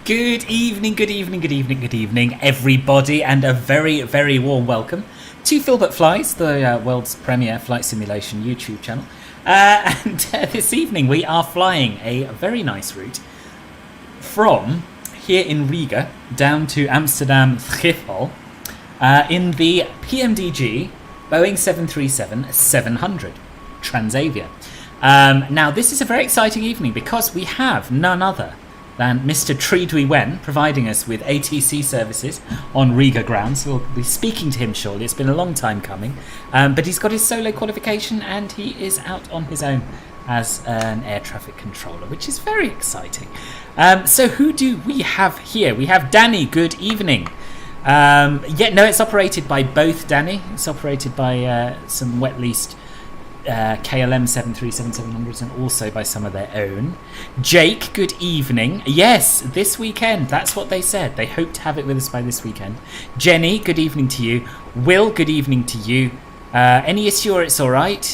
Good evening, everybody, and a very, very warm welcome to Filbert Flies, the world's premier flight simulation YouTube channel. And this evening we are flying a very nice route from here in Riga down to Amsterdam Schiphol in the PMDG Boeing 737-700 Transavia. Now, this is a very exciting evening because we have none other than Mr. Treedwewen providing us with ATC services on Riga grounds. We'll be speaking to him shortly. It's been a long time coming, but he's got his solo qualification and he is out on his own as an air traffic controller, which is very exciting. So who do we have here? We have Danny. Good evening. It's operated by both Danny. It's operated by some wet leased KLM 737-700s and also by some of their own. Jake, good evening. Yes, this weekend. That's what they said. They hope to have it with us by this weekend. Jenny, good evening to you. Will, good evening to you. Any issue or it's all right?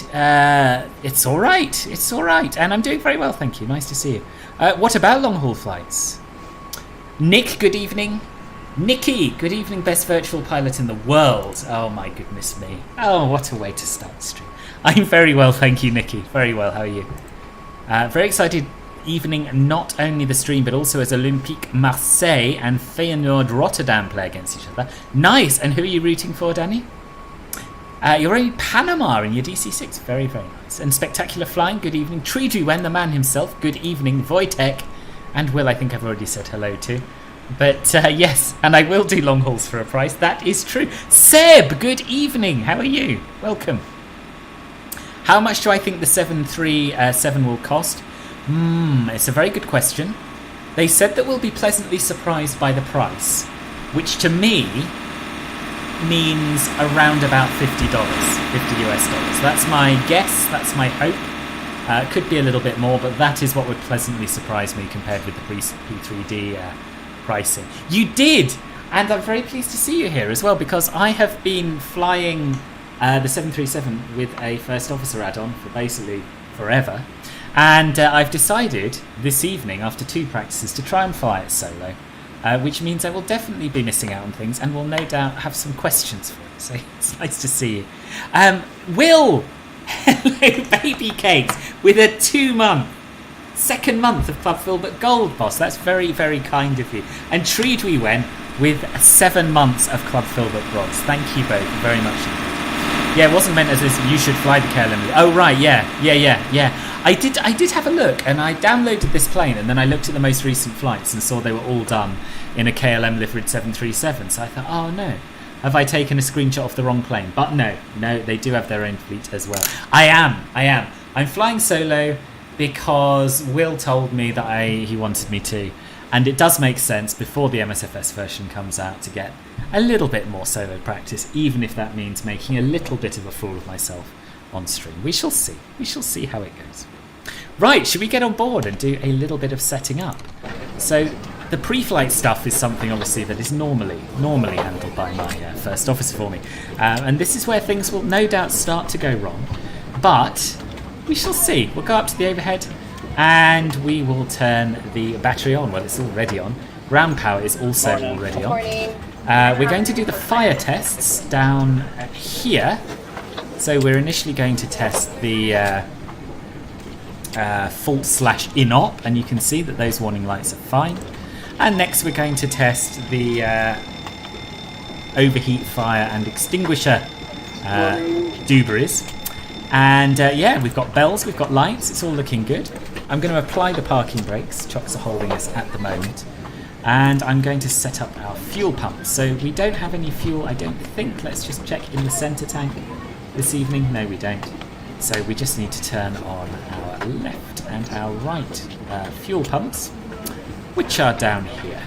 It's all right. It's all right. And I'm doing very well, thank you. Nice to see you. What about long-haul flights? Nick, good evening. Nikki, good evening, best virtual pilot in the world. Oh, my goodness me. Oh, what a way to start the stream. I'm very well, thank you, Nikki. Very well, how are you? Very excited evening, not only the stream, but also as Olympique Marseille and Feyenoord Rotterdam play against each other. Nice, and who are you rooting for, Danny? You're in Panama in your DC-6. Very, very nice. And spectacular flying, good evening. Treedwewen, the man himself, good evening. Wojtek, and Will, I think I've already said hello to. But yes, and I will do long hauls for a price. That is true. Seb, good evening. How are you? Welcome. How much do I think the 737 will cost? It's a very good question. They said that we'll be pleasantly surprised by the price. which to me means around about $50, 50 US dollars. That's my guess, that's my hope. Could be a little bit more, but that is what would pleasantly surprise me compared with the P3D pricing. You did! And I'm very pleased to see you here as well, because I have been flying the 737 with a first officer add-on for basically forever. And I've decided this evening, after 2 practices, to try and fly it solo. Which means I will definitely be missing out on things and will no doubt have some questions for you. So it's nice to see you. Will! Hello, baby cakes! With a 2-month, second month of Club Filbert Gold, boss. That's very, very kind of you. And Treedwewen with 7 months of Club Filbert Bronze. Thank you both very much indeed. Yeah, it wasn't meant as this, you should fly the KLM. Oh, right, yeah. I did have a look, and I downloaded this plane, and then I looked at the most recent flights and saw they were all done in a KLM liveried 737. So I thought, oh no, have I taken a screenshot of the wrong plane? But no, they do have their own fleet as well. I am. I'm flying solo because Will told me that he wanted me to. And it does make sense before the MSFS version comes out to get a little bit more solo practice, even if that means making a little bit of a fool of myself on stream. We shall see. We shall see how it goes. Right, should we get on board and do a little bit of setting up? So the pre-flight stuff is something obviously that is normally handled by my first officer for me. And this is where things will no doubt start to go wrong. But we shall see. We'll go up to the overhead and we will turn the battery on. Well, it's already on. Ground power is also already on. We're going to do the fire tests down here. So we're initially going to test the fault/inop, and you can see that those warning lights are fine. And next we're going to test the overheat, fire and extinguisher doobaries. And yeah, we've got bells, we've got lights, it's all looking good. I'm going to apply the parking brakes, chocks are holding us at the moment. And I'm going to set up our fuel pump. So we don't have any fuel, I don't think. Let's just check in the centre tank this evening. No, we don't. So we just need to turn on our left and our right fuel pumps, which are down here.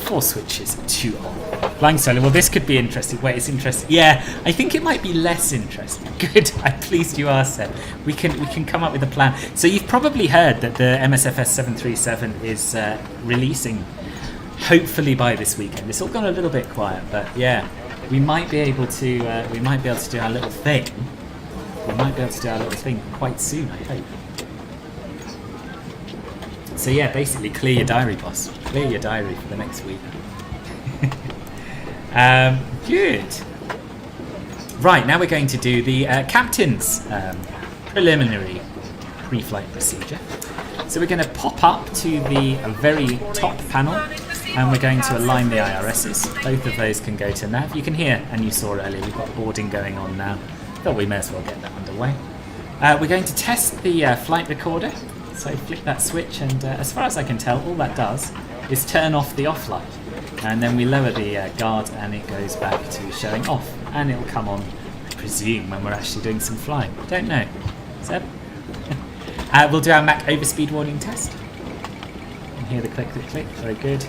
4 switches to on. Flying solo. Well, this could be interesting. Wait, it's interesting. Yeah, I think it might be less interesting. Good. I'm pleased you asked, Seb. We can come up with a plan. So you've probably heard that the MSFS 737 is releasing, hopefully by this weekend. It's all gone a little bit quiet, but yeah, we might be able to do our little thing. We might be able to do our little thing quite soon, I hope. So yeah, basically clear your diary, boss. Clear your diary for the next week. Good. Right, now we're going to do the captain's preliminary pre-flight procedure. So we're going to pop up to the very top panel, and we're going to align the IRSs. Both of those can go to nav. You can hear, and you saw earlier, we've got boarding going on now. Thought we may as well get that underway. We're going to test the flight recorder. So flick that switch, and as far as I can tell, all that does is turn off the off light. And then we lower the guard and it goes back to showing off. And it'll come on, I presume, when we're actually doing some flying. Don't know. Seb? We'll do our Mach overspeed warning test. You can hear the click, click, click. Very good.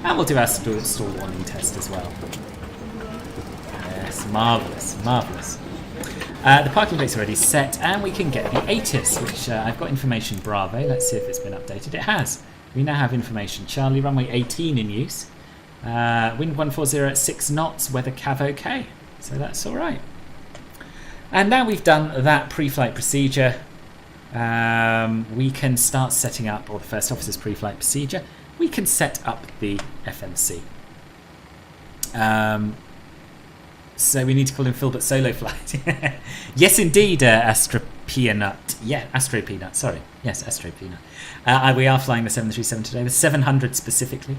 And we'll do our stall warning test as well. Yes, marvellous, marvellous. The parking brake's already set, and we can get the ATIS, which I've got information Bravo. Let's see if it's been updated. It has. We now have information Charlie, runway 18 in use. Wind 140 at 6 knots, weather cav okay. So that's all right. And now we've done that pre-flight procedure, we can start setting up, or the first officer's pre-flight procedure, we can set up the FMC. So we need to call him Filbert Solo Flight. Yes, indeed, Astro Peanut. Yeah, Astro Peanut, sorry. Yes, Astro Peanut. We are flying the 737 today, the 700 specifically.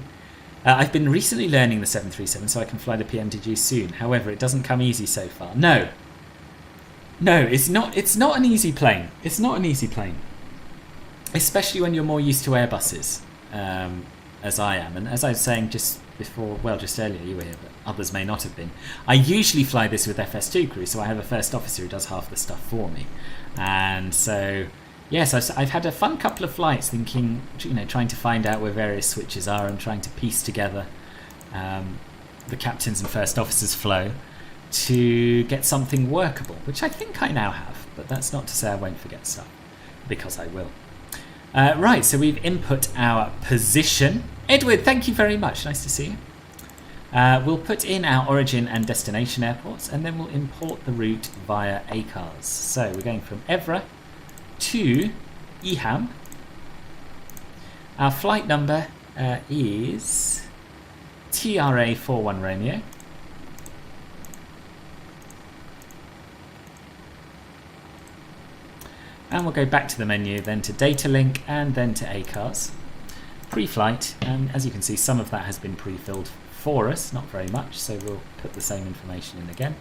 I've been recently learning the 737, so I can fly the PMDG soon. However, it doesn't come easy so far. No, it's not an easy plane. It's not an easy plane. Especially when you're more used to Airbuses, as I am. And as I was saying just before, well, just earlier, you were here, but others may not have been. I usually fly this with FS2 crew, so I have a first officer who does half the stuff for me. And so yes, I've had a fun couple of flights thinking, trying to find out where various switches are and trying to piece together the captain's and first officer's flow to get something workable, which I think I now have, but that's not to say I won't forget stuff, because I will. Right, so we've input our position. Edward, thank you very much. Nice to see you. We'll put in our origin and destination airports, and then we'll import the route via ACARS. So we're going from Evra to Eham. Our flight number is TRA41 Romeo. And we'll go back to the menu, then to data link, and then to ACARS. Pre-flight, and as you can see, some of that has been pre-filled for us, not very much, so we'll put the same information in again.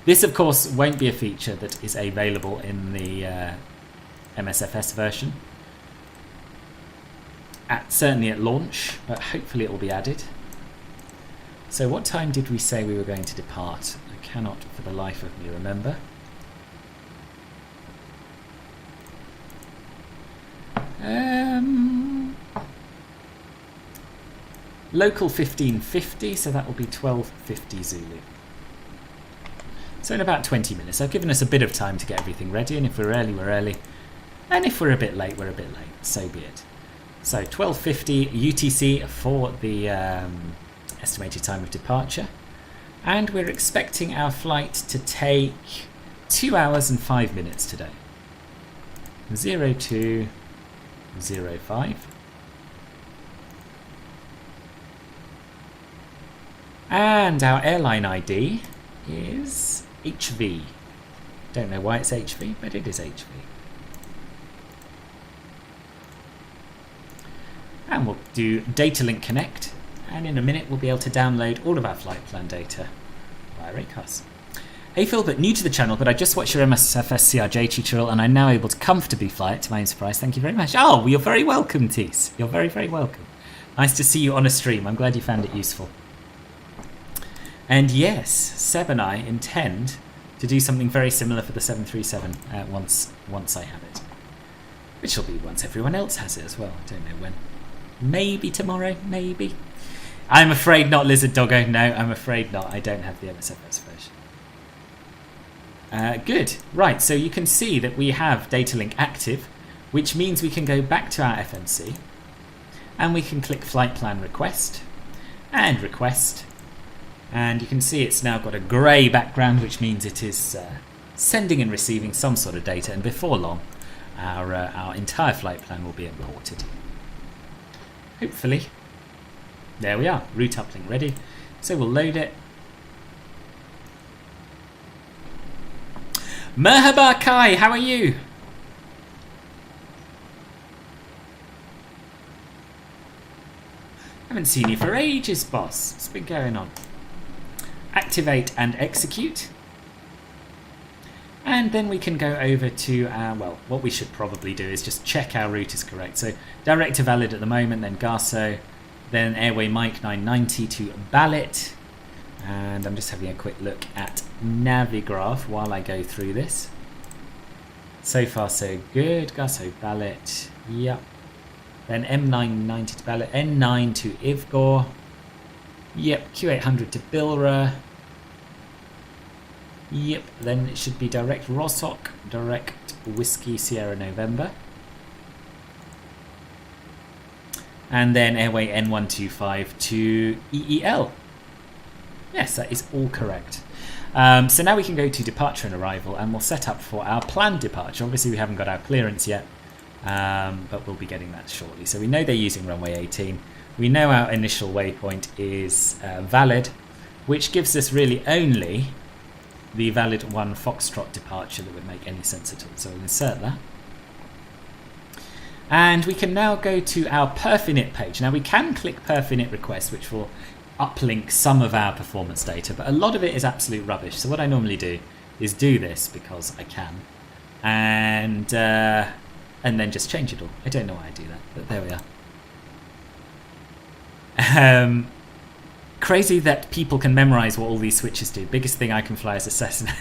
This, of course, won't be a feature that is available in the MSFS version. Certainly at launch, but hopefully it will be added. So what time did we say we were going to depart? I cannot for the life of me remember. Local 1550, so that will be 12:50 Zulu. So in about 20 minutes. I've given us a bit of time to get everything ready, and if we're early, we're early. And if we're a bit late, we're a bit late. So be it. So 12:50 UTC for the estimated time of departure. And we're expecting our flight to take 2 hours and 5 minutes today. 0205. And our airline ID is HV. Don't know why it's HV, but it is HV. And we'll do Data Link Connect, and in a minute we'll be able to download all of our flight plan data via ACARS. Hey Phil, but new to the channel, but I just watched your MSFS CRJ tutorial and I'm now able to comfortably fly it, to my own surprise. Thank you very much. Oh, well, you're very welcome, Tees. You're very, very welcome. Nice to see you on a stream. I'm glad you found it useful. And yes, Seb and I intend to do something very similar for the 737 once I have it. Which will be once everyone else has it as well. I don't know when. Maybe tomorrow, maybe. I'm afraid not, Lizard Doggo. No, I'm afraid not. I don't have the MSFS version. Good. Right, so you can see that we have data link active, which means we can go back to our FMC and we can click flight plan request and request. And you can see it's now got a grey background, which means it is sending and receiving some sort of data. And before long, our entire flight plan will be imported. Hopefully. There we are. Route uplink ready. So we'll load it. Merhaba Kai, how are you? Haven't seen you for ages, boss. What's been going on? Activate and execute. And then we can go over to our, well, what we should probably do is just check our route is correct. So direct to valid at the moment, then Garso, then Airway Mike 990 to Ballet. And I'm just having a quick look at Navigraph while I go through this. So far so good. Garso Ballet, yep. Then M990 to Ballet, N9 to Ivgor. Yep, Q800 to Bilra. Yep, then it should be direct Rostock, direct Whiskey Sierra November. And then Airway N125 to EEL. Yes, that is all correct. So now we can go to departure and arrival and we'll set up for our planned departure. Obviously we haven't got our clearance yet, but we'll be getting that shortly. So we know they're using runway 18. We know our initial waypoint is valid, which gives us really only the valid 1 Foxtrot departure that would make any sense at all. So we'll insert that. And we can now go to our Perfinit page. Now we can click Perfinit request, which will uplink some of our performance data, but a lot of it is absolute rubbish. So what I normally do is do this because I can, and then just change it all. I don't know why I do that, but there we are. Crazy that people can memorize what all these switches do. Biggest thing I can fly is a Cessna.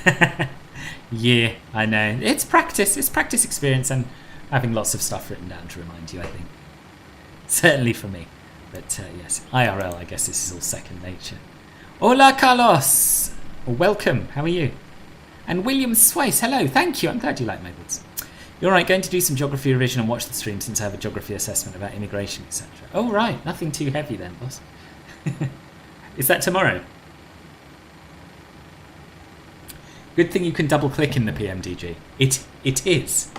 Yeah, I know. It's practice experience, and having lots of stuff written down to remind you, I think. Certainly for me. But yes, IRL, I guess this is all second nature. Hola, Carlos! Welcome, how are you? And William Swice, hello, thank you. I'm glad you like my books. You're right, going to do some geography revision and watch the stream since I have a geography assessment about immigration, etc. Oh, right, nothing too heavy then, boss. Is that tomorrow? Good thing you can double-click in the PMDG. It is.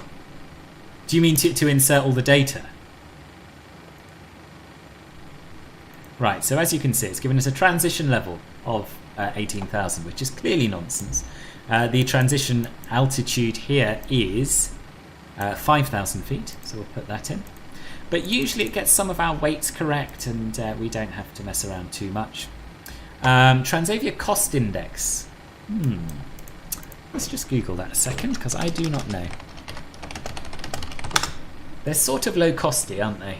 Do you mean to insert all the data? Right, so as you can see, it's given us a transition level of 18,000, which is clearly nonsense. The transition altitude here is 5,000 feet, so we'll put that in. But usually it gets some of our weights correct, and we don't have to mess around too much. Transavia cost index. Let's just Google that a second, because I do not know. They're sort of low costy, aren't they?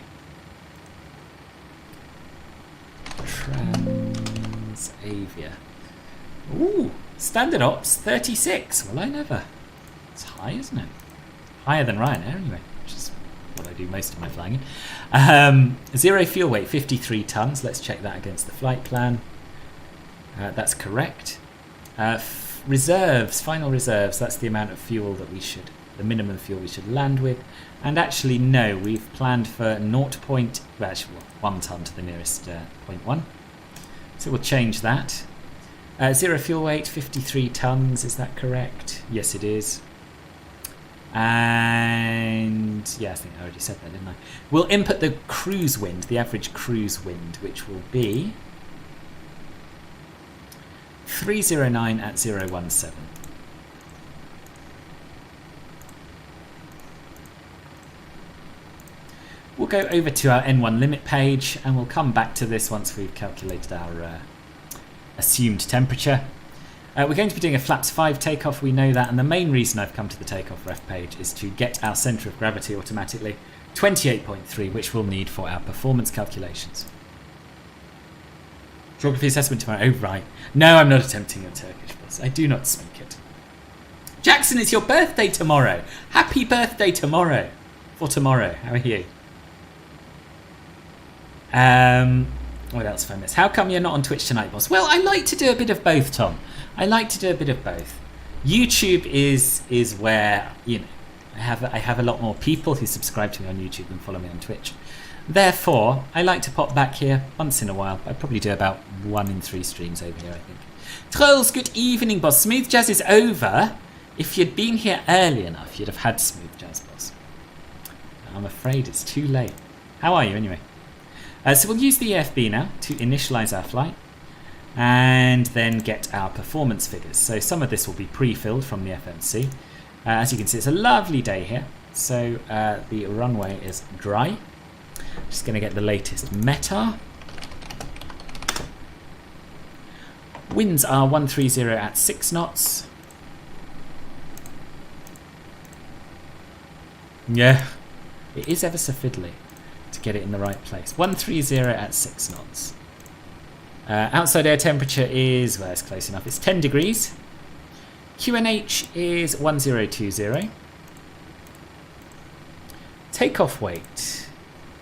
Transavia. Ooh, standard ops 36. Well, I never. It's high, isn't it? Higher than Ryanair, anyway, which is what I do most of my flying in. Zero fuel weight, 53 tons. Let's check that against the flight plan. That's correct. Reserves, final reserves. That's the amount of fuel that we should, the minimum fuel we should land with. And actually, no, we've planned for 1 ton to the nearest 0.1. So we'll change that. Zero fuel weight, 53 tons. Is that correct? Yes, it is. And yeah, I think I already said that, didn't I? We'll input the cruise wind, the average cruise wind, which will be 309 at 017. We'll go over to our N1 limit page, and we'll come back to this once we've calculated our assumed temperature. We're going to be doing a flaps 5 takeoff, we know that, and the main reason I've come to the takeoff ref page is to get our centre of gravity automatically, 28.3, which we'll need for our performance calculations. Geography assessment tomorrow. Oh, right. No, I'm not attempting a Turkish boss. I do not speak it. Jackson, it's your birthday tomorrow. Happy birthday tomorrow. For tomorrow. How are you? What else have I missed? How come you're not on Twitch tonight, boss? Well, I like to do a bit of both, Tom. I like to do a bit of both. YouTube is where, you know, I have a lot more people who subscribe to me on YouTube than follow me on Twitch. Therefore, I like to pop back here once in a while. I probably do about 1 in 3 streams over here, I think. Trolls, good evening, boss. Smooth Jazz is over. If you'd been here early enough, you'd have had Smooth Jazz, boss. I'm afraid it's too late. How are you, anyway? So we'll use the EFB now to initialize our flight and then get our performance figures. So some of this will be pre-filled from the FMC. As you can see, it's a lovely day here. So the runway is dry. Just going to get the latest METAR. Winds are 130 at 6 knots. Yeah, it is ever so fiddly to get it in the right place. 130 at 6 knots. Outside air temperature is, well, it's close enough. It's 10 degrees. QNH is 1020. Takeoff weight.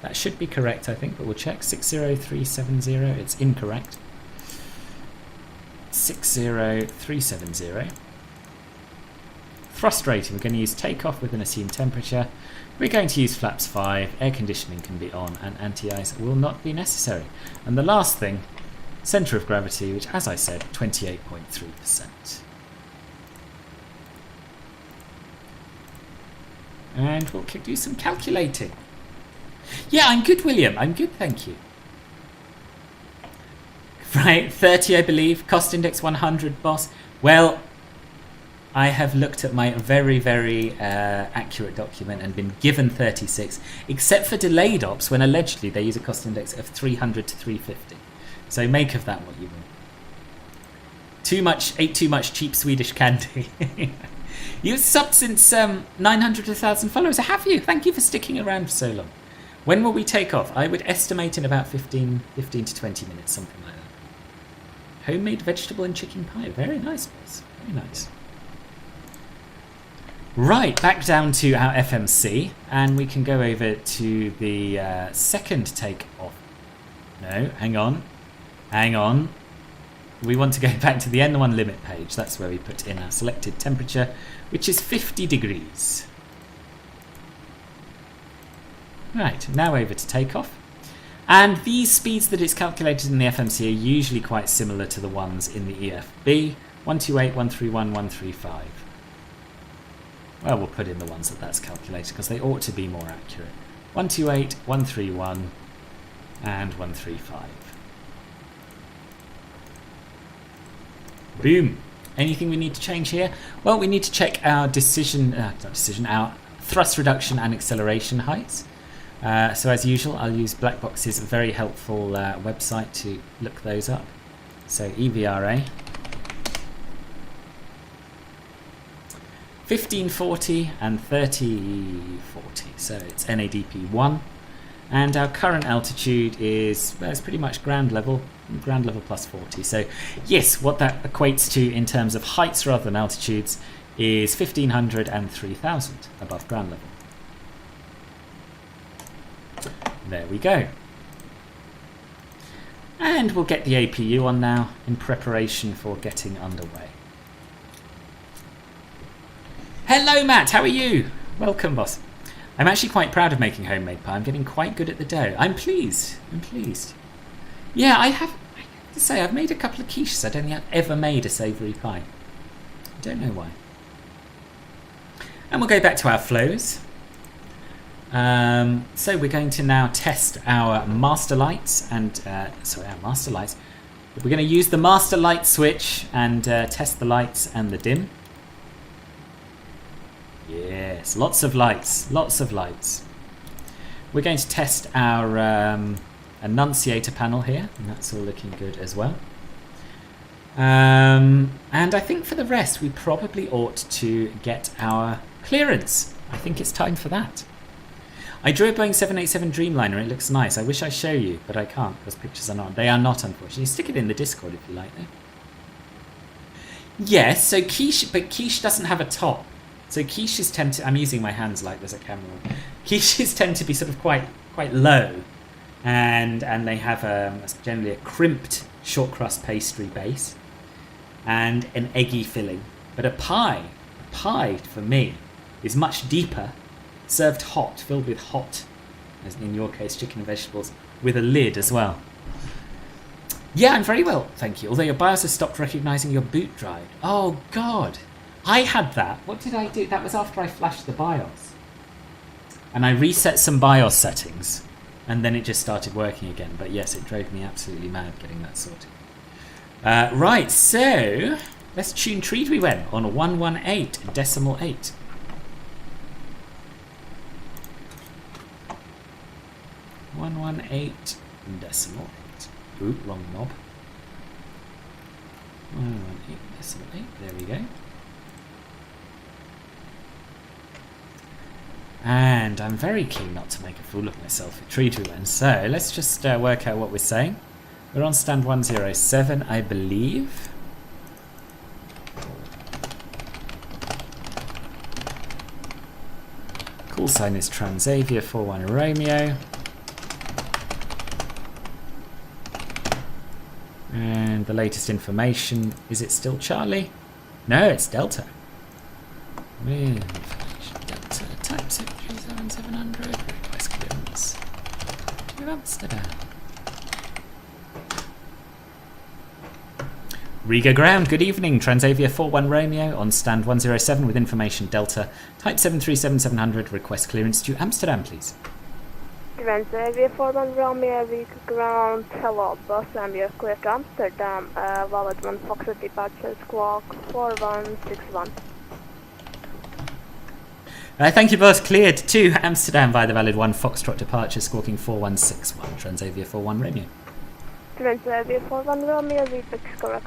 That should be correct, I think, but we'll check. 60370. It's incorrect. 60370. Thrust rating. We're going to use takeoff with an assumed temperature. We're going to use flaps 5. Air conditioning can be on, and anti-ice will not be necessary. And the last thing, centre of gravity, which, as I said, 28.3%. And we'll do some calculating. Yeah, I'm good, William. I'm good, thank you. Right, 30, I believe. Cost index 100, boss. Well, I have looked at my very, very accurate document and been given 36, except for delayed ops, when allegedly they use a cost index of 300 to 350. So make of that what you will. Ate too much cheap Swedish candy. You've subbed since 900 to 1,000 followers. Have you? Thank you for sticking around for so long. When will we take off? I would estimate in about 15 to 20 minutes, something like that. Homemade vegetable and chicken pie. Very nice, boss. Very nice. Right, back down to our FMC, and we can go over to the second takeoff. No, hang on. We want to go back to the N1 limit page. That's where we put in our selected temperature, which is 50 degrees. Right, now over to takeoff. And these speeds that it's calculated in the FMC are usually quite similar to the ones in the EFB. 128, 131, 135. Well, we'll put in the ones that's calculated because they ought to be more accurate. 128, 131, and 135. Boom. Anything we need to change here? Well, we need to check our our thrust reduction and acceleration heights. So as usual, I'll use Blackbox's very helpful website to look those up. So EVRA 1540 and 3040. So it's NADP1, and our current altitude is, well, it's pretty much ground level plus 40. So yes, what that equates to in terms of heights rather than altitudes is 1500 and 3000 above ground level. There we go. And we'll get the APU on now in preparation for getting underway. Hello Matt, how are you? Welcome, boss. I'm actually quite proud of making homemade pie. I'm getting quite good at the dough. I'm pleased. Yeah, I have to say I've made a couple of quiches. I don't think I've ever made a savoury pie. I don't know why. And we'll go back to our flows. So we're going to now test our master lights and our master lights. We're going to use the master light switch and test the lights and the dim. Yes, lots of lights. We're going to test our annunciator panel here, and that's all looking good as well. And I think for the rest, we probably ought to get our clearance. I think it's time for that. I drew a Boeing 787 Dreamliner. It looks nice. I wish I show you, but I can't because pictures are not. They are not, unfortunately. Stick it in the Discord if you like, though. Yes, so quiche doesn't have a top. So quiches tend to, I'm using my hands like there's a camera on. Quiches tend to be sort of quite low, and they have generally a crimped short crust pastry base and an eggy filling. But a pie for me is much deeper, served hot, filled with hot, as in your case chicken and vegetables, with a lid as well. Yeah, I'm very well, thank you. Although your BIOS has stopped recognising your boot drive. Oh God. I had that. What did I do? That was after I flashed the BIOS. And I reset some BIOS settings, and then it just started working again. But yes, it drove me absolutely mad getting that sorted. Right, so let's tune Treedwewen on 118.8. 118.8. Ooh, wrong knob. 118.8. There we go. And I'm very keen not to make a fool of myself with Treedwewen, so let's just work out what we're saying. We're on stand 107, I believe. Call sign is Transavia 41 Romeo. And the latest information, is it still Charlie? No, it's Delta. Delta, type 737-700, request clearance to Amsterdam. Riga ground, good evening. Transavia 41 Romeo on stand 107 with information Delta, type 737-700, request clearance to Amsterdam, please. Transavia 41 Romeo, Riga ground, hello boss, I'm your clear to Amsterdam, valid 1 Foxtrot departure squawk 4161. Thank you both. Cleared to Amsterdam via the valid 1 Foxtrot departure squawking 4161. Transavia 41 Romeo. Transavia 41 Romeo, read correct.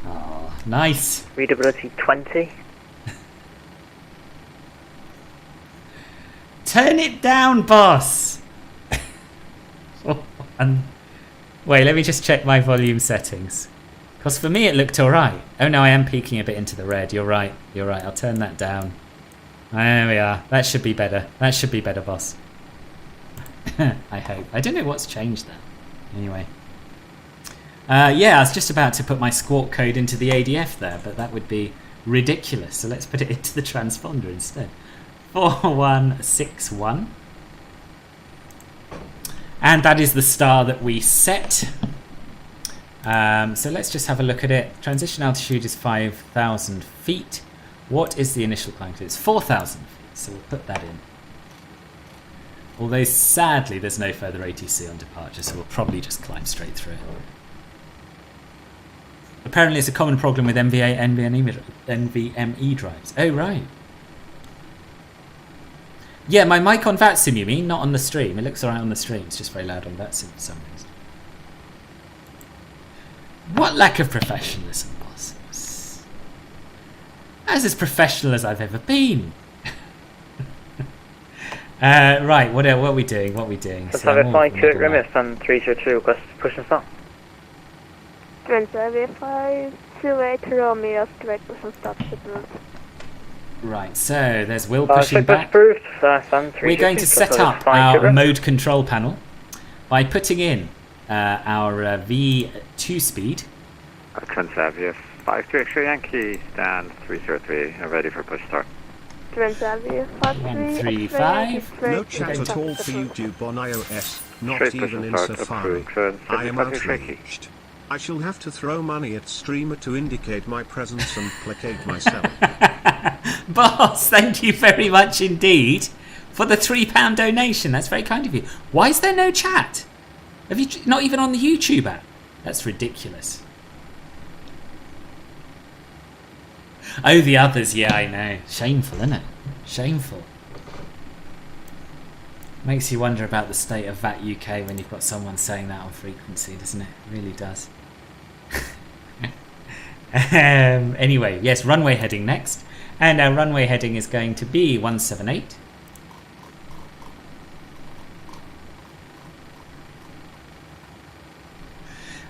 Oh, nice. Readability 20. Turn it down, boss. Wait, let me just check my volume settings. Because for me it looked alright. Oh no, I am peeking a bit into the red. You're right. You're right. I'll turn that down. There we are. That should be better. That should be better, boss. I hope. I don't know what's changed there. Anyway. Yeah, I was just about to put my squawk code into the ADF there, but that would be ridiculous. So let's put it into the transponder instead. 4161. And that is the star that we set. So let's just have a look at it. Transition altitude is 5,000 feet. What is the initial climb? It's 4,000 feet, so we'll put that in. Although sadly there's no further ATC on departure, so we'll probably just climb straight through it. Apparently it's a common problem with NVMe drives. Oh, right. Yeah, my mic on VATSIM, you mean? Not on the stream. It looks alright on the stream. It's just very loud on VATSIM for some reason. What lack of professionalism, boss. That's as professional as I've ever been. Right, what are we doing? What are we doing? Transavia flying to Riga and 323 request push and stop. Transavia 528 Romeo, straight push and stop Schiphol. Right, so there's Will pushing back. We're going to set up our mode control panel by putting in our V2 speed. Transavia 53 X-ray Yankee, stand 303, ready for push start. Transavia 135. No chat at all for YouTube on iOS, not Straight push even and in start, Safari. approved. I am outraged. I shall have to throw money at streamer to indicate my presence and placate myself. Boss, thank you very much indeed for the £3 donation. That's very kind of you. Why is there no chat? Have you not even on the YouTube app? That's ridiculous. Oh, the others, yeah, I know. Shameful, isn't it? Shameful. Makes you wonder about the state of VAT UK when you've got someone saying that on frequency, doesn't it? It really does. Anyway, yes, runway heading next. And our runway heading is going to be 178.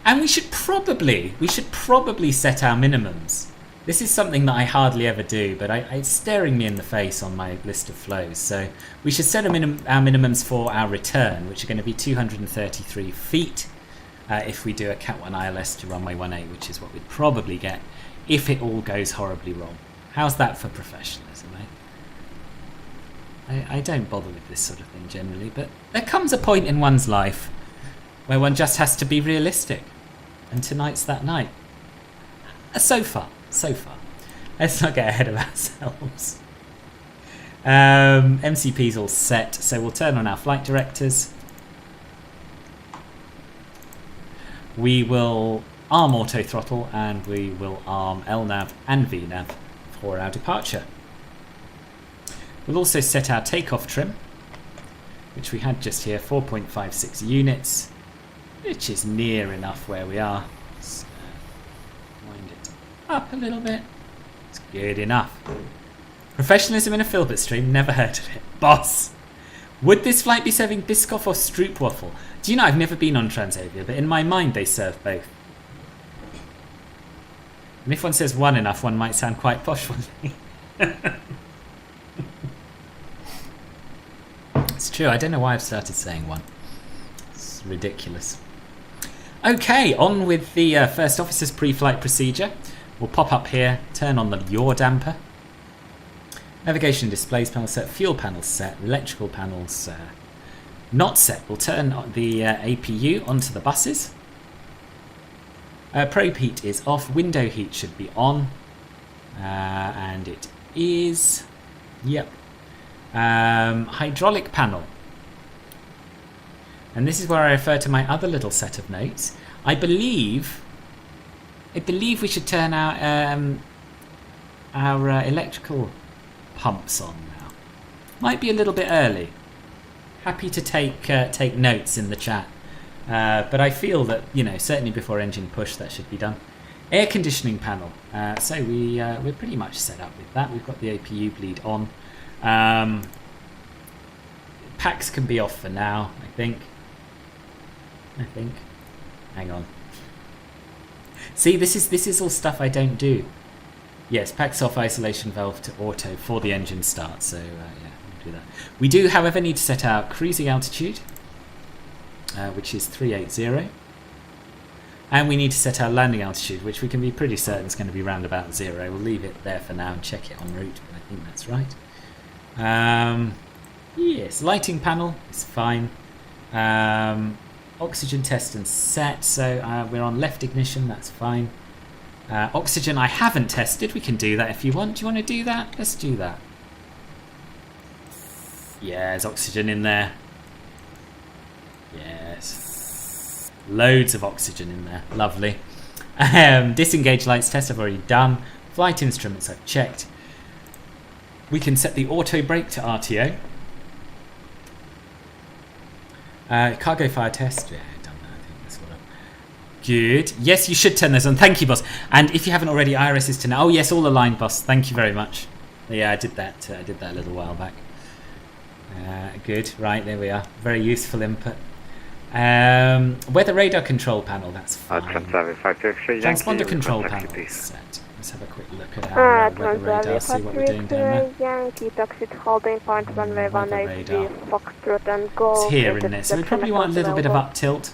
And we should probably set our minimums. This is something that I hardly ever do, but it's staring me in the face on my list of flows. So we should set our minimums for our return, which are going to be 233 feet if we do a Cat 1 ILS to runway 18, which is what we'd probably get if it all goes horribly wrong. How's that for professionalism, eh? I don't bother with this sort of thing generally, but there comes a point in one's life where one just has to be realistic. And tonight's that night. So far. Let's not get ahead of ourselves. MCP's all set, so we'll turn on our flight directors. We will arm auto throttle and we will arm LNAV and VNAV for our departure. We'll also set our takeoff trim, which we had just here, 4.56 units, which is near enough where we are. So, wind it up a little bit. It's good enough. Professionalism in a Filbert stream, never heard of it. Boss! Would this flight be serving Biscoff or Stroopwafel? Do you know, I've never been on Transavia, but in my mind they serve both. And if one says one enough, one might sound quite posh, wouldn't he? It's true, I don't know why I've started saying one. It's ridiculous. Okay, on with the first officer's pre-flight procedure. We'll pop up here, turn on the yaw damper. Navigation and displays panel set, fuel panels set, electrical panels not set. We'll turn the APU onto the buses. Probe heat is off, window heat should be on, and it is, yep. Hydraulic panel. And this is where I refer to my other little set of notes. I believe we should turn our electrical pumps on now. Might be a little bit early. Happy to take notes in the chat. But I feel that, you know, certainly before engine push that should be done. Air conditioning panel. So we're pretty much set up with that. We've got the APU bleed on. Packs can be off for now, I think. Hang on. See, this is all stuff I don't do. Yes, packs off isolation valve to auto for the engine start. So yeah, we'll do that. We do, however, need to set our cruising altitude, which is 380. And we need to set our landing altitude, which we can be pretty certain is going to be round about 0. We'll leave it there for now and check it en route, but I think that's right. Yes, lighting panel is fine. Oxygen test and set, so we're on left ignition, that's fine. Oxygen I haven't tested, we can do that if you want. Do you want to do that? Let's do that. Yeah, there's oxygen in there. Yes. Loads of oxygen in there. Lovely. Disengage lights test I've already done. Flight instruments I've checked. We can set the auto brake to RTO. Cargo fire test. Yeah, I've done that. I think that's what I'm... Good. Yes, you should turn those on. Thank you, boss. And if you haven't already, IRS is to know. Oh, yes, all aligned, boss. Thank you very much. Yeah, I did that. I did that a little while back. Good. Right, there we are. Very useful input. Weather radar control panel, that's fine. Transavia 523 Transponder control panel set. Let's have a quick look at our weather radar, see what we're doing down there. It's here, isn't it? So we probably want a little bit of up tilt.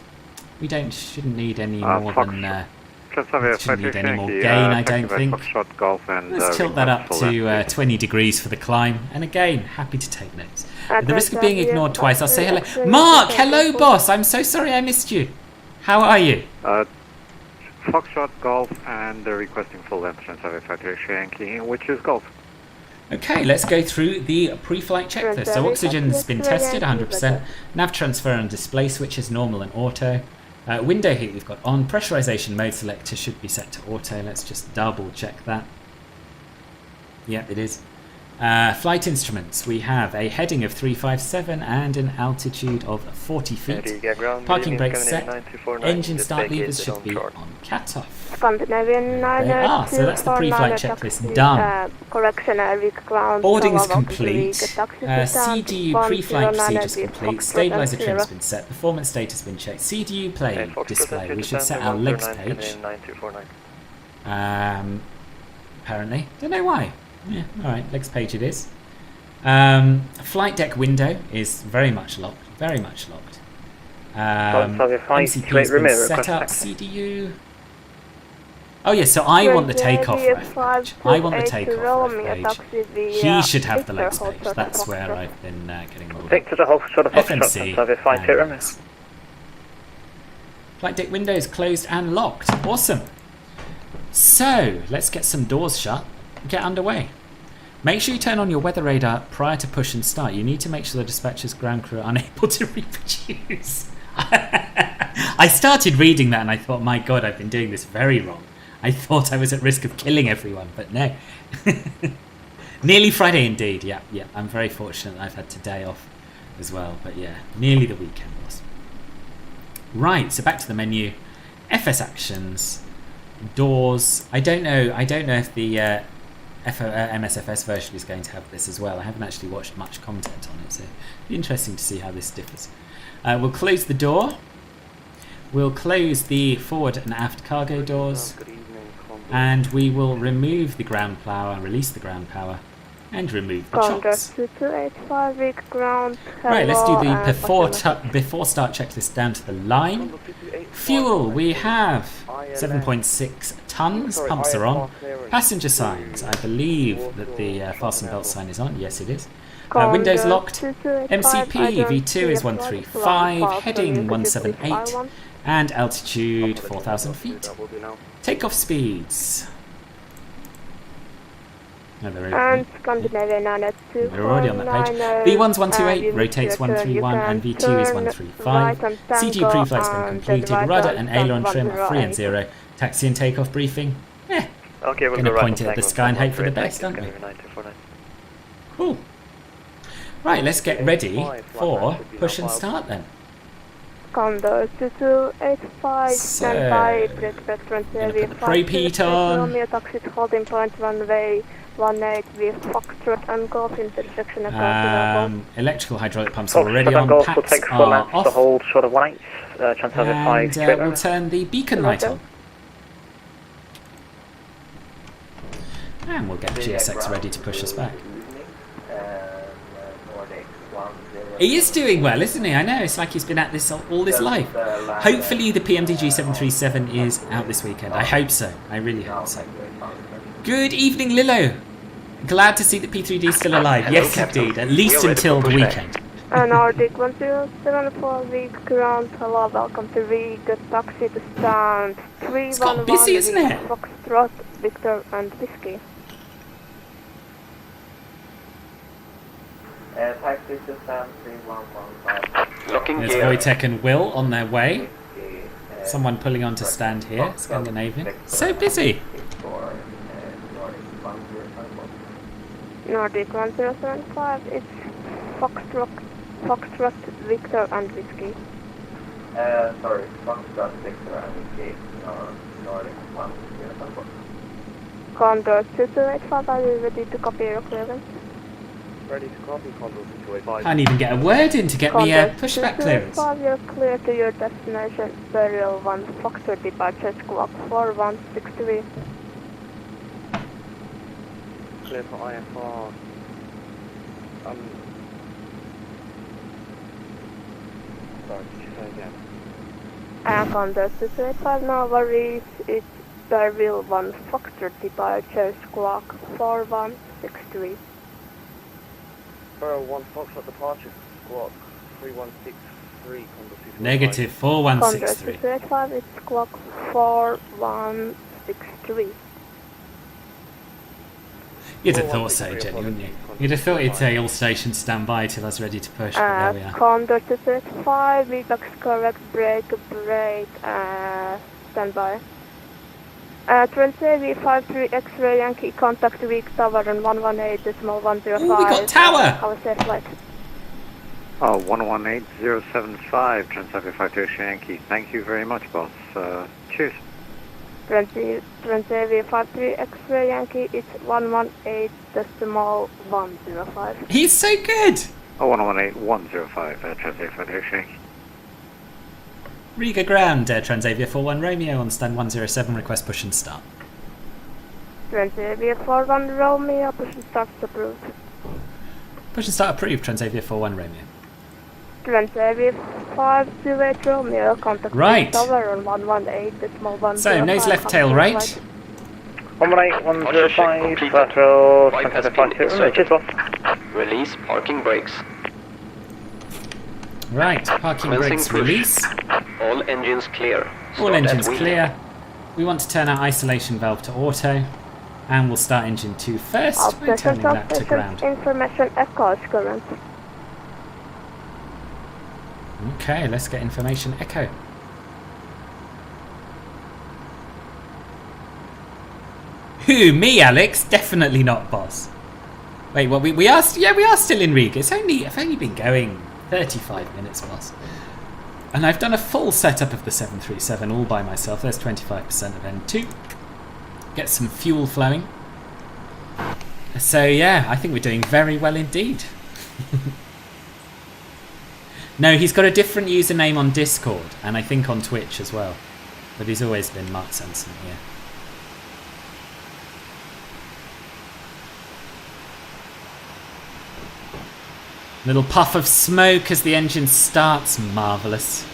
We shouldn't need any more than... shouldn't need any more gain, I don't think. Let's tilt that up to 20 degrees for the climb. And again, happy to take notes. At the risk of being ignored twice, I'll say hello. Mark, hello, boss. I'm so sorry I missed you. How are you? Foxtrot, Golf, and they're requesting full length Transavia 523 Yankee, which is Golf. Okay, let's go through the pre-flight checklist. So oxygen's been tested, 100%. Nav transfer and display switches, normal and auto. Window heat we've got on. Pressurization mode selector should be set to auto. Let's just double check that. Yep, it is. Flight instruments, we have a heading of 357 and an altitude of 40 feet. Parking brakes set. Engine start levers should be on cut-off. So that's the pre-flight checklist done. Boarding's complete. CDU pre-flight procedures complete. Stabilizer trim's been set. Performance data's been checked. CDU play display. We should set our legs page. Apparently. Don't know why. Yeah, alright, legs page it is. Flight deck window is very much locked. Very much locked. MCP's been set up. CDU. Oh yeah, so I want the takeoff ref page. I want the takeoff ref page. He should have the legs page. That's where I've been getting all the FMC. Flight deck window is closed and locked. Awesome. So, let's get some doors shut. Get underway. Make sure you turn on your weather radar prior to push and start. You need to make sure the dispatcher's ground crew are unable to reproduce. I started reading that and I thought, my God, I've been doing this very wrong. I thought I was at risk of killing everyone, but no. Nearly Friday indeed. Yeah. I'm very fortunate I've had today off as well. But yeah, nearly the weekend was. Right, so back to the menu. FS actions. Doors. I don't know if the MSFS version is going to have this as well. I haven't actually watched much content on it, so it'll be interesting to see how this differs. We'll close the door. We'll close the forward and aft cargo doors. And we will remove the ground power, release the ground power, and remove the chocks. Right, let's do the before start checklist down to the line. Fuel, we have 7.6 tons, pumps are on. Passenger signs, I believe that the fasten belt sign is on. Yes, it is. Windows locked. MCP V2 is 135, heading 178, and altitude 4,000 feet. Takeoff speeds. No, they're already on that page. V1's 128, rotates 131, and V2 is 135. CG pre-flight's been completed. Rudder and aileron trim are 3 and 0. Taxi and takeoff briefing. Okay, we'll gonna point it at the sky and hope for the best, aren't we? Cool. Right, let's get ready for push and start then. Condor 2285, stand by, break Transavia 5 on. Romeo taxi holding point runway 18 with Foxtrot and Golf intersection across electrical hydraulic pumps are already on. Packs are off. The whole short of lights, Transavia 5 and we'll turn the beacon light on. we'll get GSX ready to push us back. He is doing well, isn't he? I know, it's like he's been at this all his life. Hopefully the PMDG 737 is out this weekend. I hope so. I really hope so. Good evening, Lilo. Glad to see that P3D is still alive. Yes, indeed. At least until the weekend. Nordic 1074, Riga ground, hello, welcome to Riga, taxi to stand 311. It's got busy, isn't it? Foxtrot, Victor and Whiskey. Taxi to stand 3115. Looking There's Wojtek and Will on their way. Someone pulling on to stand here, Scandinavian. So busy. Nordic 1075, it's Foxtrot, Victor and Whiskey. Sorry, Foxtrot, Victor and Whiskey. Nordic 1074. Condor 2285, are you ready to copy your clearance? Ready to copy, Condor 2285. Can't even get a word in to get me a pushback clearance. You're clear to your destination, Burial 1, Foxtrot departure squawk 4163. Clear for IFR. Sorry, did you say again? Condor 2285, no worries, it's Burial 1, Foxtrot departure squawk 4163. Burial 1, Foxtrot departure squawk 3163, Condor 2285. Negative 4163. Condor 2285, it's squawk 4163. You'd have thought so, Jenny, wouldn't you? You'd have thought it'd say all stations stand by till I was ready to push, but there we are. Condor 235, VBAX correct, brake, stand by. Transavia 53 X-ray Yankee, contact weak tower on 118.105. Ooh, we got tower! Have a safe flight. Oh, 118075, Transavia 53 X-ray Yankee. Thank you very much, boss. Cheers. Transavia 53 X-ray Yankee, it's 118.105. He's so good! Oh, 118105, Transavia 53 X-ray Yankee. Riga ground, Transavia 41 Romeo on stand 107, request push and start. Transavia 41 Romeo, push and start approved. Push and start approved, Transavia 41 Romeo. Transavia 528 Romeo, contact right. tower on 118.105. So, nose left, tail right. 118.105, lateral 2552, cheers, boss. Release parking brakes. Right, parking brakes release. All engines clear. All engines clear. We want to turn our isolation valve to auto. And we'll start engine 2 first by turning that to ground. Information echoes current. Okay, let's get information echo. Who, me, Alex? Definitely not, boss. Wait, what? We are? Yeah, we are still in Riga. I've only been going 35 minutes, boss. And I've done a full setup of the 737 all by myself. There's 25% of N2. Get some fuel flowing. So yeah, I think we're doing very well indeed. No, he's got a different username on Discord, and I think on Twitch as well. But he's always been Mark Sanson here. Little puff of smoke as the engine starts. Marvellous.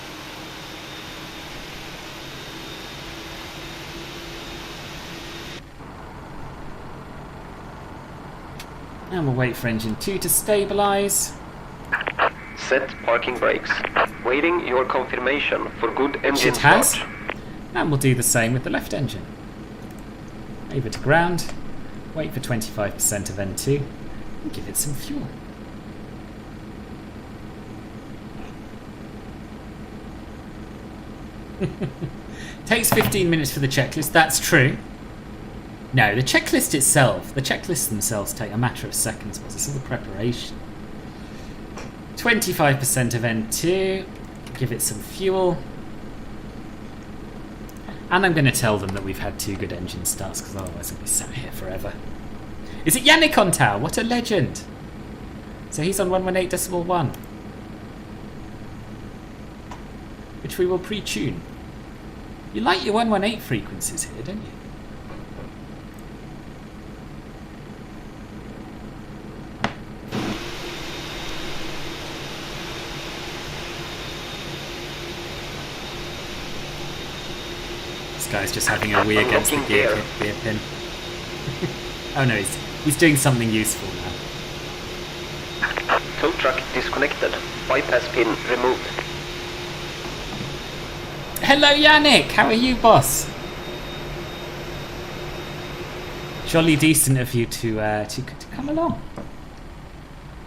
And we'll wait for engine 2 to stabilise. Set parking brakes. Waiting your confirmation for good engine start. start. And we'll do the same with the left engine. Over to ground. Wait for 25% of N2. And give it some fuel. Takes 15 minutes for the checklist. That's true. No, the checklist itself, the checklists themselves take a matter of seconds. It's all the preparation. 25% of N2. Give it some fuel. And I'm going to tell them that we've had 2 good engine starts, because otherwise I'll be sat here forever. Is it Yannick on tower? What a legend. So he's on 118.1. Which we will pre-tune. You like your 118 frequencies here, don't you? guy's just having a wee against the gear pin. Oh no, he's doing something useful now. Tow truck disconnected. Bypass pin removed. Hello Yannick, how are you, boss? Jolly decent of you to come along.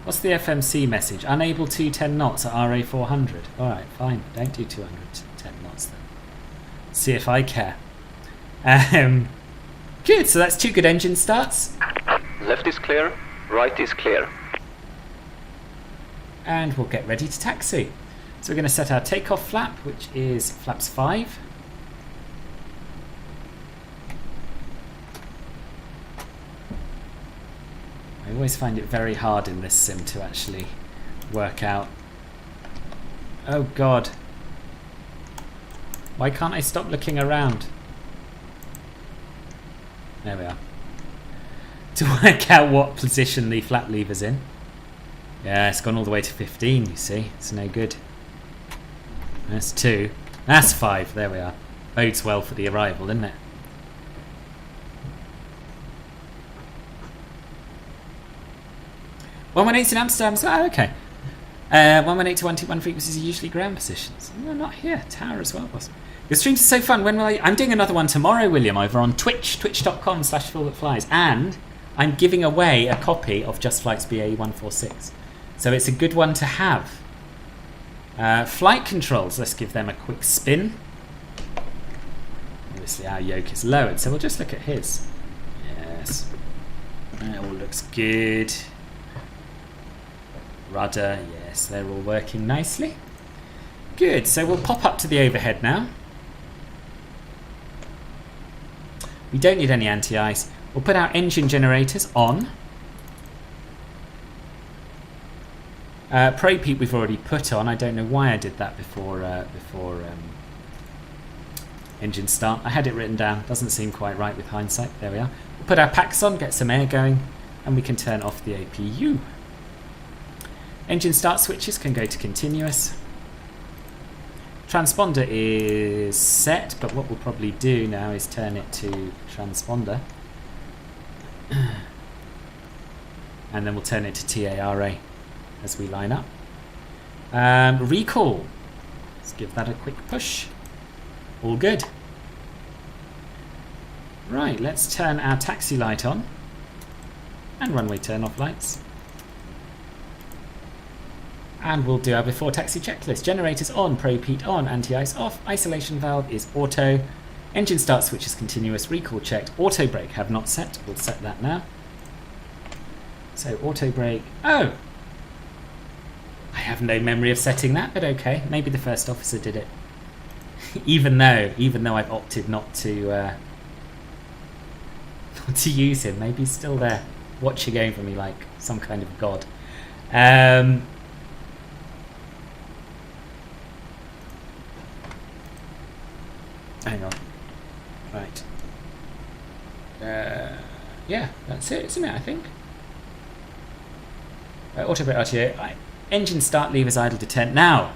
What's the FMC message? Unable to 10 knots at RA 400. Alright, fine. Don't do 210 knots then. See if I care. Good, so that's 2 good engine starts. Left is clear, right is clear. And we'll get ready to taxi. So we're going to set our takeoff flap, which is flaps 5. I always find it very hard in this sim to actually work out. Oh god. Why can't I stop looking around? There we are. To work out what position the flap lever's in. Yeah, it's gone all the way to 15, you see. It's no good. That's 2. That's 5. There we are. Bodes well for the arrival, isn't it? .118's in Amsterdam. So, okay. 118 to 121 frequencies are usually ground positions. No, not here. Tower as well, boss. Your streams are so fun. When will I'm doing another one tomorrow, William, over on Twitch, twitch.com/philthatflies. And I'm giving away a copy of Just Flight's BAE 146. So it's a good one to have. Flight controls. Let's give them a quick spin. Obviously our yoke is lowered, so we'll just look at his. Yes. It all looks good. Rudder, yes, they're all working nicely. Good, so we'll pop up to the overhead now. We don't need any anti-ice. We'll put our engine generators on. Preheat we've already put on. I don't know why I did that before engine start. I had it written down. Doesn't seem quite right with hindsight. There we are. We'll put our packs on, get some air going, and we can turn off the APU. Engine start switches can go to continuous. Transponder is set, but what we'll probably do now is turn it to transponder. And then we'll turn it to TARA as we line up. Recall. Let's give that a quick push. All good. Right, let's turn our taxi light on. And runway turn off lights. And we'll do our before taxi checklist. Generators on, preheat on, anti-ice off, isolation valve is auto, engine start switch is continuous, recall checked, auto brake have not set, we'll set that now. So auto brake, oh! I have no memory of setting that, but okay, maybe the first officer did it. even though I've opted not to use him, maybe he's still there, watching over me like some kind of god. Hang on. Right. Yeah, that's it, isn't it, I think? Auto brake RTA. Engine start levers idle to 10. Now,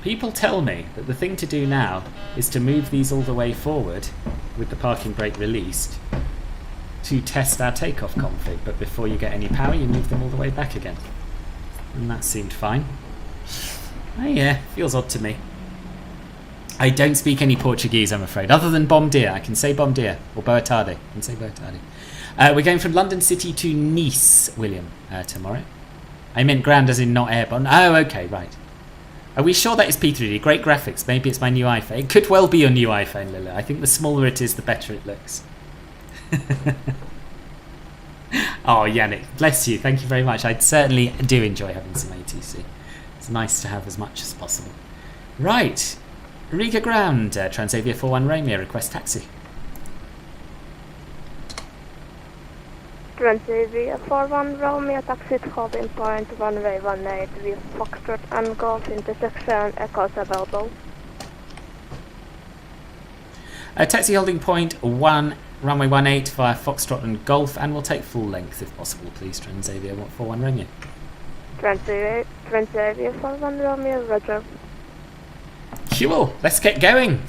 people tell me that the thing to do now is to move these all the way forward with the parking brake released to test our takeoff config, but before you get any power you move them all the way back again. And that seemed fine. Oh yeah, feels odd to me. I don't speak any Portuguese, I'm afraid, other than bom dia. I can say bom dia, or boa tarde. I can say boa tarde. We're going from London City to Nice, William, tomorrow. I meant grand as in not airborne. Oh, okay, right. Are we sure that is P3D? Great graphics. Maybe it's my new iPhone. It could well be your new iPhone, Lila. I think the smaller it is, the better it looks. Oh, Yannick, bless you. Thank you very much. I certainly do enjoy having some ATC. It's nice to have as much as possible. Right. Riga ground. Transavia 41 Romeo. Request taxi. Transavia 41 Romeo, taxi to holding point runway 18 with Foxtrot and Golf intersection, echoes available. Taxi holding point 1, runway 18 via Foxtrot and Golf, and we'll take full length if possible, please. Transavia 41 Romeo. Transavia 41 Romeo, roger. Cool, let's get going.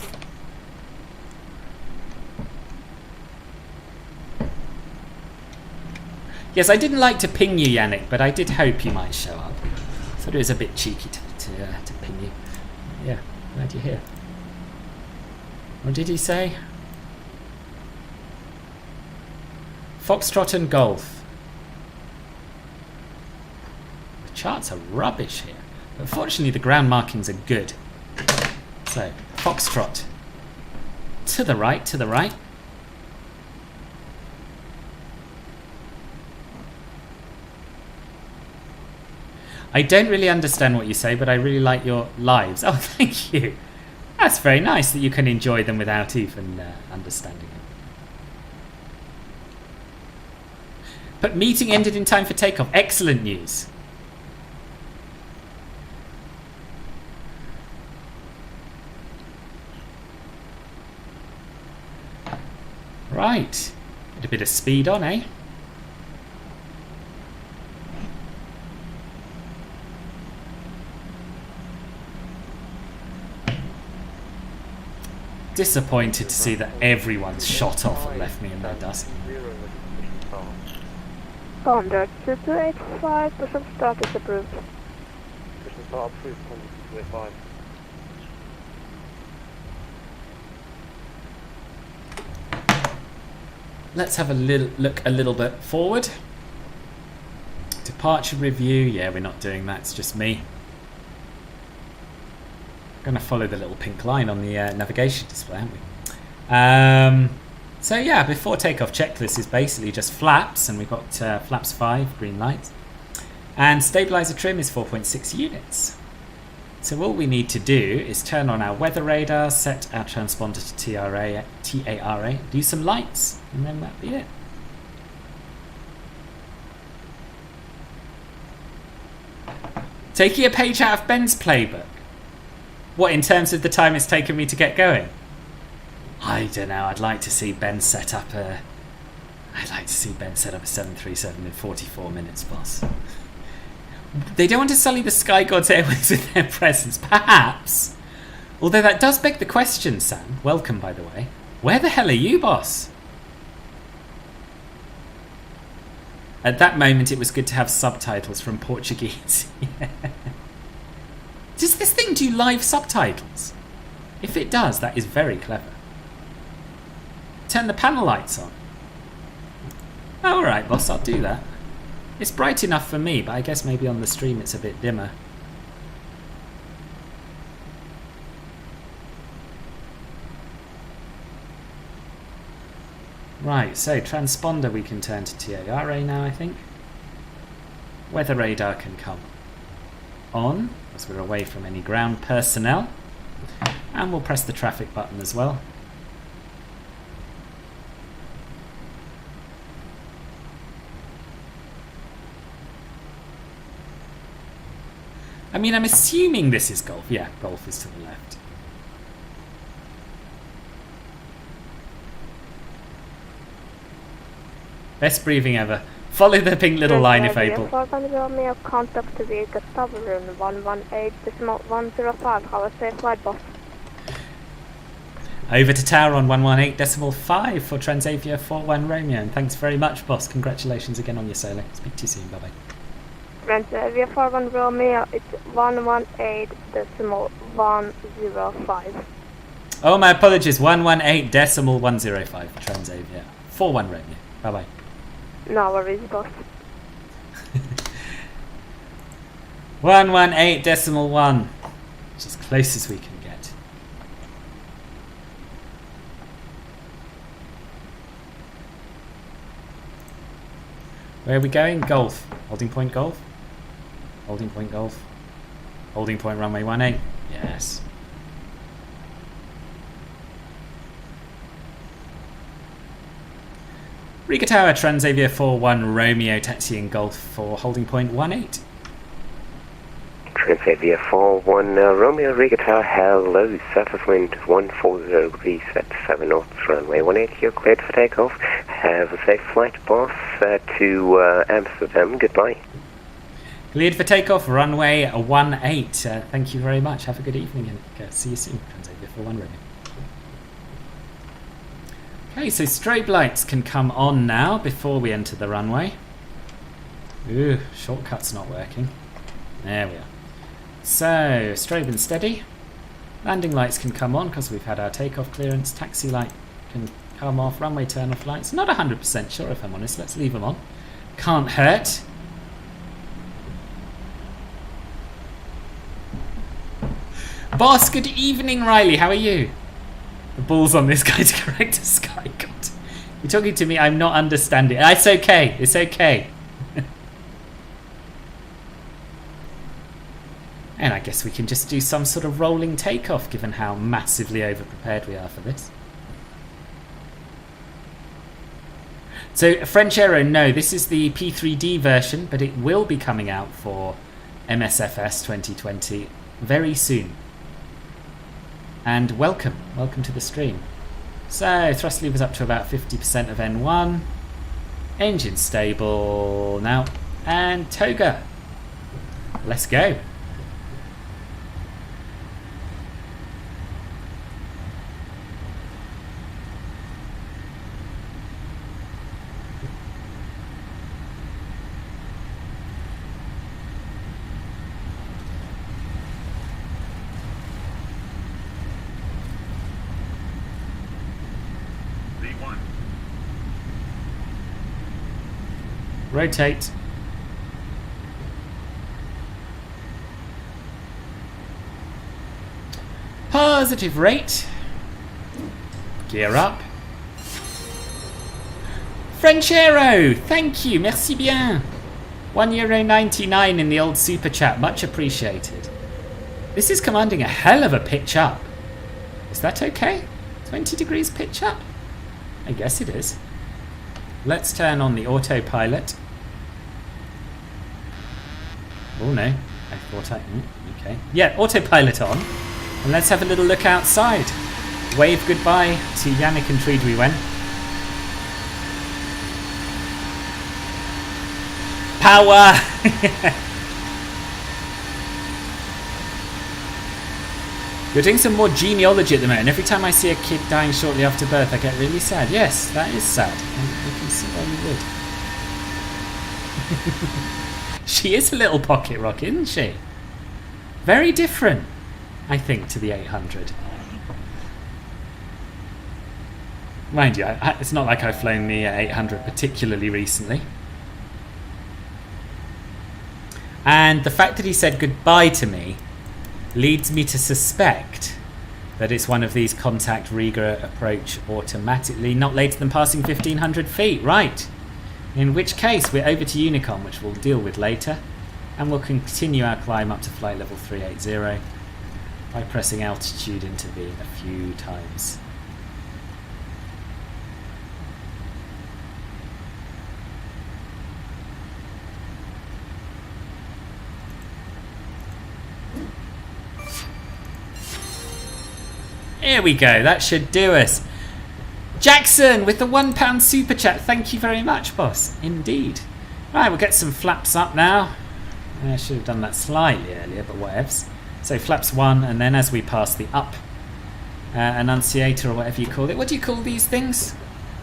Yes, I didn't like to ping you, Yannick, but I did hope you might show up. Thought it was a bit cheeky to ping you. Yeah, glad you're here. What did he say? Foxtrot and Golf. The charts are rubbish here, but fortunately the ground markings are good. So, Foxtrot. To the right, to the right. I don't really understand what you say, but I really like your lives. Oh, thank you. That's very nice that you can enjoy them without even understanding them. But meeting ended in time for takeoff. Excellent news. Right. Get a bit of speed on, eh? Disappointed to see that everyone's shot off and left me in their dust. Contact 2285, push start is approved. Push start approved, contact 285. Let's have a look a little bit forward. Departure review. Yeah, we're not doing that. It's just me. Going to follow the little pink line on the navigation display, aren't we? So yeah, before takeoff checklist is basically just flaps, and we've got flaps 5, green lights. And stabilizer trim is 4.6 units. So all we need to do is turn on our weather radar, set our transponder to TARA, do some lights, and then that'll be it. Taking a page out of Ben's playbook. What, in terms of the time it's taken me to get going? I don't know. I'd like to see Ben set up a 737 in 44 minutes, boss. They don't want to sully the Sky God's airways with their presence, perhaps. Although that does beg the question, Sam. Welcome, by the way. Where the hell are you, boss? At that moment, it was good to have subtitles from Portuguese. Yeah. Does this thing do live subtitles? If it does, that is very clever. Turn the panel lights on. Oh, alright, boss, I'll do that. It's bright enough for me, but I guess maybe on the stream it's a bit dimmer. Right, so transponder we can turn to TARA now, I think. Weather radar can come on, as we're away from any ground personnel. And we'll press the traffic button as well. I mean, I'm assuming this is golf. Yeah, golf is to the left. Best briefing ever. Follow the pink little line if able. Romeo, contact to Riga, tower room 118.105. Have a safe flight, boss. Over to tower on 118.5 for Transavia 41 Romeo. And thanks very much, boss. Congratulations again on your solo. Speak to you soon. Bye-bye. Transavia 41 Romeo, it's 118.105. Oh, my apologies. 118.105 Transavia 41 Romeo. Bye-bye. No worries, boss. 118.1, which is as close as we can get. Where are we going? Golf. Holding point golf. Holding point golf. Holding point runway 18. Yes. Riga Tower, Transavia 41 Romeo, taxiing golf for holding point 18. Transavia 41 Romeo, Riga Tower, hello, surface wind 140 degrees at 7 knots, runway 18, you're cleared for takeoff. Have a safe flight, boss, to Amsterdam, goodbye. Cleared for takeoff, runway 18. Thank you very much, have a good evening, and see you soon, Transavia 41 Romeo. Okay, so strobe lights can come on now before we enter the runway. Ooh, shortcut's not working. There we are. So, strobe and steady. Landing lights can come on because we've had our takeoff clearance. Taxi light can come off. Runway turn-off lights. Not 100% sure if I'm honest. Let's leave them on. Can't hurt. Boss, good evening, Riley. How are you? The ball's on this guy to correct a sky god. You're talking to me, I'm not understanding. It's okay. It's okay. And I guess we can just do some sort of rolling takeoff, given how massively over-prepared we are for this. So, French Aero, no, this is the P3D version, but it will be coming out for MSFS 2020 very soon. And welcome to the stream. So, thrust levers up to about 50% of N1. Engine stable now. And toga. Let's go. Rotate. Positive rate. Gear up. French Aero, thank you, merci bien. €1.99 in the old super chat, much appreciated. This is commanding a hell of a pitch up. Is that okay? 20 degrees pitch up? I guess it is. Let's turn on the autopilot. Oh no, I thought okay. Yeah, autopilot on. And let's have a little look outside. Wave goodbye to Yannick and Treedwewen. Power! You're doing some more genealogy at the moment, and every time I see a kid dying shortly after birth, I get really sad. Yes, that is sad. I can see why you would. She is a little pocket rocket, isn't she? Very different, I think, to the 800. Mind you, it's not like I've flown the 800 particularly recently. And the fact that he said goodbye to me leads me to suspect that it's one of these contact Riga approach automatically, not later than passing 1,500 feet. Right. In which case, we're over to Unicom, which we'll deal with later. And we'll continue our climb up to flight level 380 by pressing altitude intervene a few times. Here we go, that should do us. Jackson with the £1 super chat, thank you very much, boss. Indeed. Right, we'll get some flaps up now. I should have done that slightly earlier, but whatevs. So flaps 1, and then as we pass the up annunciator or whatever you call it. What do you call these things?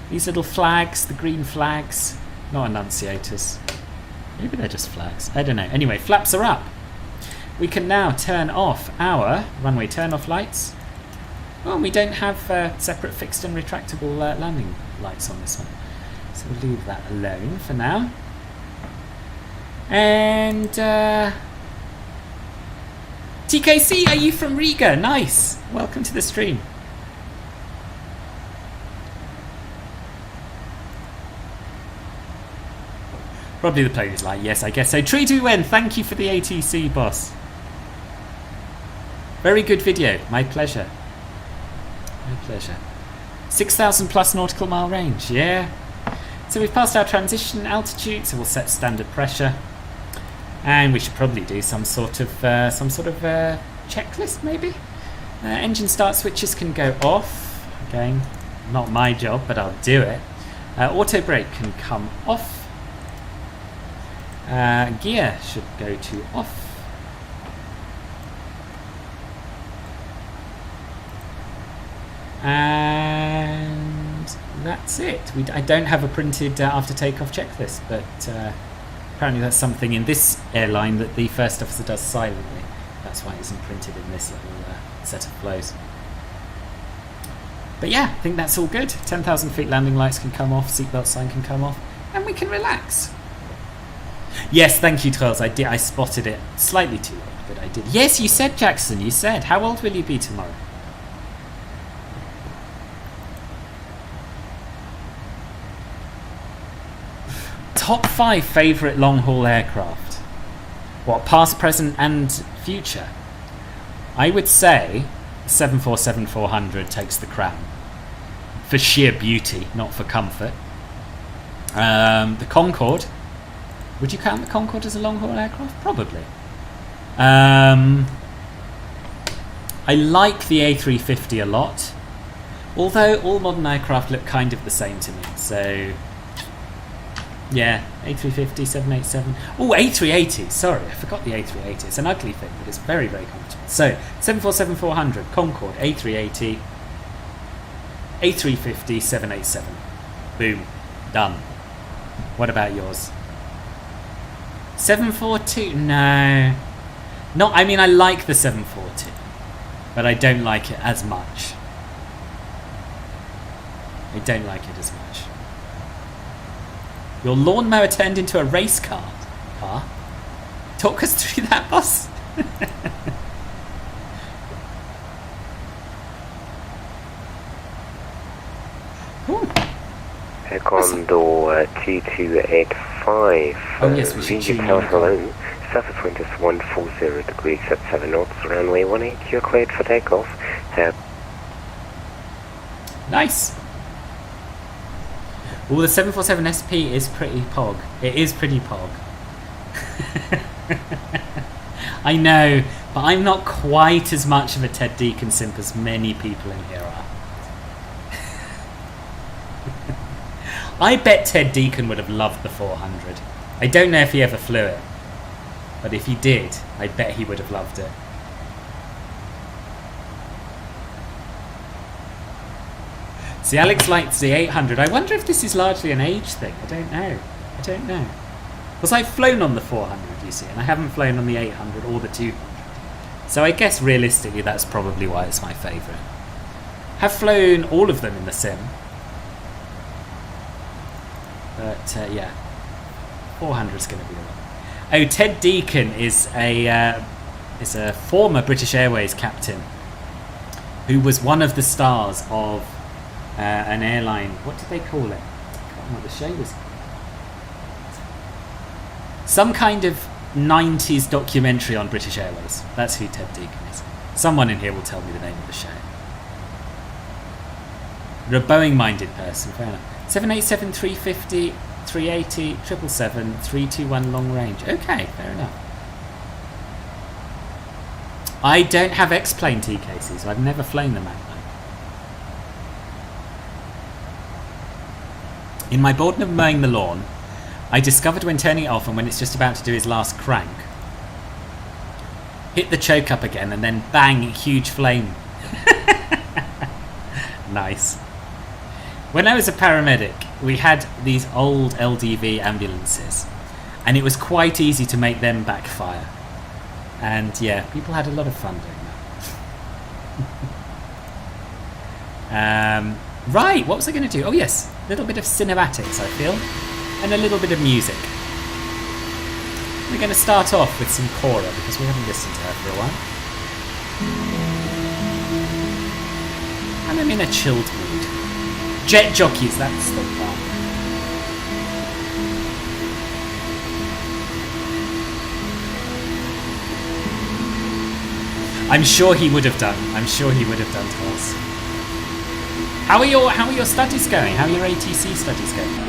These little flags, the green flags. Not annunciators. Maybe they're just flags. I don't know. Anyway, flaps are up. We can now turn off our runway turn-off lights. Oh, we don't have separate fixed and retractable landing lights on this one. So we'll leave that alone for now. And TKC, are you from Riga? Nice. Welcome to the stream. Probably the plane is like, yes, I guess so. Treedwewen, thank you for the ATC, boss. Very good video. My pleasure. My pleasure. 6,000 plus nautical mile range, yeah. So we've passed our transition altitude, so we'll set standard pressure, and we should probably do some sort of checklist, maybe. Engine start switches can go off. Again, not my job, but I'll do it. Auto brake can come off. Gear should go to off. And that's it. I don't have a printed after takeoff checklist, but Apparently that's something in this airline that the first officer does silently. That's why it isn't printed in this little set of flows. But yeah, I think that's all good. 10,000 feet landing lights can come off, seatbelt sign can come off, and we can relax. Yes, thank you, Trolls. I spotted it slightly too late, but I did. Yes, you said, Jackson, you said. How old will you be tomorrow? Top 5 favourite long-haul aircraft. What, past, present and future? I would say 747-400 takes the crown. For sheer beauty, not for comfort. The Concorde. Would you count the Concorde as a long-haul aircraft? Probably. I like the A350 a lot. Although all modern aircraft look kind of the same to me. So, yeah, A350, 787. Oh, A380. Sorry, I forgot the A380. It's an ugly thing, but it's very, very comfortable. So, 747-400, Concorde, A380, A350, 787. Boom. Done. What about yours? 742? No. Not, I mean, I like the 742, but I don't like it as much. I don't like it as much. Your lawnmower turned into a race car. Talk us through that, boss. Condor 2285. Oh yes, we should tune in. Hello. Surface wind is 140 degrees at 7 knots. Runway 18. You're cleared for takeoff. Nice. Well, the 747 SP is pretty pog. It is pretty pog. I know, but I'm not quite as much of a Ted Deacon simp as many people in here are. I bet Ted Deacon would have loved the 400. I don't know if he ever flew it, but if he did, I bet he would have loved it. See, Alex likes the 800. I wonder if this is largely an age thing. I don't know. Because I've flown on the 400, you see, and I haven't flown on the 800 or the 200. So I guess realistically that's probably why it's my favourite. Have flown all of them in the sim. But yeah, 400 is going to be the one. Oh, Ted Deacon is a former British Airways captain who was one of the stars of an airline. What did they call it? I can't remember what the show was called. Some kind of 90s documentary on British Airways. That's who Ted Deacon is. Someone in here will tell me the name of the show. You're a Boeing-minded person, fair enough. 787, 350, 380, 777, 321 long range. Okay, fair enough. I don't have X-plane TKCs, so I've never flown them at night. In my boredom of mowing the lawn, I discovered when turning it off and when it's just about to do his last crank, hit the choke up again and then bang, huge flame. Nice. When I was a paramedic, we had these old LDV ambulances, and it was quite easy to make them backfire. And yeah, people had a lot of fun doing that. Right, what was I going to do? Oh yes, a little bit of cinematics, I feel, and a little bit of music. We're going to start off with some Cora, because we haven't listened to her for a while. And I'm in a chilled mood. Jet jockeys, that's the one. I'm sure he would have done. I'm sure he would have done to us. How are your studies going? How are your ATC studies going?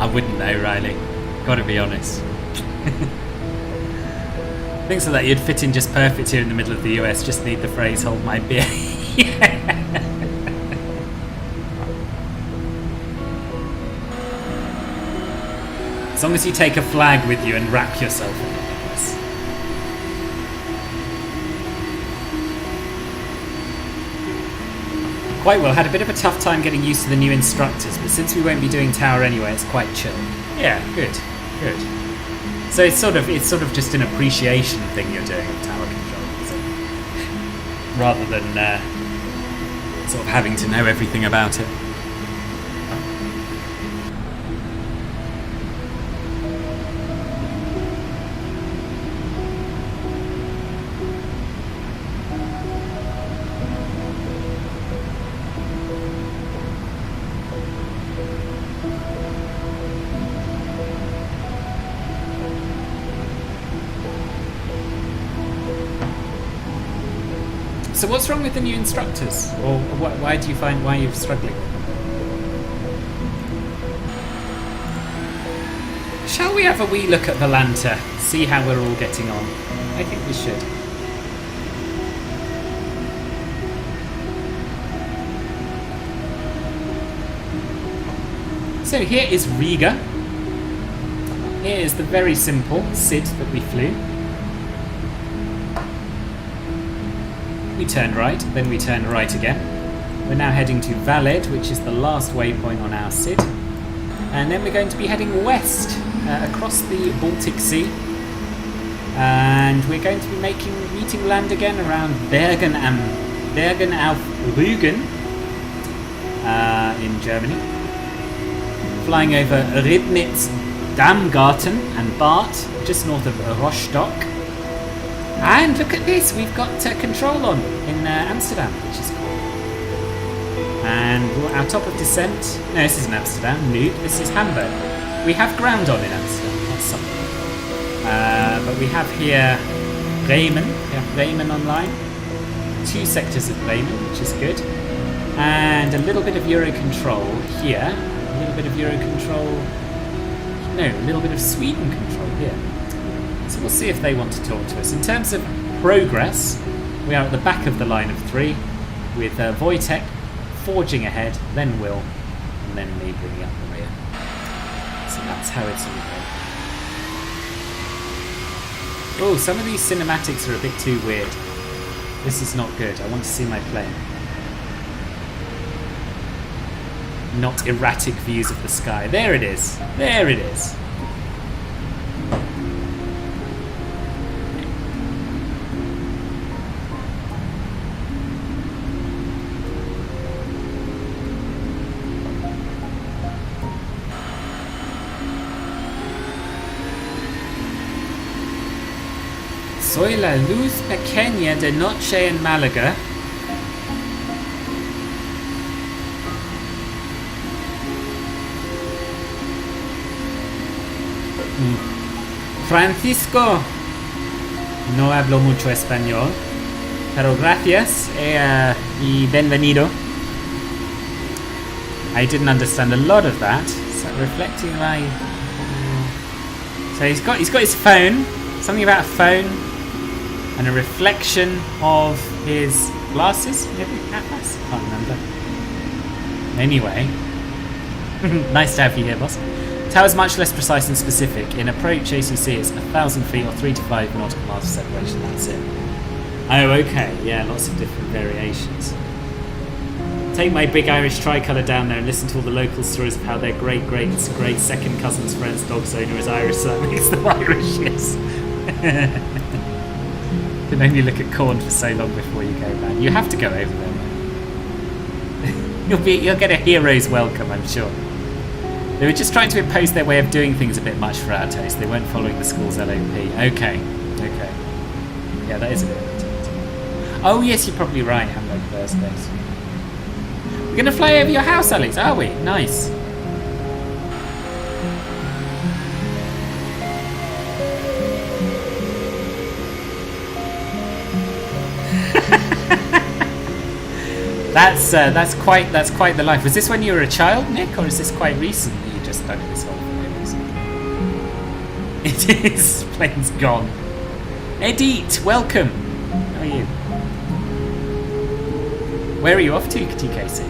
I wouldn't know, Riley. Gotta be honest. Things like that you'd fit in just perfect here in the middle of the US. Just need the phrase "hold my beer." As long as you take a flag with you and wrap yourself in it, I guess. Quite well. Had a bit of a tough time getting used to the new instructors, but since we won't be doing tower anyway, it's quite chill. Yeah, good. So it's sort of just an appreciation thing you're doing of tower control, is it? Rather than sort of having to know everything about it. So what's wrong with the new instructors? Or why do you find why you're struggling with them? Shall we have a wee look at Valanta? See how we're all getting on? I think we should. So here is Riga. Here is the very simple SID that we flew. We turn right, then we turn right again. We're now heading to Valed, which is the last waypoint on our SID. And then we're going to be heading west, across the Baltic Sea. And we're going to be meeting land again around Bergen auf Rügen in Germany. Flying over Ribnitz, Damgarten and Bart, just north of Rostock. And look at this, we've got control on in Amsterdam, which is cool. And our top of descent, no, this isn't Amsterdam, noob, this is Hamburg. We have ground on in Amsterdam, that's something. But we have here Bremen, online. 2 sectors of Bremen, which is good. And a little bit of Eurocontrol here. A little bit of Eurocontrol, no, a little bit of Sweden control here. So we'll see if they want to talk to us. In terms of progress, we are at the back of the line of 3 with Wojtek forging ahead, then Will, and then me bringing up the rear. So that's how it's all going. Oh, some of these cinematics are a bit too weird. This is not good. I want to see my plane. Not erratic views of the sky. There it is. There it is. Soy la luz pequeña de noche en Málaga. Francisco no hablo mucho español, pero gracias y bienvenido. I didn't understand a lot of that. Is that reflecting my? So he's got his phone. Something about a phone and a reflection of his glasses. Maybe Atlas. Can't remember. Anyway, nice to have you here, boss. Tower's much less precise and specific. In approach ACC, it's 1,000 feet or 3 to 5 nautical miles of separation. That's it. Oh, okay. Yeah, lots of different variations. Take my big Irish tricolour down there and listen to all the local stories of how their great second cousin's friend's dog's owner is Irish, so that makes them Irish, yes. Can only look at corn for so long before you go, man. You have to go over there, man. You'll get a hero's welcome, I'm sure. They were just trying to impose their way of doing things a bit much for our taste. They weren't following the school's LOP. Okay. Yeah, that is a bit irritating. Oh, yes, you're probably right. Hamburg Thursdays. We're going to fly over your house, Alex, are we? Nice. That's quite the life. Was this when you were a child, Nick, or is this quite recent that you just dug this hole for? It is. Plane's gone. Edith, welcome. How are you? Where are you off to, TKC?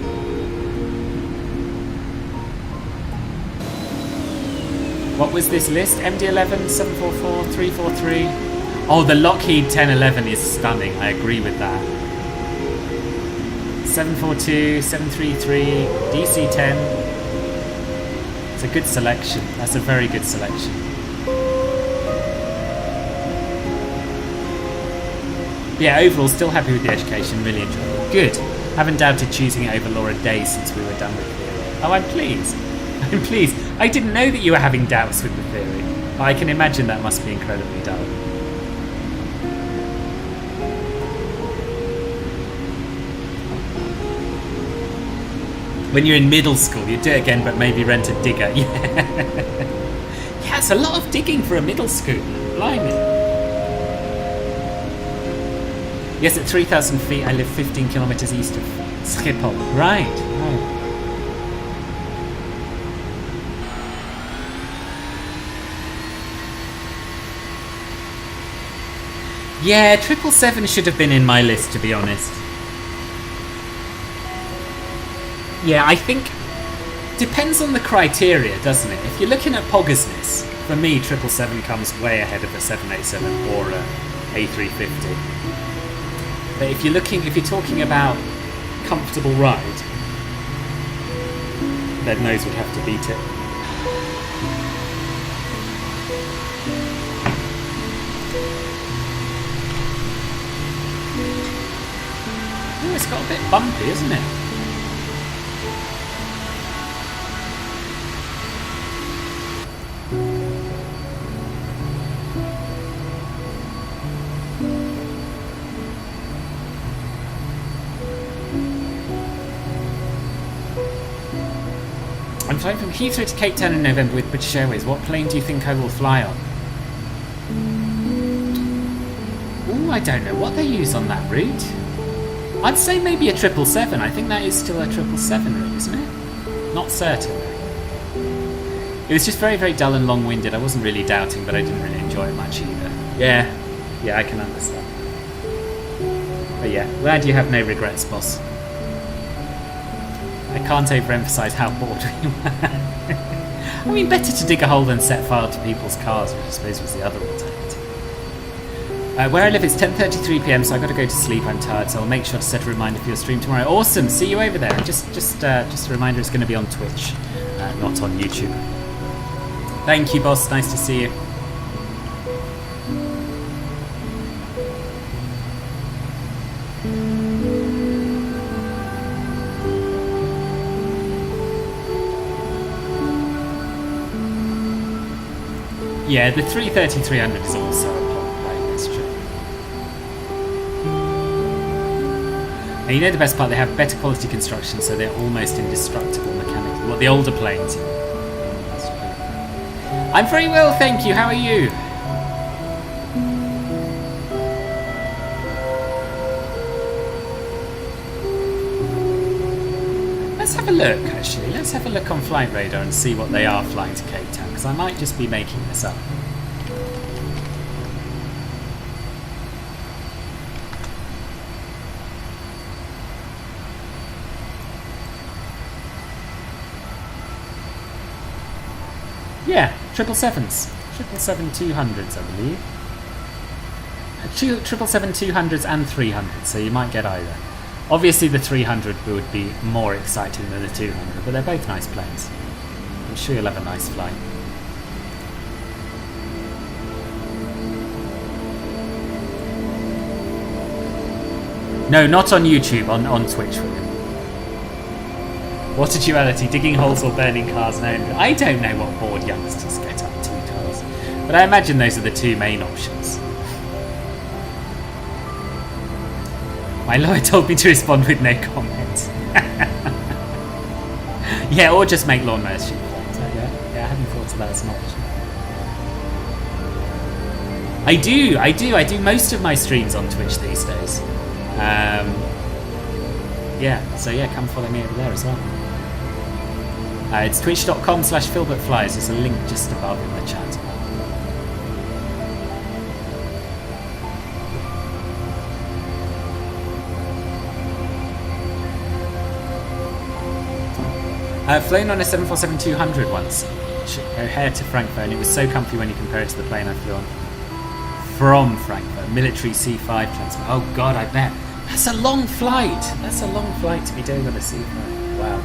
What was this list? MD-11, 744, 343. Oh, the Lockheed 1011 is stunning. I agree with that. 742, 733, DC-10. It's a good selection. That's a very good selection. Yeah, overall, still happy with the education. Really enjoyable. Good. Haven't doubted choosing it over Laura Day since we were done with theory. Oh, I'm pleased. I'm pleased. I didn't know that you were having doubts with the theory. I can imagine that must be incredibly dull. When you're in middle school, you do it again, but maybe rent a digger. Yeah, yeah, it's a lot of digging for a middle school. Blimey. Yes, at 3,000 feet, I live 15 kilometers east of Schiphol. Right, right. Yeah, 777 should have been in my list, to be honest. Yeah, I think depends on the criteria, doesn't it? If you're looking at poggersness, for me, 777 comes way ahead of a 787 or a A350. But if you're talking about comfortable ride, then those would have to beat it. Oh, it's got a bit bumpy, isn't it? I'm flying from Heathrow to Cape Town in November with British Airways. What plane do you think I will fly on? Ooh, I don't know what they use on that route. I'd say maybe a 777. I think that is still a 777 route, isn't it? Not certain. It was just very, very dull and long-winded. I wasn't really doubting, but I didn't really enjoy it much either. Yeah, I can understand. But yeah, glad you have no regrets, boss. I can't overemphasise how bored we were. I mean, better to dig a hole than set fire to people's cars, which I suppose was the other alternative. Where I live, it's 10:33 PM, so I've got to go to sleep. I'm tired, so I'll make sure to set a reminder for your stream tomorrow. Awesome, see you over there. Just a reminder, it's going to be on Twitch, not on YouTube. Thank you, boss. Nice to see you. Yeah, the 330-300 is also a plot plane, that's true. And you know the best part, they have better quality construction, so they're almost indestructible mechanically. Well, the older planes. That's true. I'm very well, thank you. How are you? Let's have a look, actually. Let's have a look on Flight Radar and see what they are flying to Cape Town, because I might just be making this up. Yeah, 777s. 777-200s, I believe. 777-200s and 300s, so you might get either. Obviously the 300 would be more exciting than the 200, but they're both nice planes. I'm sure you'll have a nice flight. No, not on YouTube, on Twitch. What a duality, digging holes or burning cars. No, I don't know what bored youngsters get up to, cars. But I imagine those are the two main options. My lawyer told me to respond with no comment. Yeah, or just make lawnmowers shoot planes. Yeah, I hadn't thought of that as an option. I do most of my streams on Twitch these days. Yeah, so yeah, come follow me over there as well. It's twitch.com/filbertflies. There's a link just above in the chat. I've flown on a 747-200 once. much O'Hare to Frankfurt, and it was so comfy when you compare it to the plane I flew on from Frankfurt. Military C5 transfer. Oh God, I bet. That's a long flight. That's a long flight to be doing on a C5. Wow.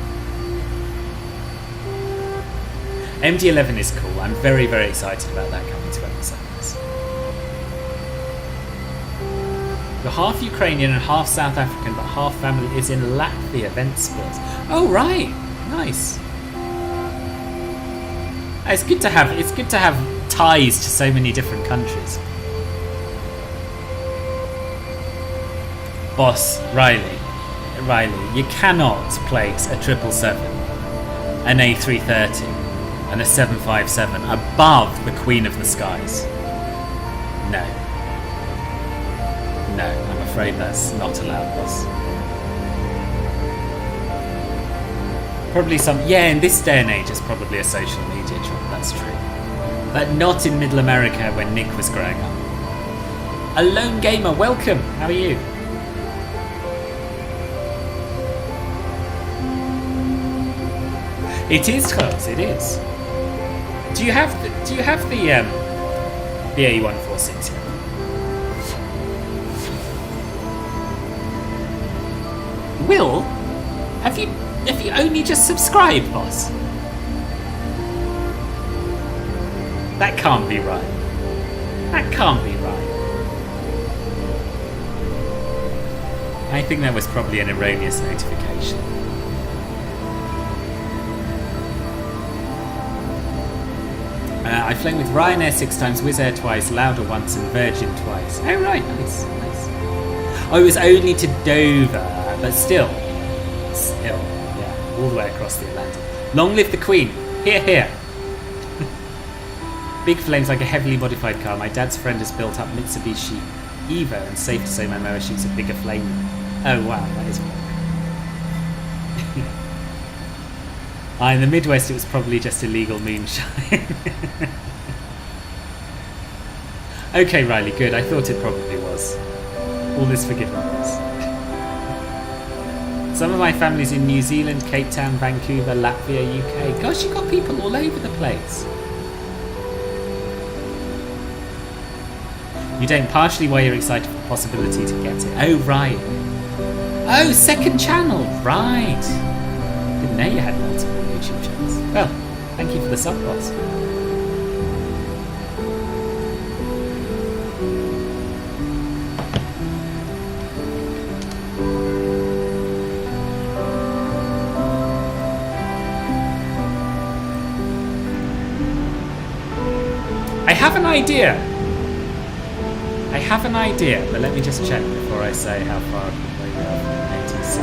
MD-11 is cool. I'm very, very excited about that coming to MSFS. You're half Ukrainian and half South African, but half family is in Latvia, Ventspils. Oh right, nice. It's good to have ties to so many different countries. Boss, Riley, you cannot place a 777, an A330, and a 757 above the Queen of the Skies. No, I'm afraid that's not allowed, boss. Probably in this day and age, it's probably a social media trick, that's true. But not in Middle America when Nick was growing up. A lone gamer, welcome, how are you? It is close, it is. Do you have the AE146 here? Will, have you only just subscribed, boss? That can't be right. That can't be right. I think that was probably an erroneous notification. I've flown with Ryanair 6 times, Wizz Air twice, Lauda once, and Virgin twice. Oh right, nice. Oh, it was only to Dover, but still, yeah, all the way across the Atlantic. Long live the Queen! Hear, hear! Big flames like a heavily modified car. My dad's friend has built up Mitsubishi Evo, and safe to say my mower shoots a bigger flame. Oh wow, that is. In the Midwest, it was probably just illegal moonshine. Okay, Riley, good. I thought it probably was. All is forgiven. Some of my family's in New Zealand, Cape Town, Vancouver, Latvia, UK. Gosh, you've got people all over the place. You don't, partially why you're excited for the possibility to get it. Oh, right. Oh, second channel. Right. Didn't know you had multiple YouTube channels. Well, thank you for the sub, boss. I have an idea, but let me just check before I say how far away we are from ATC.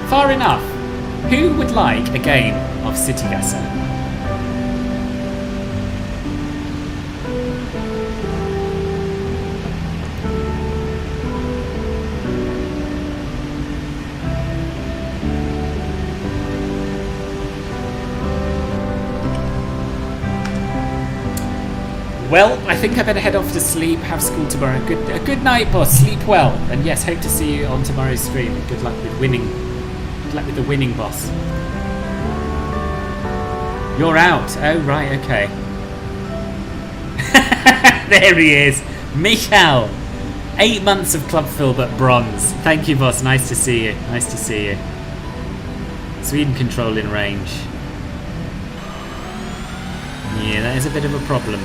Far enough. Who would like a game of City Gasser? Well, I think I better head off to sleep, have school tomorrow. A good night, boss. Sleep well. And yes, hope to see you on tomorrow's stream. And good luck with winning. Good luck with the winning, boss. You're out. Oh, right, okay. There he is. Michael. 8 months of Club Filbert bronze. Thank you, boss. Nice to see you. Nice to see you. Sweden control in range. Yeah, that is a bit of a problem.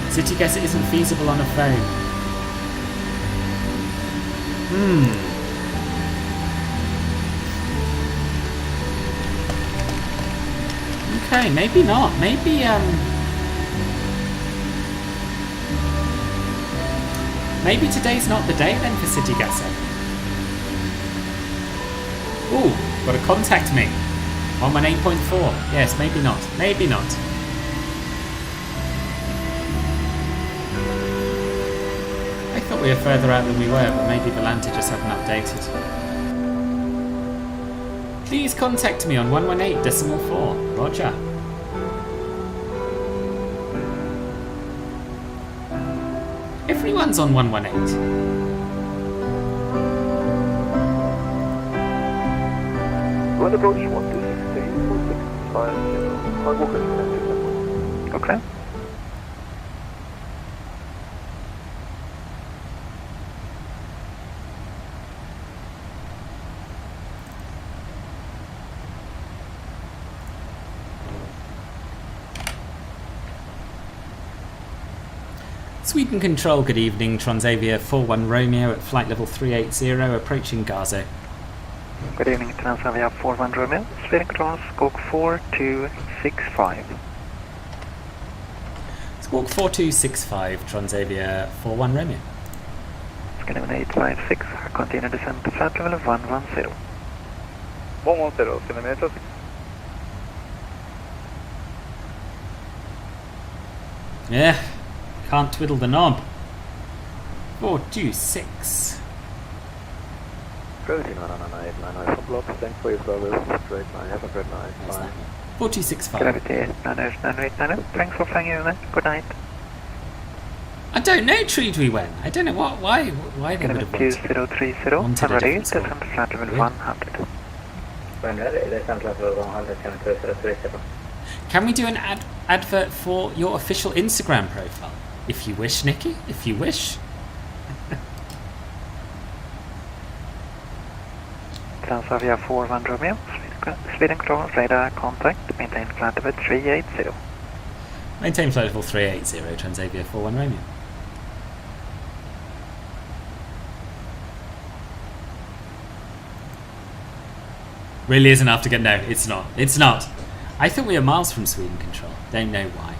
City Gasser isn't feasible on a phone. Okay, maybe not. Maybe today's not the day then for City Gasser. Ooh, got to contact me. 118.4. Yes, maybe not. Maybe not. I thought we were further out than we were, but maybe Volante just hadn't updated. Please contact me on 118.4. Roger. Everyone's on 118. One approach 126, Okay. Sweden Control, good evening. Transavia 41 Romeo at flight level 380, approaching Gaza. Good evening, Transavia 41 Romeo. Sweden Control, squawk 4265. Squawk 4265, Transavia 41 Romeo. Scandinavian 856, continue descent to flight level 110. 110, Scandinavian 856. Yeah, can't twiddle the knob. 426. Gravity 999 for blocks, thanks for your service, straight line, have a good night, bye. 4265. Gravity 989, thanks for flying in, good night. I don't know, Treedwewen. I don't know why they would have wanted 2030, I'm ready, descent to flight level 100. When ready, descent level 100, 2030. Can we do an advert for your official Instagram profile? If you wish, Nikki, if you wish. Transavia 41 Romeo, Sweden Control, radar contact, maintain flight level 380. Maintain flight level 380, Transavia 41 Romeo. Really isn't enough to get... No, it's not. It's not. I thought we were miles from Sweden Control. Don't know why.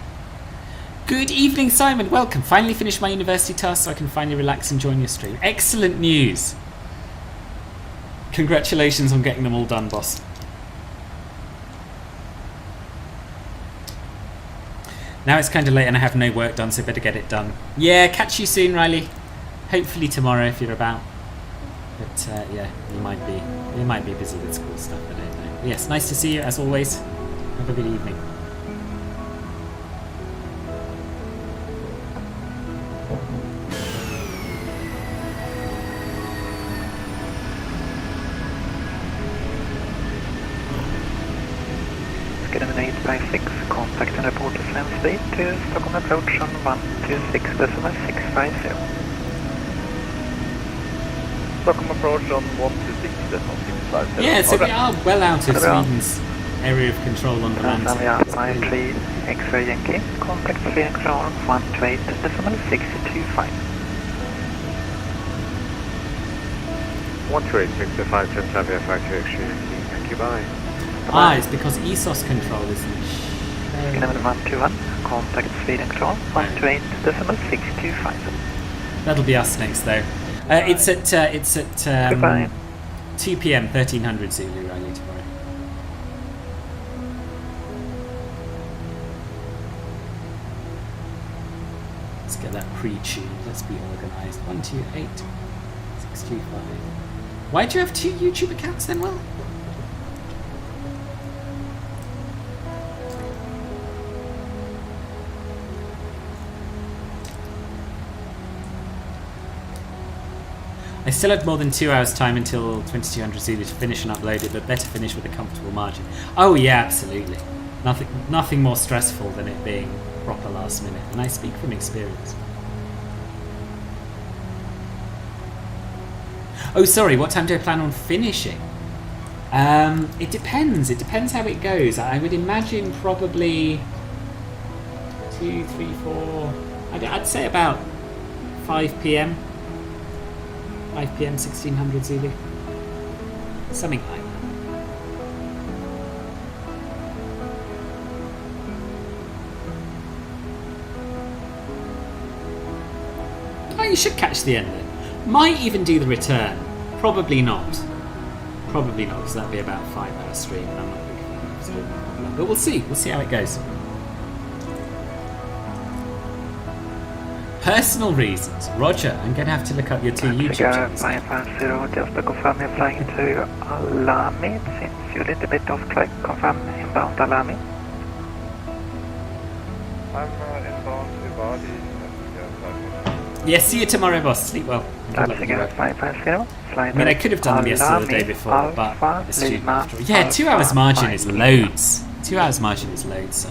Good evening, Simon. Welcome. Finally finished my university task so I can finally relax and join your stream. Excellent news. Congratulations on getting them all done, boss. Now it's kind of late and I have no work done, so better get it done. Yeah, catch you soon, Riley. Hopefully tomorrow if you're about. But yeah, you might be busy with school stuff. I don't know. But yes, nice to see you as always. Have a good evening. Scandinavian 856, contact and report descent speed to Stockholm approach on 126.650. Stockholm approach on 126.650. Yeah, so we are well out of Sweden's area of control on the land. Transavia 93 X-ray Yankee, contact Sweden Control 128.625. 12865, Transavia 52 X-ray Yankee, thank you, bye. Ah, it's because ESOS control isn't. Scandinavian 121, contact Sweden Control 128.625. That'll be us next though. It's at 2 p.m. 1300 Zulu Riley tomorrow. Let's get that pre-tuned. Let's be organised. 128.625. Why do you have 2 YouTube accounts then, Will? I still had more than 2 hours time until 2200 Zulu to finish and upload it, but better finish with a comfortable margin. Oh yeah, absolutely. Nothing more stressful than it being proper last minute, and I speak from experience. Oh, sorry, what time do I plan on finishing? It depends. It depends how it goes. I would imagine probably 2, 3, 4... I'd say about 5 p.m. 5 p.m. 1600 Zulu. Something like that. Oh, you should catch the end then. Might even do the return. Probably not. Probably not, because that'd be about a 5-hour stream, and I'm not a big fan of so. But we'll see. We'll see how it goes. Personal reasons. Roger, I'm going to have to look up your 2 YouTube channels. 550, just to confirm you're flying to Alami. Since you're a little bit off track, confirm inbound Alami. I'm inbound to Bali. Yes, see you tomorrow, boss. Sleep well. Leipzig 550, flying I mean, I could have done them yesterday or the day before, but it's too much. Yeah, 2 hours margin is loads. 2 hours margin is loads, so.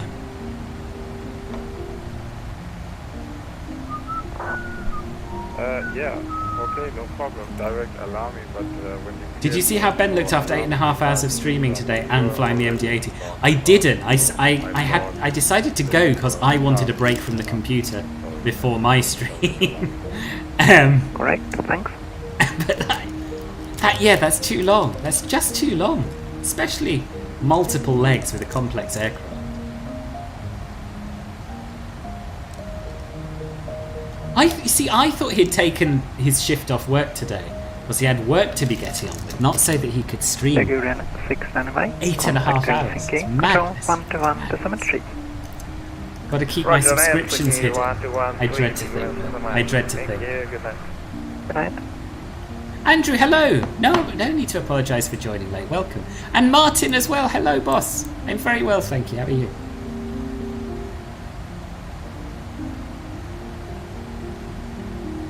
Yeah, okay, no problem. Direct allow me, but when you... Did you see how Ben looked after 8.5 hours of streaming today and flying the MD-80? I didn't. I decided to go because I wanted a break from the computer before my stream. Correct, thanks. But that's too long. That's just too long. Especially multiple legs with a complex aircraft. I thought he'd taken his shift off work today because he had work to be getting on with, not so that he could stream. 8.5 hours. It's madness. Got to keep my subscriptions hidden. I dread to think. I dread to think. Good night. Andrew, hello. No need to apologise for joining late. Welcome. And Martin as well. Hello, boss. I'm very well, thank you. How are you?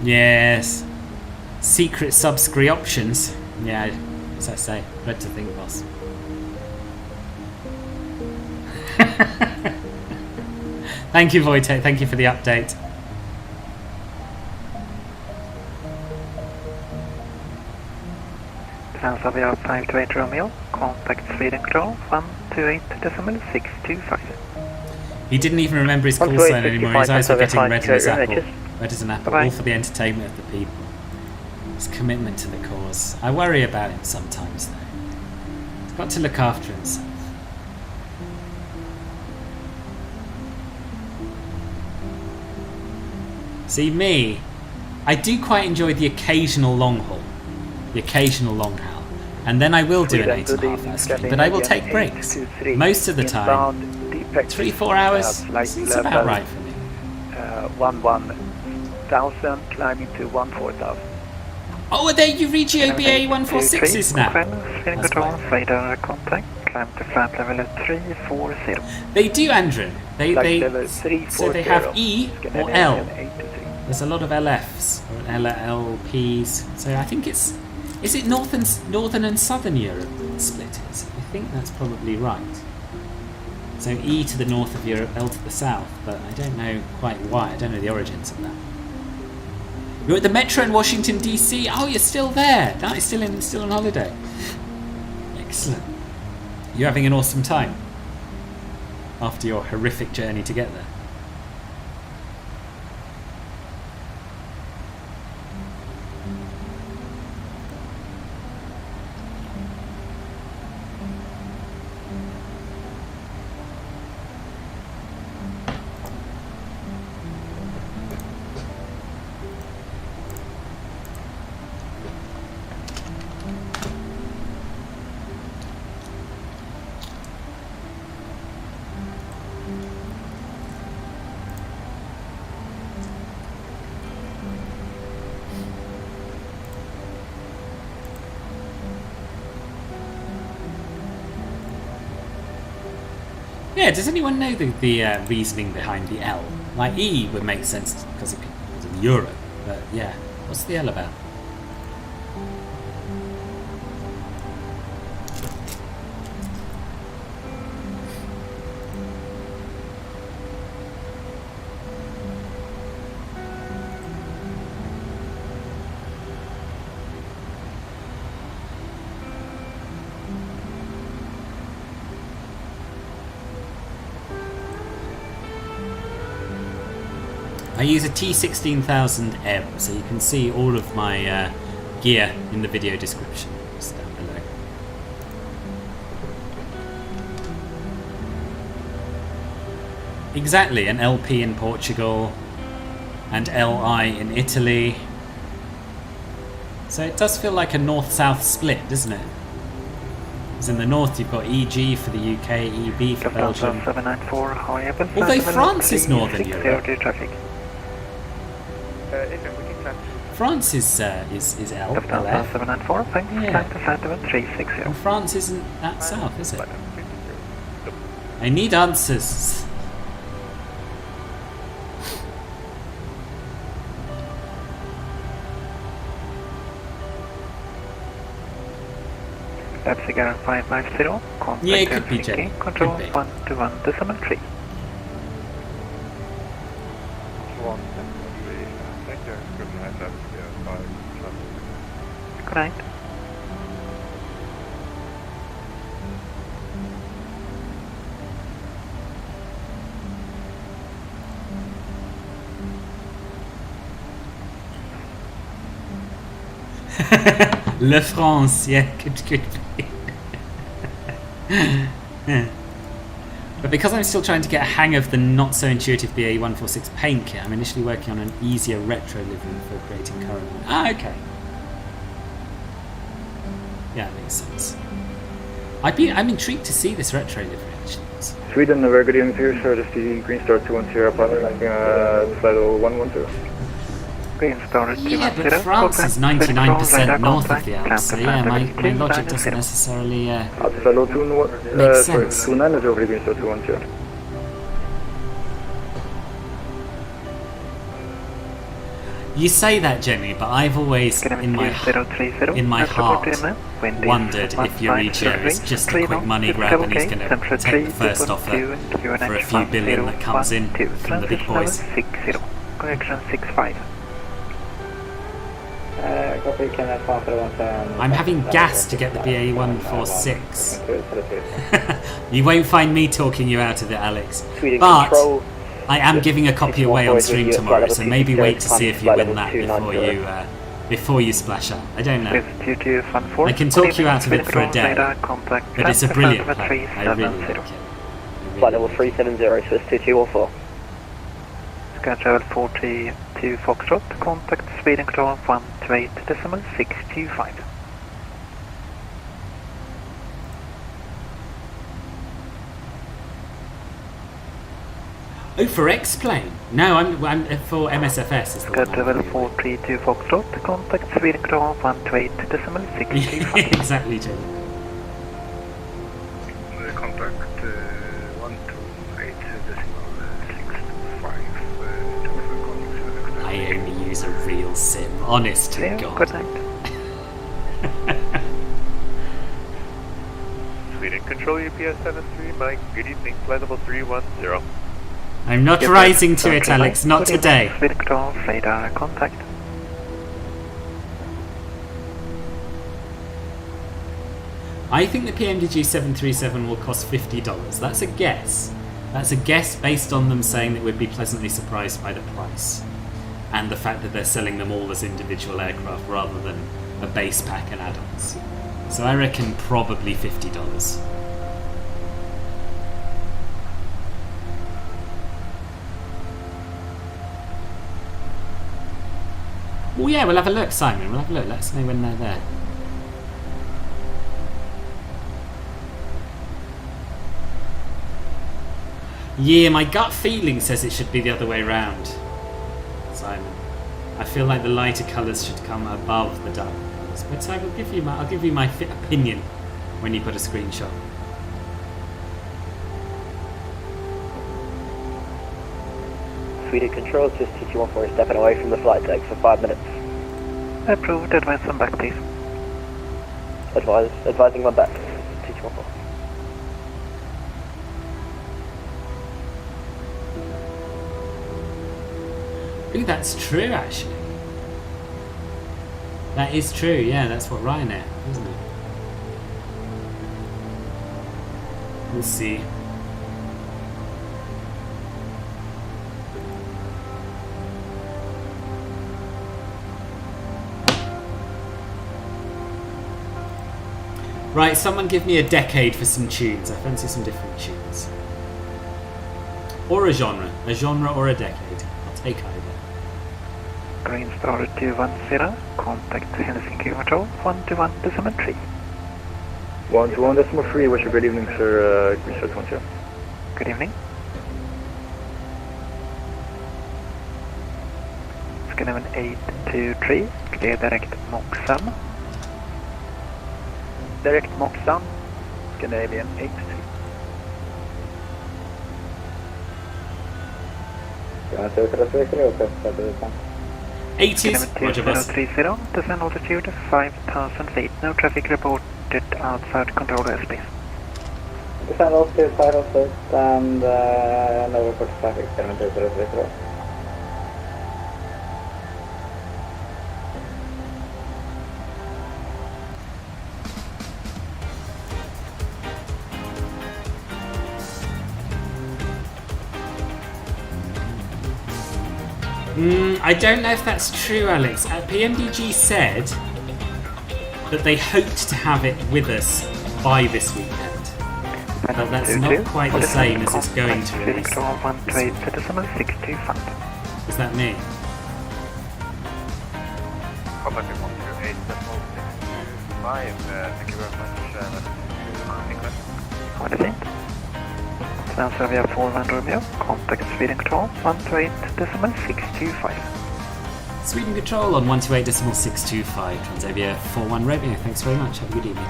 Yes. Secret subscri options. Yeah, as I say, dread to think, boss. Thank you, Wojtek. Thank you for the update. Transavia 528 Romeo, contact Sweden Control 128.625. He didn't even remember his call sign anymore. His eyes were getting red as apple. Red as an apple, all for the entertainment of the people. His commitment to the cause. I worry about him sometimes, though. He's got to look after himself. See, me, I do quite enjoy the occasional long haul. The occasional long haul. And then I will do an 8.5 hour stream, but I will take breaks. Most of the time, 3-4 hours, it's about right for me. 11,000, climbing to 14,000. Oh, are there Eurigio BA146s now? Sweden Control, radar contact, climb to flight level 340. They do, Andrew. So they have E or L. There's a lot of LFs or LLPs. So I think is it northern and southern Europe split is? I think that's probably right. So E to the north of Europe, L to the south, but I don't know quite why. I don't know the origins of that. You're at the Metro in Washington DC. Oh, you're still there. Nice, still on holiday. Excellent. You're having an awesome time after your horrific journey to get there. Yeah, does anyone know the reasoning behind the L? Like E would make sense because it was in Europe, but yeah, what's the L about? I use a T16000M, so you can see all of my gear in the video description, just down below. Exactly, an LP in Portugal, and LI in Italy. So it does feel like a north-south split, doesn't it? Because in the north you've got EG for the UK, EB for Belgium. 794, although France is northern Europe. France is L, LF. 794, thanks. Yeah. Climb to 360. And France isn't that south, is it? I need answers. That's Cigar 550. Contact Yeah, it could be, Helsinki, Jenny. Control Could be. 121.3. Good night. Le France, yeah, could be. But because I'm still trying to get a hang of the not so intuitive BA146 paint kit, I'm initially working on an easier retro livery before creating current one. Ah, okay. Yeah, that makes sense. I'm intrigued to see this retro livery actually. Sweden, very good evening here, sir. This is the Green Star 210, pilot, flight 112. Green Star Yeah, 210. but France is 99% north of the Alps, so yeah, my Contact logic doesn't necessarily Flight 210, Makes sorry, sense. 29 is over the Green Star 210. You say that, Jenny, but I've always, in my heart, wondered if Eureka is just a quick money grab and he's going to take the first offer for a few billion that comes in from the big boys. Correction 65. I'm having gas to get the BA146. You won't find me talking you out of it, Alex. But I am giving a copy away on stream tomorrow, so maybe wait to see if you win that before you splash out. I don't know. I can talk you out of it for a day, but it's a brilliant play. I really like it. Flight level 370, Swiss 2214. Sky travel 42 Foxtrot, contact Sweden control 128.625. Oh, for X-Plane? No, I'm for MSFS. Is the Sky one I'm travel doing. 42 Foxtrot, contact Sweden control 128.625. Exactly, Jim. Contact 128.625. I only use a real sim, honest to God. Good night. Sweden Control UPS 73, Mike. Good evening. Flight level 310. I'm not rising to it, Alex, not Good evening, today. Sweden control, radar contact. I think the PMDG 737 will cost $50. That's a guess. That's a guess based on them saying that we'd be pleasantly surprised by the price. And the fact that they're selling them all as individual aircraft rather than a base pack and add-ons. So I reckon probably $50. Well, yeah, we'll have a look, Simon. We'll have a look. Let us know when they're there. Yeah, my gut feeling says it should be the other way round, Simon. I feel like the lighter colours should come above the dark colours. But I'll give you my opinion when you put a screenshot. Sweden control, just 2214 stepping away from the flight deck for 5 minutes. Approved, advise on back please. Advising on back, 2214. Ooh, that's true, actually. That is true, yeah, that's what Ryanair, isn't it? We'll see. Right, someone give me a decade for some tunes. I fancy some different tunes. Or a genre or a decade. I'll take either. Green Star 210, contact Helsinki control 121.3. 121.3, wish you a good evening, sir. Green Star 210. Good evening. Scandinavian 823, clear direct Moxam. Direct Moxam, Scandinavian 83. 80s, Roger Bus. 2030, descend altitude 5,000 feet, no traffic report reported outside control airspace. Descend off to side of this and no report traffic 72030. I don't know if that's true, Alex. PMDG said that they hoped to have it with us by this weekend. But that's not quite the same as it's going to be. Is that me? Contact 128.625. Thank you very much. What is it? Transavia 41 Romeo, contact Sweden Control 128.625. Sweden Control on 128.625. Transavia 41 Romeo. Thanks very much. Have a good evening.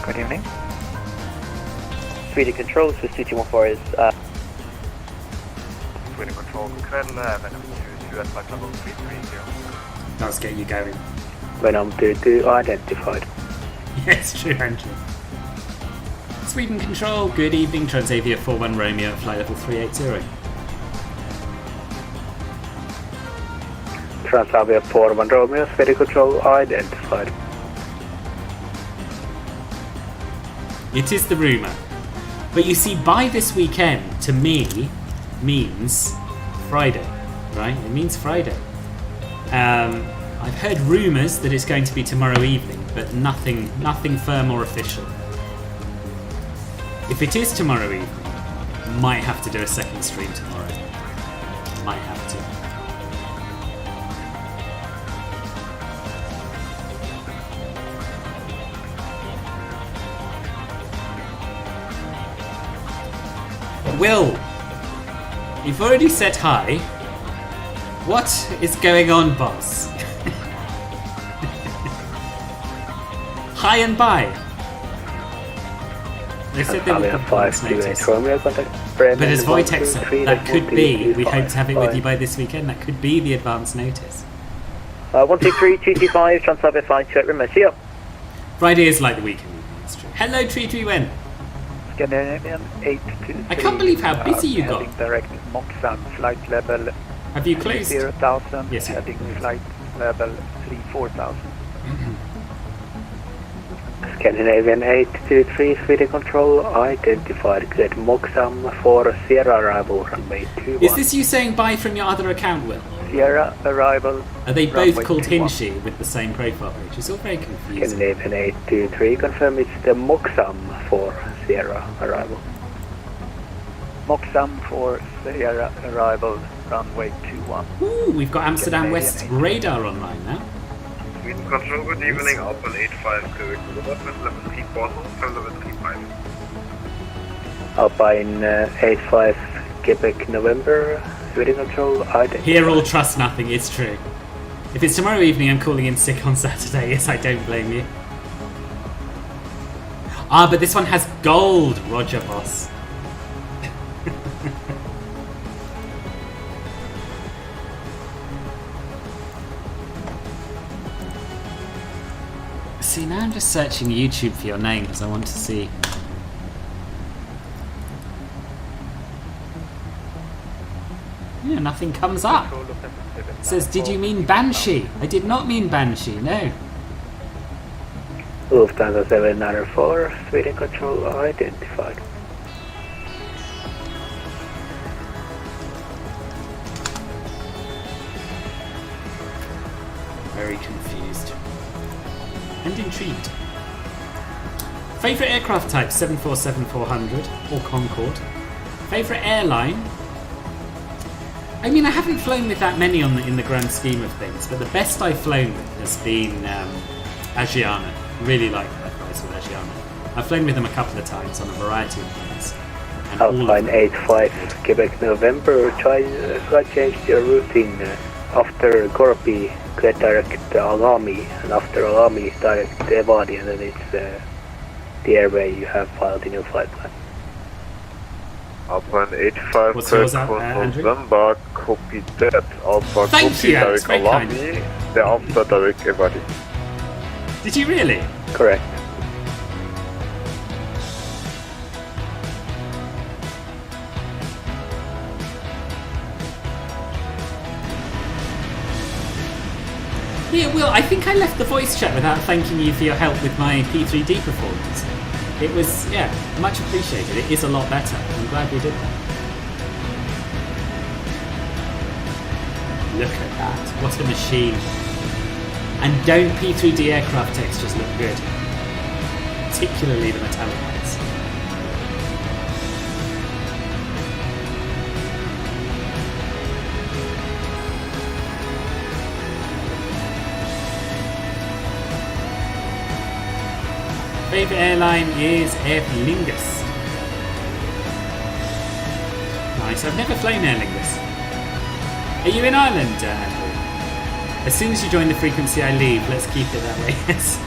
Good evening. Sweden Control, Swiss 214 is... Sweden Control, god kväll. Venom 22 at flight level 330. Let's get you going. Venom 22 identified. Yes, true, Andrew. Sweden Control, good evening. Transavia 41 Romeo at flight level 380. Transavia 41 Romeo, Sweden Control identified. It is the rumour. But you see, by this weekend, to me, means Friday, right? It means Friday. I've heard rumours that it's going to be tomorrow evening, but nothing firm or official. If it is tomorrow evening, might have to do a second stream tomorrow. Might have to. Will, you've already said hi. What is going on, boss? Hi and bye. They said they would advance notice. But as Wojtek said, that could be, we hope to have it with you by this weekend, that could be the advance notice. 123-225, Transavia flight short remote, see you. Friday is like the weekend, that's true. Hello, Treedwewen. Scandinavian 823. I can't believe how busy you got. Heading direct Moxam, flight level Have you closed? 3000, yes, heading flight level 34,000. Scandinavian 823, Sweden Control identified. Good Moxam for Sierra arrival runway 21. Is this you saying bye from your other account, Will? Sierra arrival. Are they both called Hinshi with the same profile page? It's all very confusing. Scandinavian 823, confirm it's the Moxam for Sierra arrival. Moxam for Sierra arrival, runway 21. Ooh, we've got Amsterdam West radar online now. Sweden Control, good evening. Alpha 85, clear to development level 34, from level 35. Alpine 85, Quebec, November, Sweden Control identified. Here all trust nothing, it's true. If it's tomorrow evening, I'm calling in sick on Saturday. Yes, I don't blame you. Ah, but this one has gold, Roger boss. See, now I'm just searching YouTube for your name because I want to see. Yeah, nothing comes up. It says, did you mean Banshee? I did not mean Banshee, no. Lufthansa 794, Sweden Control identified. Very confused. And intrigued. Favourite aircraft type, 747-400 or Concorde. Favourite airline? I mean, I haven't flown with that many in the grand scheme of things, but the best I've flown with has been Asiana. Really like that price with Asiana. I've flown with them a couple of times on a variety of planes. Alpine 85, Quebec, November, try change your routing after Corby, get direct Agami, and after Agami, direct Evadi, and then it's the airway you have filed in your flight plan. Alpine 85, what's yours, Andrew? November, copy that. Alpha, thank copy you, direct very kind. Alami, the after direct Evadi. Did you really? Correct. Yeah, Will, I think I left the voice chat without thanking you for your help with my P3D performance. It was, yeah, much appreciated. It is a lot better. I'm glad we did that. Look at that. What a machine. And don't P3D aircraft textures look good? Particularly the metallic ones. Favourite airline is Aer Lingus. Nice, I've never flown Aer Lingus. Are you in Ireland, Andrew? As soon as you join the frequency I leave, let's keep it that way, yes.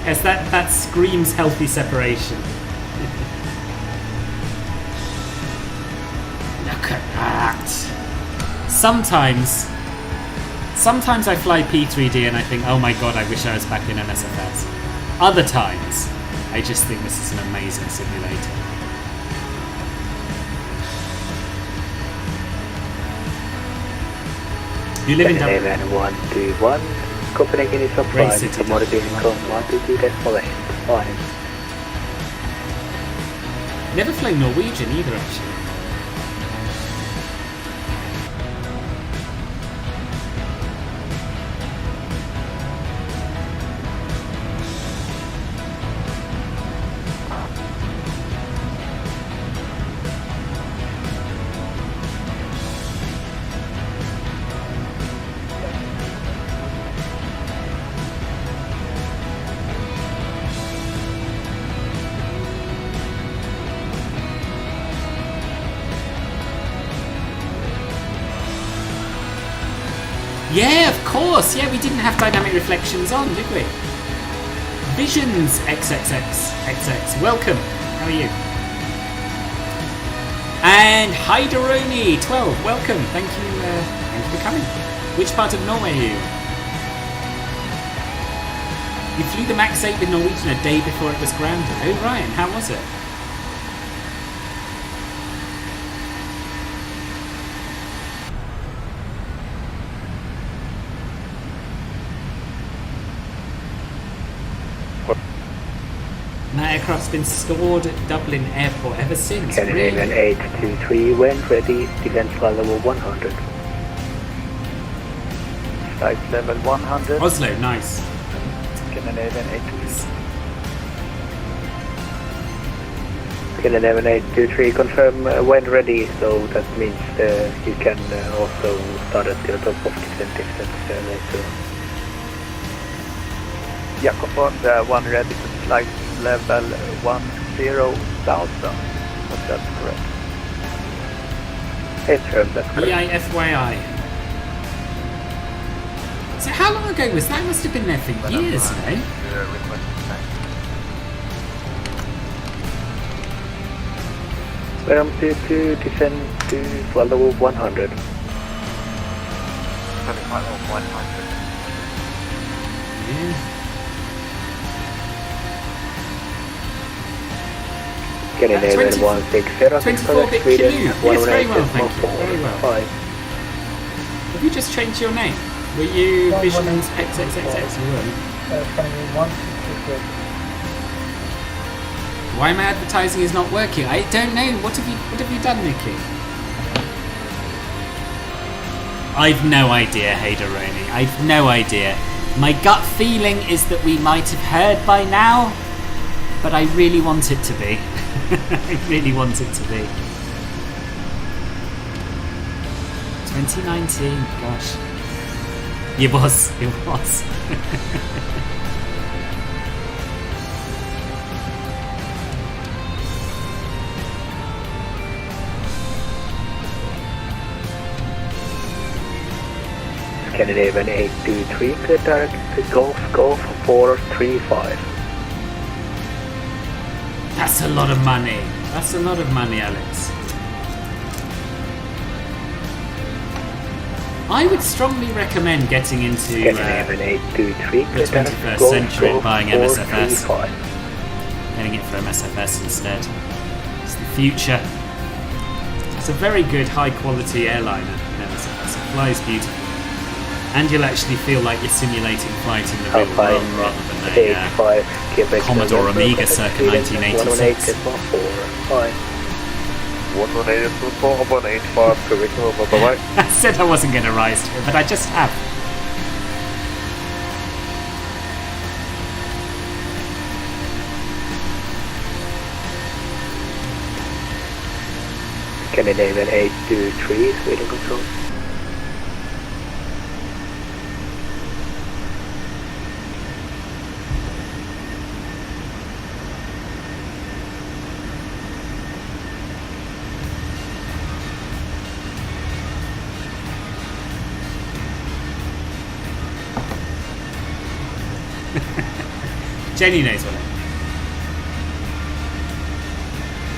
Yes, that screams healthy separation. Look at that. Sometimes I fly P3D and I think, oh my god, I wish I was back in MSFS. Other times, I just think this is an amazing simulator. You live in Dublin. 121, Copenhagen is up Great 5, city, commodity Dublin. income 122.8, 5. Never flown Norwegian either, actually. Yeah, of course. Yeah, we didn't have dynamic reflections on, did we? Visions XXX. Welcome. How are you? And Hyderoni 12. Welcome. Thank you for coming. Which part of Norway are you? You flew the Max 8 with Norwegian a day before it was grounded. Oh, right. And how was it? That aircraft's been stored at Dublin Airport ever since. Scandinavian Really? 823, when ready, descent flight level 100. Flight level 100. Oslo, nice. Scandinavian 823. Scandinavian 823, confirm when ready, so that means you can also start at the top of descent distance later. Yeah, confirmed, one ready to flight level 10,000. Was that correct? That's correct. EIFYI. So how long ago was that? Must have been there for years, no? Welcome to descend to flight level 100. Yeah. Scandinavian 160, 24-bit Sweden, canoe. Yes, very well, thank you. Very well. 5. Have you just changed your name? Were you Visions XXXX? You were. Why my advertising is not working? I don't know. What have you done, Nikki? I've no idea, Haydaroni. I've no idea. My gut feeling is that we might have heard by now, but I really want it to be. I really want it to be. 2019, gosh. It was. Scandinavian 823, clear direct to Golf 435. That's a lot of money. That's a lot of money, Alex. I would strongly recommend getting into Scandinavian 823, the 21st century and buying MSFS. Getting it for MSFS instead. It's the future. It's a very good high quality airliner, MSFS. It flies beautifully. And you'll actually feel like you're simulating flight in the real world rather than a 85 Quebec Commodore November, Amiga circa 1986. 118.4, upon 85, Quebec November, bye-bye. I said I wasn't going to rise to it, but I just have. Scandinavian 823, Sweden control. Jenny knows what I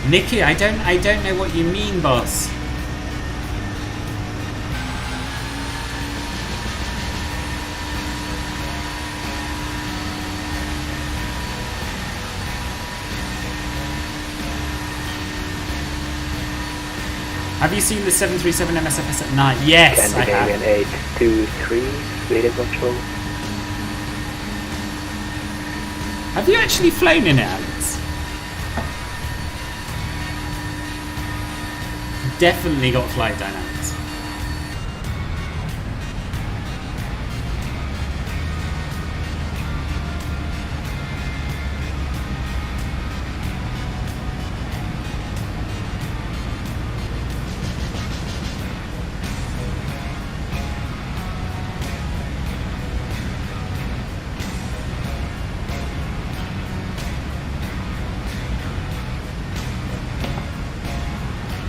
mean. Nikki, I don't know what you mean, boss. Have you seen the 737 MSFS at night? Yes, I Scandinavian have. 823, Sweden control. Have you actually flown in it, Alex? Definitely got flight dynamics.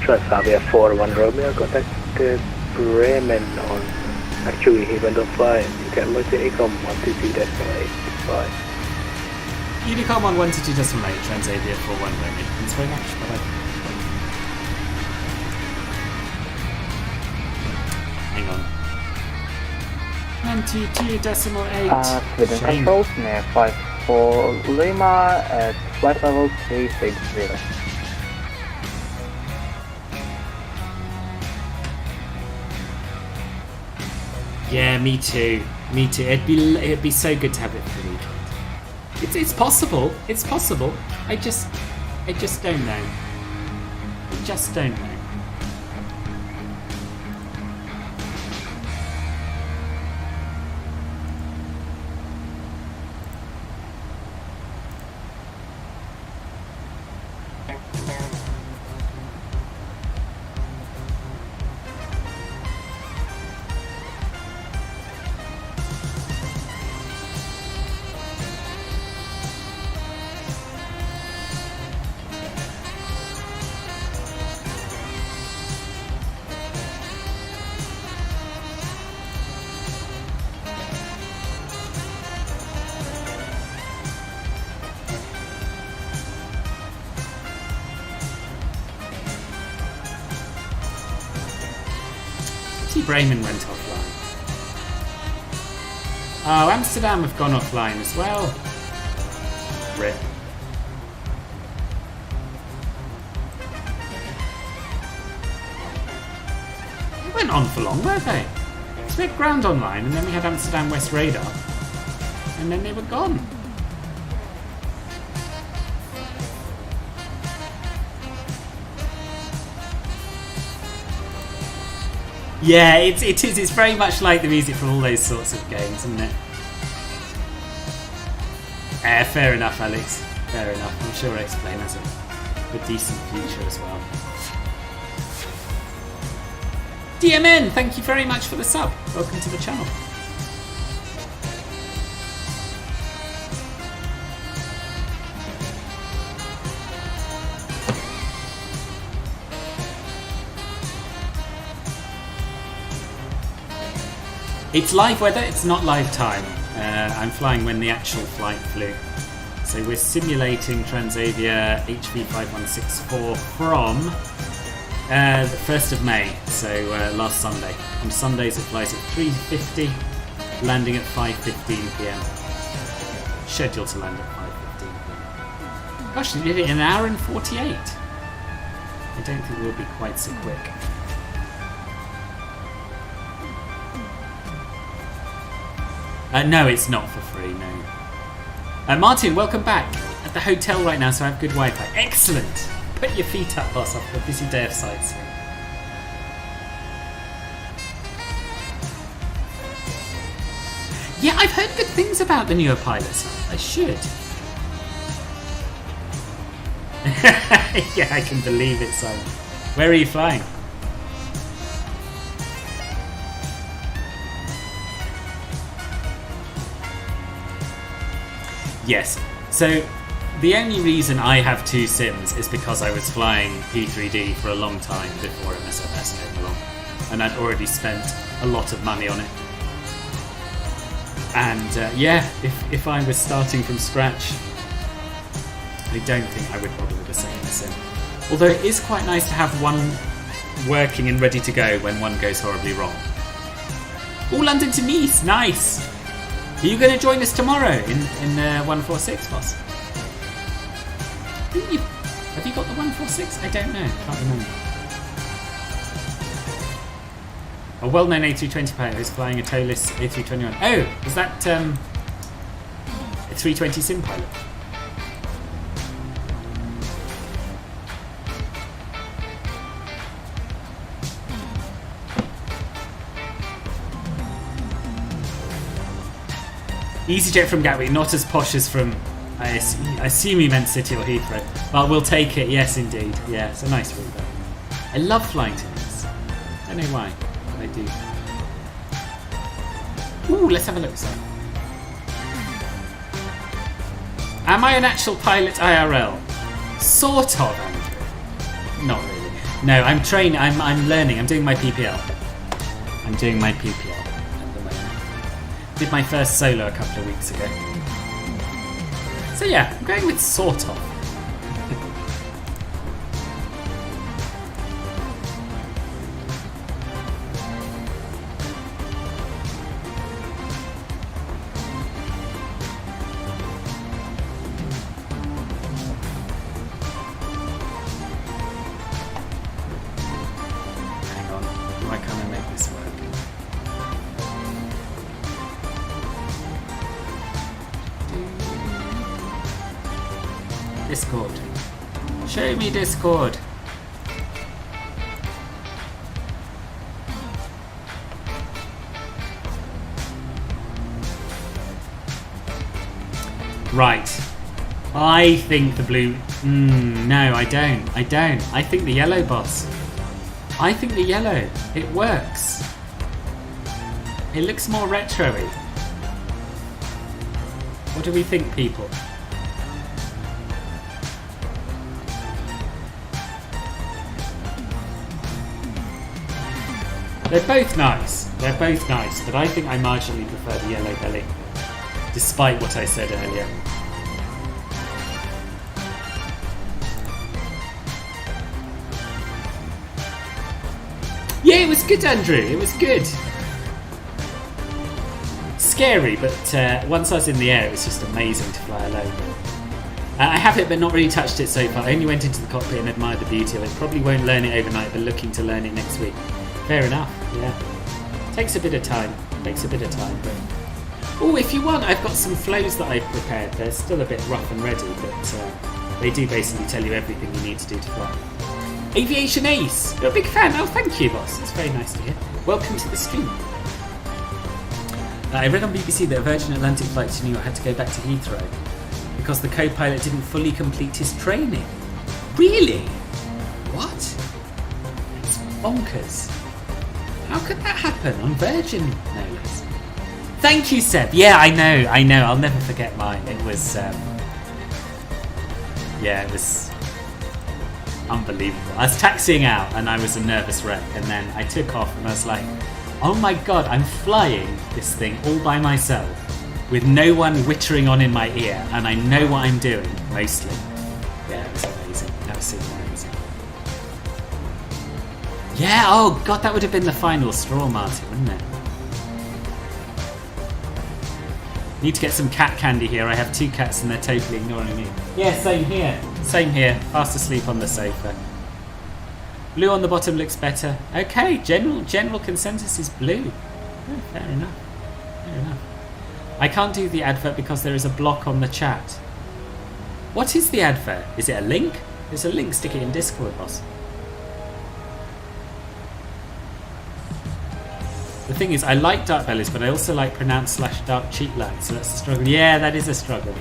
Transavia 41 Romeo, contact Bremen on. Actually, he went offline. You can look at ECOM 122.85. Unicom on 122.8, Transavia 41 Romeo. Thanks very much. Bye bye. Hang on. 122.8. Sweden Shame. controls near 54 Lima at flight level 360. Yeah, me too. Me too. It'd be so good to have it for the weekend. It's possible. It's possible. I just don't know. I just don't know. Bremen went offline. Oh, Amsterdam have gone offline as well. RIP. They went on for long, weren't they? So we had ground online, and then we had Amsterdam West radar, and then they were gone. Yeah, it is. It's very much like the music from all those sorts of games, isn't it? Fair enough, Alex. Fair enough. I'm sure X-Plane has a decent future as well. DMN, thank you very much for the sub. Welcome to the channel. It's live weather, it's not live time. I'm flying when the actual flight flew. So we're simulating Transavia HV5164 from the 1st of May, so last Sunday. On Sundays it flies at 3:50, landing at 5:15 PM. Scheduled to land at 5:15 PM. Gosh, they did it in an hour and 48. I don't think we'll be quite so quick. No, it's not for free, no. Martin, welcome back. At the hotel right now, so I have good Wi-Fi. Excellent! Put your feet up, boss, after a busy day of sightseeing. Yeah, I've heard good things about the newer pilots. I should. Yeah, I can believe it, Simon. Where are you flying? Yes. So the only reason I have 2 sims is because I was flying P3D for a long time before MSFS came along, and I'd already spent a lot of money on it. And yeah, if I was starting from scratch, I don't think I would bother with a second sim. Although it is quite nice to have one working and ready to go when one goes horribly wrong. Oh, London to Nice, nice! Are you going to join us tomorrow in 146, boss? Have you got the 146? I don't know, can't remember. A well-known A320 pilot who's flying a toeless A321. Oh, is that a 320 sim pilot? EasyJet from Gatwick, not as posh as from, I assume you meant City or Heathrow. Well, we'll take it, yes indeed. Yeah, it's a nice route though. I love flying to Nice. Don't know why, but I do. Ooh, let's have a look, sir. Am I an actual pilot IRL? Sort of, Andrew. Not really. No, I'm training, I'm learning, I'm doing my PPL. I'm doing my PPL. Did my first solo a couple of weeks ago. So yeah, I'm going with sort of. Hang on, why can't I make this work? Discord. Show me Discord. Right. I think the blue... no, I don't. I think the yellow, boss. I think the yellow. It works. It looks more retro-y. What do we think, people? They're both nice, but I think I marginally prefer the yellow belly, despite what I said earlier. Yeah, it was good, Andrew, it was good. Scary, but once I was in the air, it was just amazing to fly alone. I have it, but not really touched it so far. I only went into the cockpit and admired the beauty of it. Probably won't learn it overnight, but looking to learn it next week. Fair enough, yeah. Takes a bit of time, but... Oh, if you want, I've got some flows that I've prepared. They're still a bit rough and ready, but they do basically tell you everything you need to do to fly. Aviation Ace! You're a big fan. Oh, thank you, boss. It's very nice to hear. Welcome to the stream. I read on BBC that a Virgin Atlantic flight to New York had to go back to Heathrow because the co-pilot didn't fully complete his training. Really? What? It's bonkers. How could that happen on Virgin, no less? Thank you, Seb. Yeah, I know. I'll never forget mine. It was, yeah, it was unbelievable. I was taxiing out and I was a nervous wreck, and then I took off and I was like, oh my god, I'm flying this thing all by myself with no one whittering on in my ear, and I know what I'm doing, mostly. Yeah, it was amazing. Absolutely amazing. Yeah, oh god, that would have been the final straw, Martin, wouldn't it? Need to get some cat candy here. I have 2 cats and they're totally ignoring me. Yeah, same here. Same here. Fast asleep on the sofa. Blue on the bottom looks better. Okay, general consensus is blue. Oh, fair enough. I can't do the advert because there is a block on the chat. What is the advert? Is it a link? There's a link, stick it in Discord, boss. The thing is, I like dark bellies, but I also like pronounced / dark cheekline, so that's a struggle. Yeah, that is a struggle.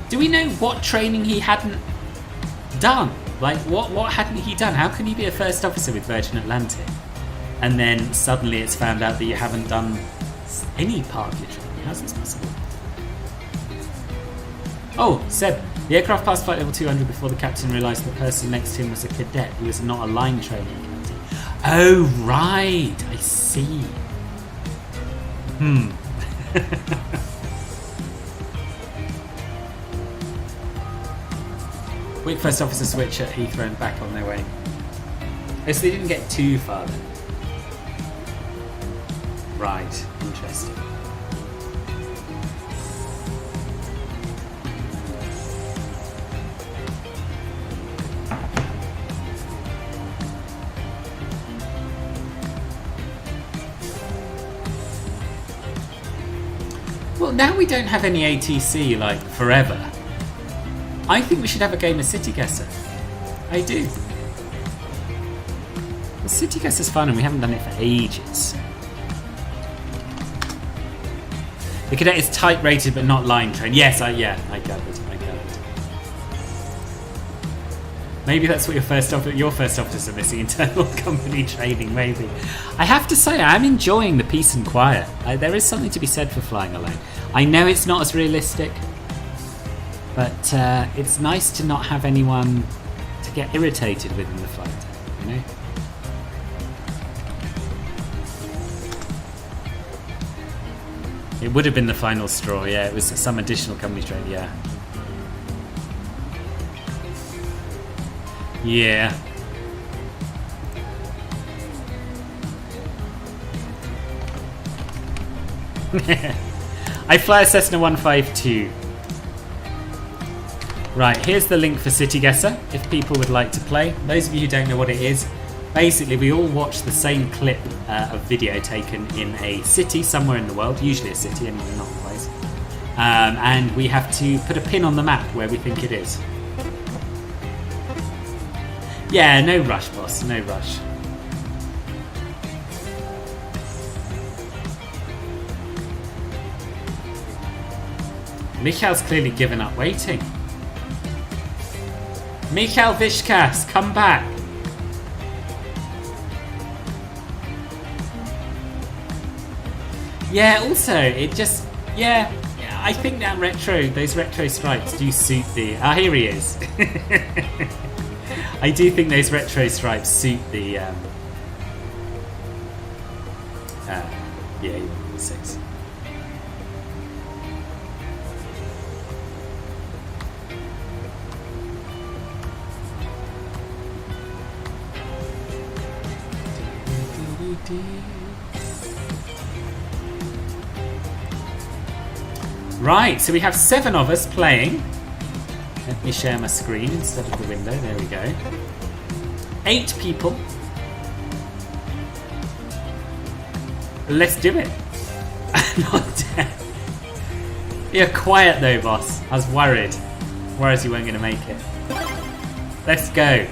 Do we know what training he hadn't done? Like, what hadn't he done? How can you be a first officer with Virgin Atlantic? And then suddenly it's found out that you haven't done any part of your training. How's this possible? Oh, Seb, the aircraft passed flight level 200 before the captain realised the person next to him was a cadet who was not a line training captain. Oh, right, I see. Quick first officer switch at Heathrow and back on their way. Oh, so they didn't get too far then. Right, interesting. Well, now we don't have any ATC, like, forever. I think we should have a game of City Guesser. I do. The City Guesser's fun and we haven't done it for ages. The cadet is type rated but not line trained. Yes, I gathered. Maybe that's what your first officers are missing, internal company training, maybe. I have to say, I'm enjoying the peace and quiet. There is something to be said for flying alone. I know it's not as realistic, but it's nice to not have anyone to get irritated with in the flight, you know? It would have been the final straw, yeah. It was some additional company training, yeah. Yeah. I fly a Cessna 152. Right, here's the link for City Guesser, if people would like to play. Those of you who don't know what it is, basically we all watch the same clip of video taken in a city somewhere in the world, usually a city, anyway, not a place. And we have to put a pin on the map where we think it is. Yeah, no rush, boss, no rush. Michal's clearly given up waiting. Michal Vishkas, come back. Yeah, also, it just, yeah, I think that those retro stripes do suit the, here he is. I do think those retro stripes suit the, yeah, 6. Right, so we have 7 of us playing. Let me share my screen instead of the window. There we go. 8 people. Let's do it. Not dead. You're quiet though, boss. I was worried. Worried you weren't going to make it. Let's go.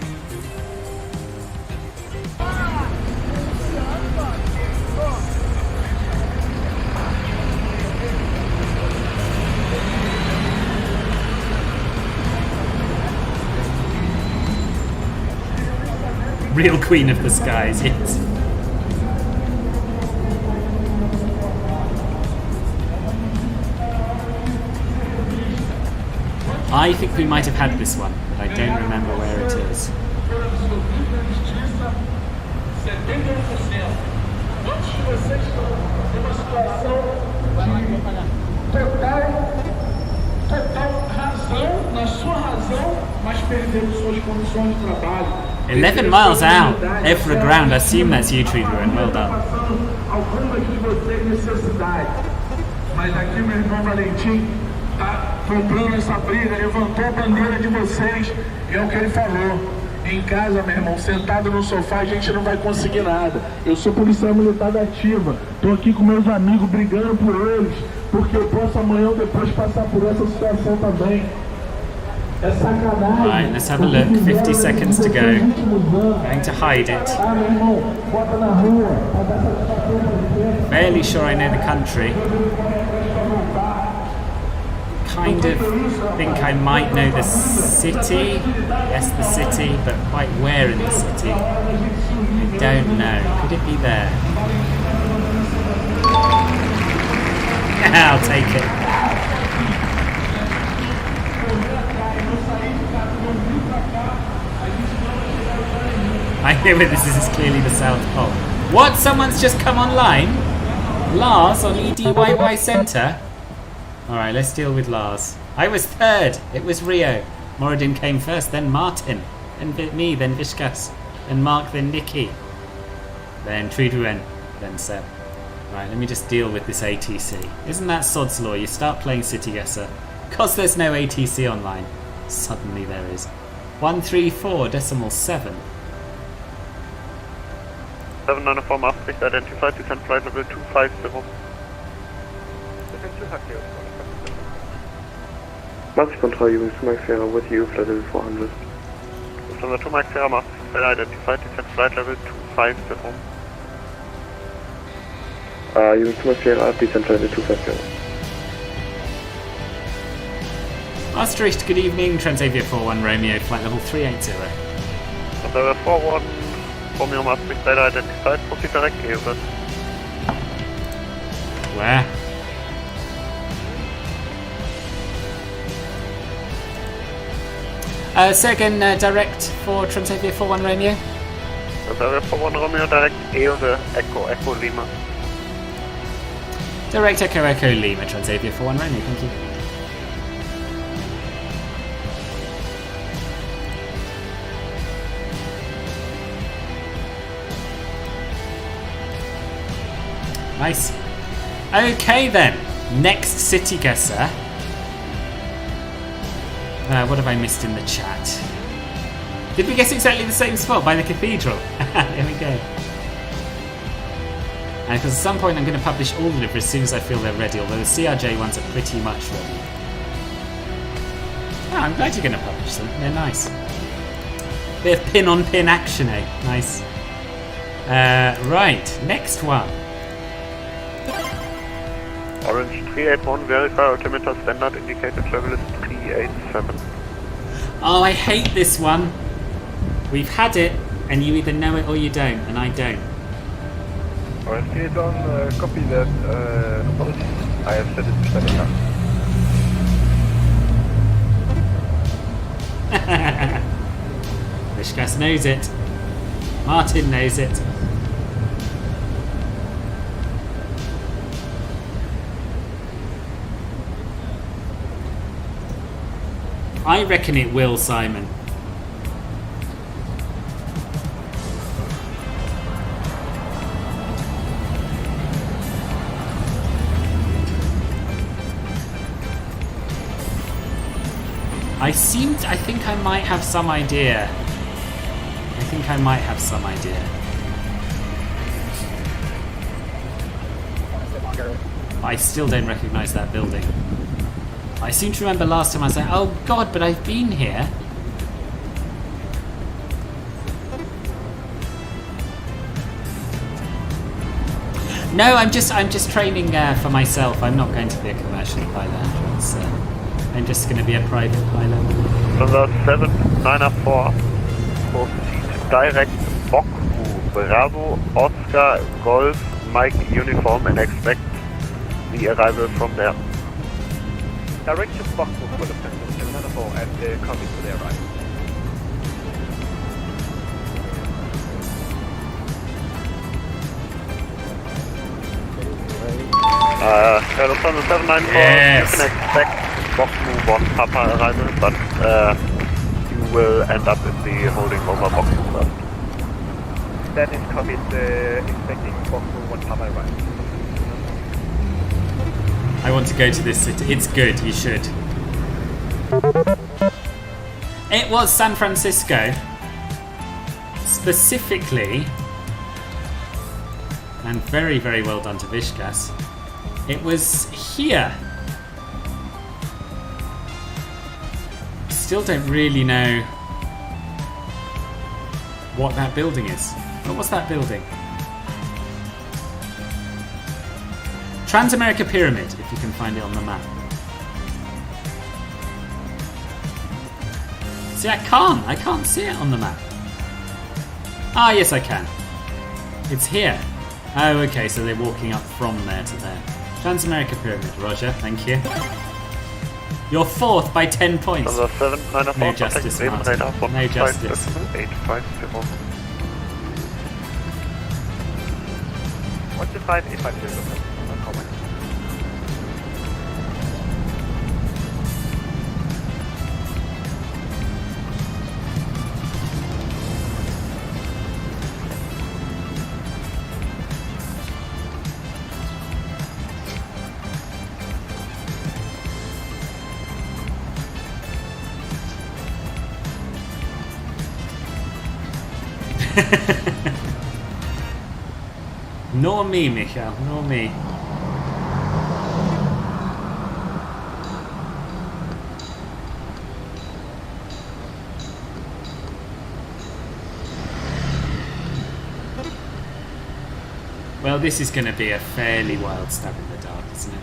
Real queen of the skies, yes. I think we might have had this one, but I don't remember where it is. Na sua razão, mas perdeu suas condições de trabalho. 11 miles out, over the ground. I assume that's you, Treedwewen. Well done. Algumas de vocês necessidades, mas aqui meu irmão Valentim tá comprando essa briga, levantou a bandeira de vocês, e é o que ele falou. Em casa, meu irmão, sentado no sofá, a gente não vai conseguir nada. Eu sou policial militar da ativa. Tô aqui com meus amigos brigando por eles, porque eu posso amanhã ou depois passar por essa situação também. É sacanagem. Right, let's have a look. 50 seconds to go. Going to hide it. Ah, meu irmão, bota na rua. Barely sure I know the country. Kind of think I might know the city. Yes, the city, but quite where in the city, I don't know. Could it be there? I'll take it. I know where this is clearly the South Pole. What? Someone's just come online? Lars on EDYY Centre? Alright, let's deal with Lars. I was third. It was Rio. Moradin came first, then Martin. Then me, then Vishkas. Then Mark, then Nikki. Then Treedwewen. Then Seb. Right, let me just deal with this ATC. Isn't that sod's law? You start playing City Guesser. Because there's no ATC online. Suddenly there is. 134.7. 794 Maastricht identified, descent flight level 250. Maastricht Control, using Sumac Sierra with you, flight level 400. From the 2 Mike Sierra Maastricht identified, descent flight level 250. Using Sumac Sierra, descent flight level 250. Maastricht, good evening. Transavia 41 Romeo, flight level 380. Transavia 41, Romeo Maastricht radar identified, proceed direct over. Where? Say again, direct for Transavia 41 Romeo. Transavia 41 Romeo, direct over, Echo Lima. Direct Echo Lima, Transavia 41 Romeo, thank you. Nice. Okay then, next city guesser. What have I missed in the chat? Did we guess exactly the same spot by the cathedral? There we go. And because at some point I'm going to publish all the liveries as soon as I feel they're ready, although the CRJ ones are pretty much ready. Oh, I'm glad you're going to publish them. They're nice. Bit of pin-on-pin action, eh? Nice. Right, next one. Orange 381, verify altimeter standard indicated level is 387. Oh, I hate this one. We've had it, and you either know it or you don't, and I don't. Orange 381, copy that, apologies. I have set it to standard now. Vishkas knows it. Martin knows it. I reckon it will, Simon. I think I might have some idea. I still don't recognise that building. I seem to remember last time I was like, oh god, but I've been here. No, I'm just training for myself. I'm not going to be a commercial pilot. I'm just going to be a private pilot. Number 794, proceed direct Boku, Bravo, Oscar, Golf, Mike uniform and expect the arrival from there. Direct to Boku for the Phantom 794 and copy to their right. Hello, 794, yes. You can expect Boku 1 Papa arrival, but you will end up in the holding over Boku first. That is copied, expecting Boku 1 Papa arrival. I want to go to this city. It's good, you should. It was San Francisco. specifically, and very, very well done to Vishkas, it was here. Still don't really know what that building is. What was that building? Transamerica Pyramid, if you can find it on the map. See, I can't see it on the map. Ah, yes I can. It's here. Oh, okay, so they're walking up from there to there. Transamerica Pyramid, Roger, thank you. You're fourth by 10 points. No justice, Martin. No justice. 850. What's the 5850? Nor me, Michael, nor me. Well, this is going to be a fairly wild stab in the dark, isn't it?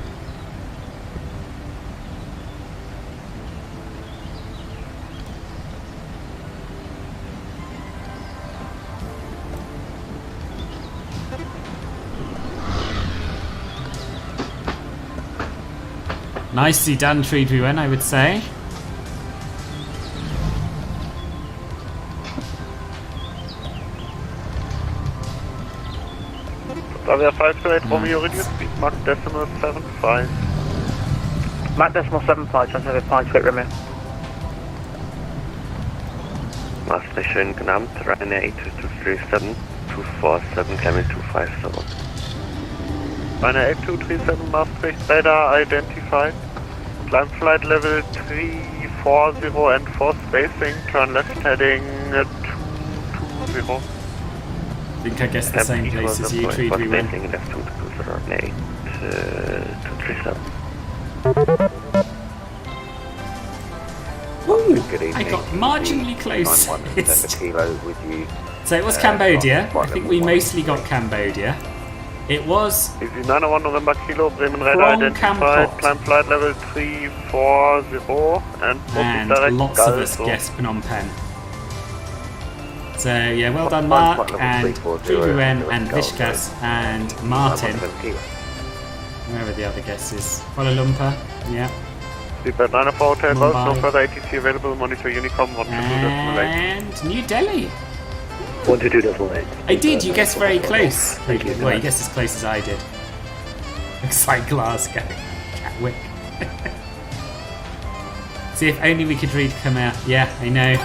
Nicely done, Treedwewen, I would say. Transavia 528, Romeo reduced speed, Mach decimal 75. Mach decimal 75, Transavia 528, Romeo. Master, schönen guten Abend, Ryanair 8237, 247, climbing 250. Ryanair 8237, Maastricht, radar identified. Climb flight level 340 and 4 spacing, turn left heading 220. I think I guessed the same place as you, Treedwewen. Left 220, 237. Woo! I got marginally close. So it was Cambodia. I think we mostly got Cambodia. It was EC91 November Kilo, Bremen radar identified, climb flight level 340 and lots of us guessed Phnom Penh. So yeah, well done Mark and Treedwewen and Vishkas and Martin. Where are the other guesses? Kuala Lumpur, yeah. Seatbelt 904 Hotel Golf, no further ATC available, monitor Unicom 122.8. And New Delhi. 122.8. I did, you guessed very close. Well, you guessed as close as I did. Looks like Glasgow. Catwick. See, if only we could read come out. Yeah, I know.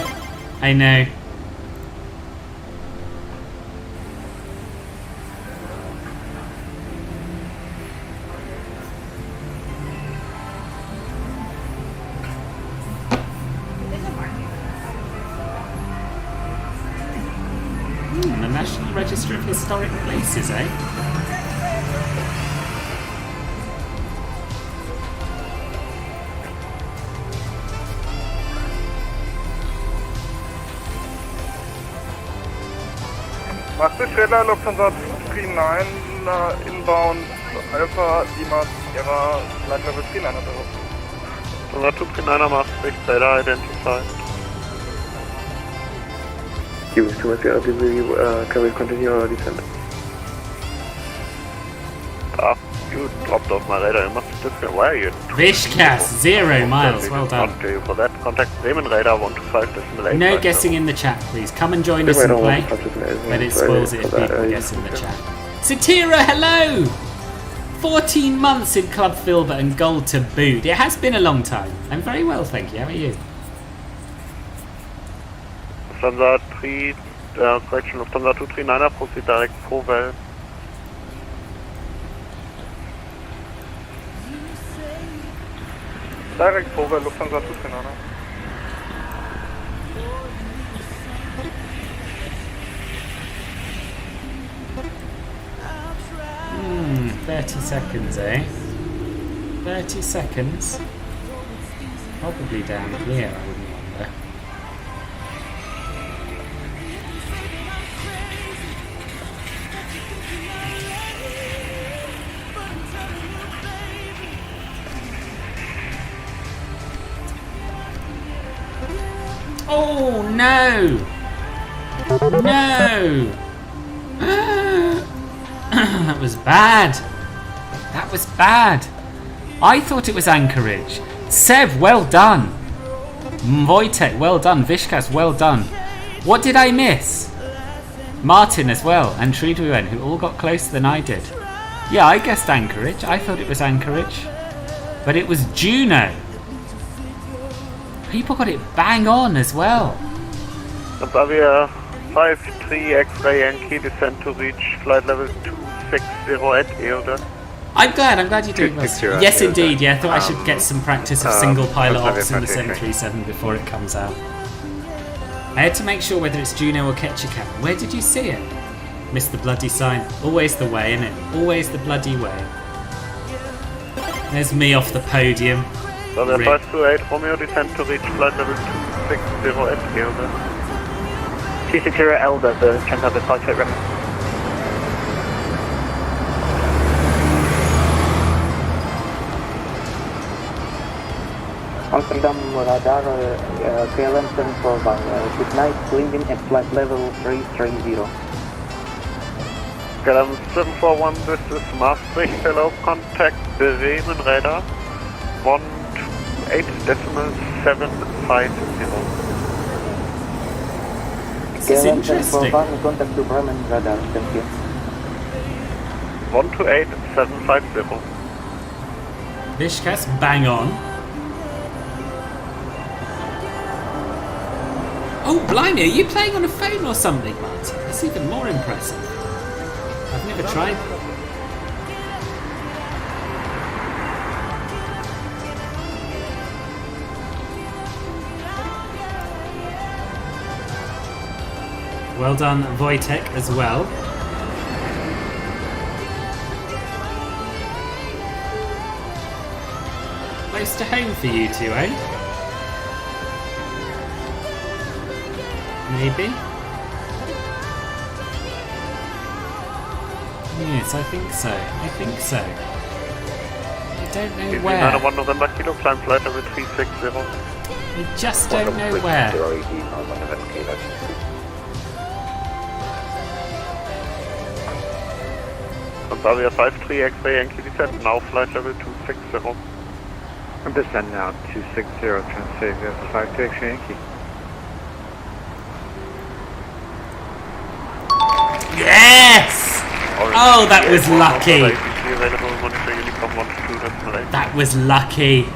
I know. The National Register of Historic Places, eh? Maastricht Radar, Lufthansa 39, inbound Alpha, Lima, Sierra, flight level 39 Lufthansa 239er Maastricht radar identified. US 210, can we continue our descent? Ah, you dropped off my radar, you must have different. Why are you? Vishkas, 0 miles, well done. For that, contact Bremen radar 125.8. No guessing in the chat, please. Come and join us and play. But it spoils it if people guess in the chat. Satira, hello! 14 months in Club Filbert and gold to boot. It has been a long time. I'm very well, thank you. How are you? Lufthansa 3, correction, Lufthansa 239er, proceed direct Provel. Direct Provel, Lufthansa 239er. 30 seconds, eh? 30 seconds. Probably down here, I wouldn't wonder. Oh no! No! That was bad. That was bad. I thought it was Anchorage. Seb, well done. Wojtek, well done. Vishkas, well done. What did I miss? Martin as well, and Treedwewen, who all got closer than I did. Yeah, I guessed Anchorage. I thought it was Anchorage. But it was Juneau. People got it bang on as well. Transavia 53 X-ray Yankee, descend to reach flight level 260 at EODA. I'm glad you're doing this. Yes, indeed. Yeah, I thought I should get some practice of single pilot ops in the 737 before it comes out. I had to make sure whether it's Juneau or Ketchikan. Where did you see it? Missed the bloody sign. Always the way, innit? Always the bloody way. There's me off the podium. So the 528 Romeo, descend to reach flight level 260 at EODA. 260 Elder, the Transavia 58 Remy. Amsterdam radar, KLM 741, good night, landing at flight level 330. KLM 741, this is Maastricht, hello, contact Bremen radar, 128.750. This is interesting. Contact to Bremen radar, thank you. 128.750. Vishkas, bang on. Oh, blimey, are you playing on a phone or something, Martin? That's even more impressive. I've never tried that. Well done, Wojtek, as well. Close to home for you two, eh? Maybe? Yes, I think so. I think so. I don't know where. 1 November Kilo, climb flight level 360. I just don't know where. Transavia 53 X-ray Yankee, descend now flight level 260. And descend now 260 Transavia 52 X-ray Yankee. Yes! Oh, that was lucky. That was lucky.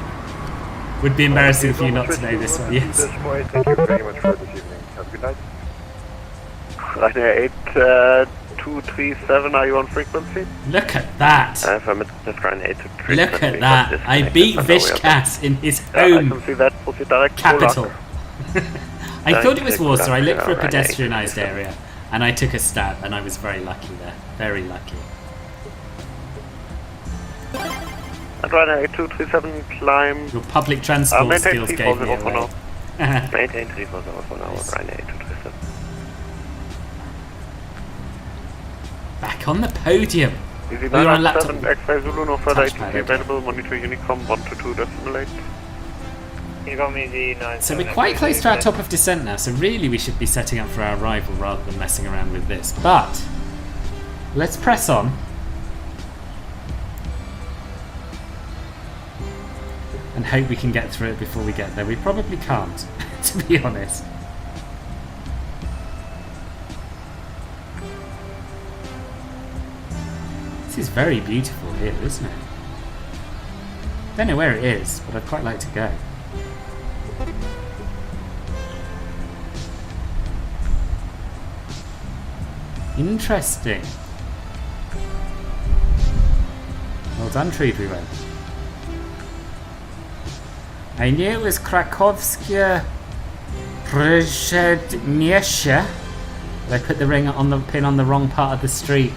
Would be embarrassing for you not to know this one, yes. Thank you very much for this evening. Have a good night. Ryanair 8237, are you on frequency? Look at that. Look at that. I beat Vishkas in his home capital. I thought it was Warsaw. I looked for a pedestrianised area. And I took a stab, and I was very lucky there. Very lucky. And Ryanair 8237, climb. Your public transport skills gave me away. Maintain 340 for now, Ryanair 8237. Back on the podium. We were on laptop. X-ray Zulu, no further ATC available. Monitor Unicom 122.8. So we're quite close to our top of descent now, so really we should be setting up for our arrival rather than messing around with this. But let's press on. And hope we can get through it before we get there. We probably can't, to be honest. This is very beautiful here, isn't it? Don't know where it is, but I'd quite like to go. Interesting. Well done, Treedwewen. I knew it was Krakowskie Przedmieście, but I put the pin on the wrong part of the street.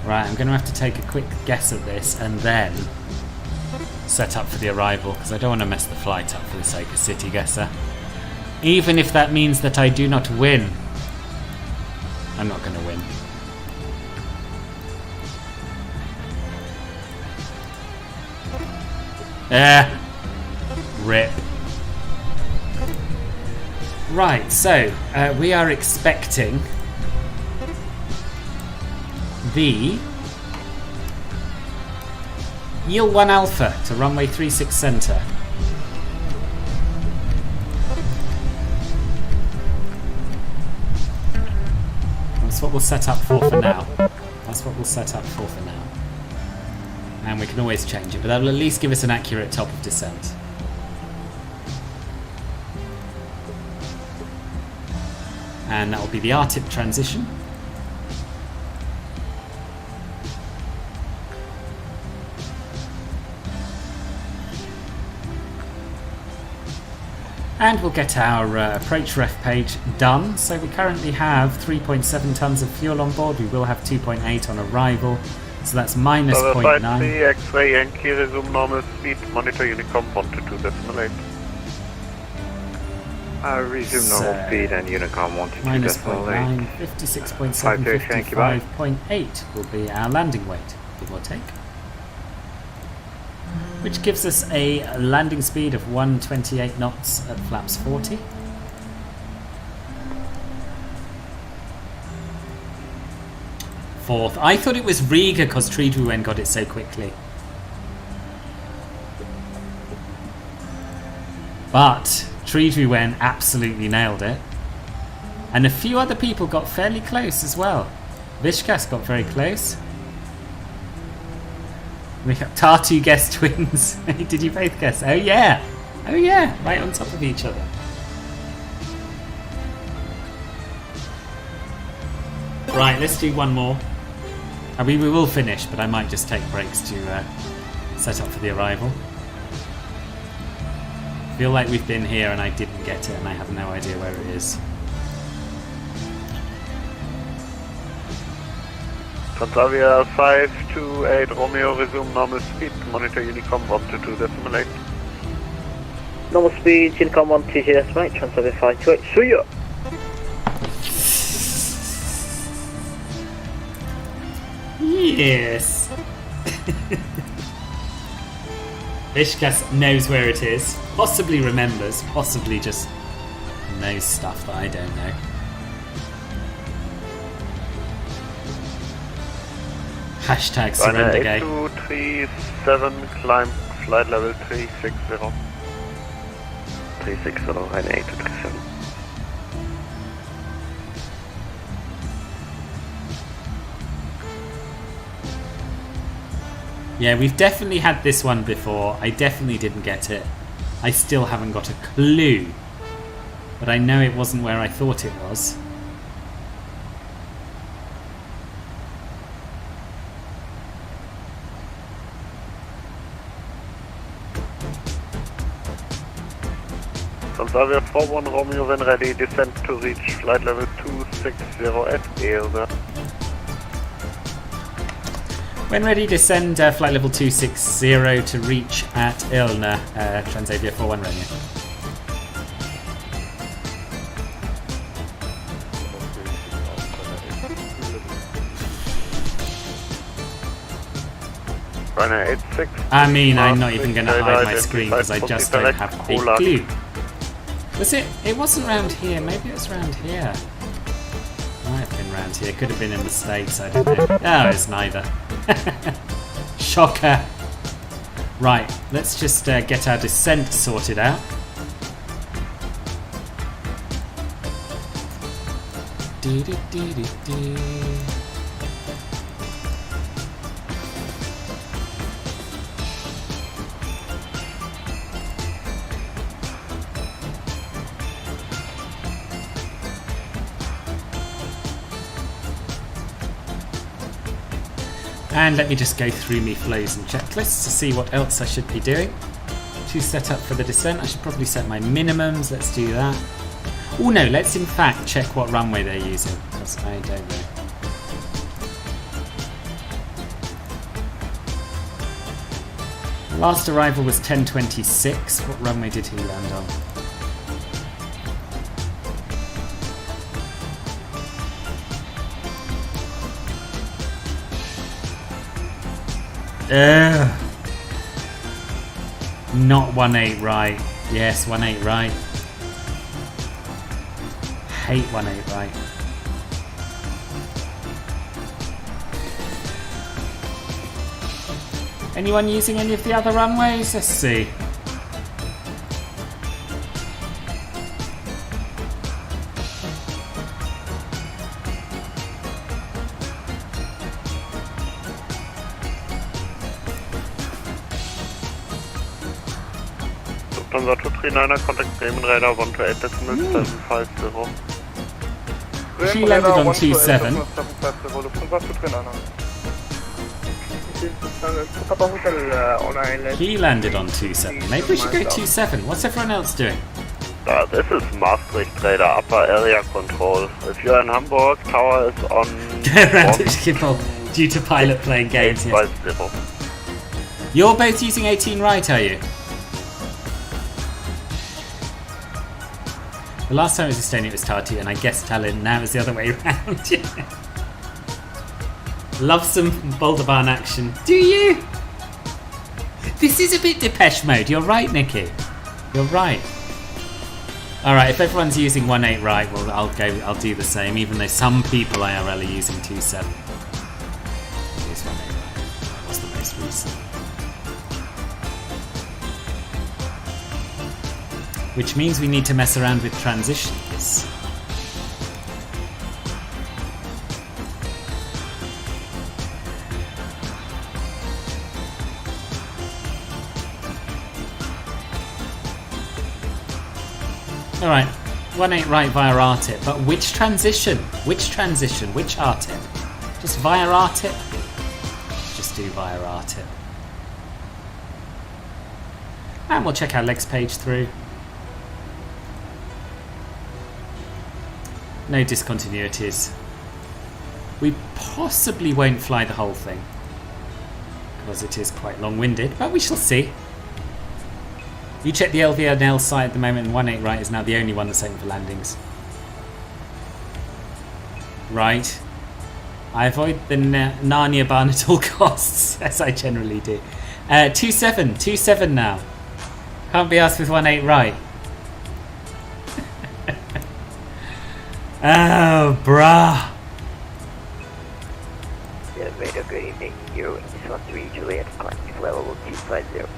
Right, I'm going to have to take a quick guess at this and then set up for the arrival, because I don't want to mess the flight up for the sake of city guesser. Even if that means that I do not win. I'm not going to win. Rip. Right, so we are expecting the Yield 1 Alpha to runway 36 center. That's what we'll set up for now. That's what we'll set up for now. And we can always change it, but that'll at least give us an accurate top of descent. And that will be the R-tip transition. And we'll get our approach ref page done. So we currently have 3.7 tons of fuel on board. We will have 2.8 on arrival. So that's minus 0.9. X-ray Yankee, resume normal speed, monitor Unicom 122.8. Resume normal speed and Unicom 122.8. Minus 0.9, 56.7, 55.8 will be our landing weight, give or take. Which gives us a landing speed of 128 knots at flaps 40. Fourth. I thought it was Riga because Treedwewen got it so quickly. But Treedwewen absolutely nailed it. And a few other people got fairly close as well. Vishkas got very close. We have Tartu guessed twins. Did you both guess? Oh yeah! Oh yeah! Right on top of each other. Right, let's do one more. I mean, we will finish, but I might just take breaks to set up for the arrival. I feel like we've been here and I didn't get it and I have no idea where it is. Transavia 528 Romeo, resume normal speed, monitor Unicom 122.8. Normal speed, Unicom 122.8, Transavia 528, see ya! Yes! Vishkas knows where it is, possibly remembers, possibly just knows stuff that I don't know. Hashtag surrender gate. 8237, climb flight level 360. 360 and 8237. Yeah, we've definitely had this one before. I definitely didn't get it. I still haven't got a clue. But I know it wasn't where I thought it was. Transavia 41 Romeo, when ready, descend to reach flight level 260 at Elna. When ready, descend flight level 260 to reach at Ilna, Transavia 41 Romeo. I mean, I'm not even going to hide my screen because I just don't have a clue. Was it? It wasn't round here. Maybe it was round here. Might have been round here. Could have been in the States. I don't know. Oh, it's neither. Shocker. Right, let's just get our descent sorted out. And let me just go through me flows and checklists to see what else I should be doing. To set up for the descent, I should probably set my minimums. Let's do that. Oh no, let's in fact check what runway they're using, because I don't know. Last arrival was 10:26. What runway did he land on? Not 18 right. Yes, 18 right. Hate 18 right. Anyone using any of the other runways? Let's see. Lufthansa 239er, contact Bremen radar 128.750. She landed on 27. He landed on 27. Maybe we should go 27. What's everyone else doing? This is Maastricht radar upper area control. If you're in Hamburg, tower is on... Around Schiphol due to pilot playing games. Yes. You're both using 18 right, are you? The last time it was Estonia, it was Tartu, and I guess Tallinn. Now it's the other way around. Love some Boulder action. Do you? This is a bit Depeche Mode. You're right, Nikki. You're right. All right, if everyone's using 18 right, well, I'll do the same. Even though some people IRL are using 27. Here's 18 right. What's the most recent? Which means we need to mess around with transitions. Alright, 18 right via RTIP, but which transition? Which transition? Which RTIP? Just via RTIP? Just do via RTIP. And we'll check our legs page through. No discontinuities. We possibly won't fly the whole thing because it is quite long-winded, but we shall see. You check the LVNL site at the moment, and 18 right is now the only one that's open for landings. Right. I avoid the Narnia barn at all costs, as I generally do. 27 now. Can't be asked with 18 right. Oh, bruh. Elevator, good evening. You're in 13 Juliet, climb level 250.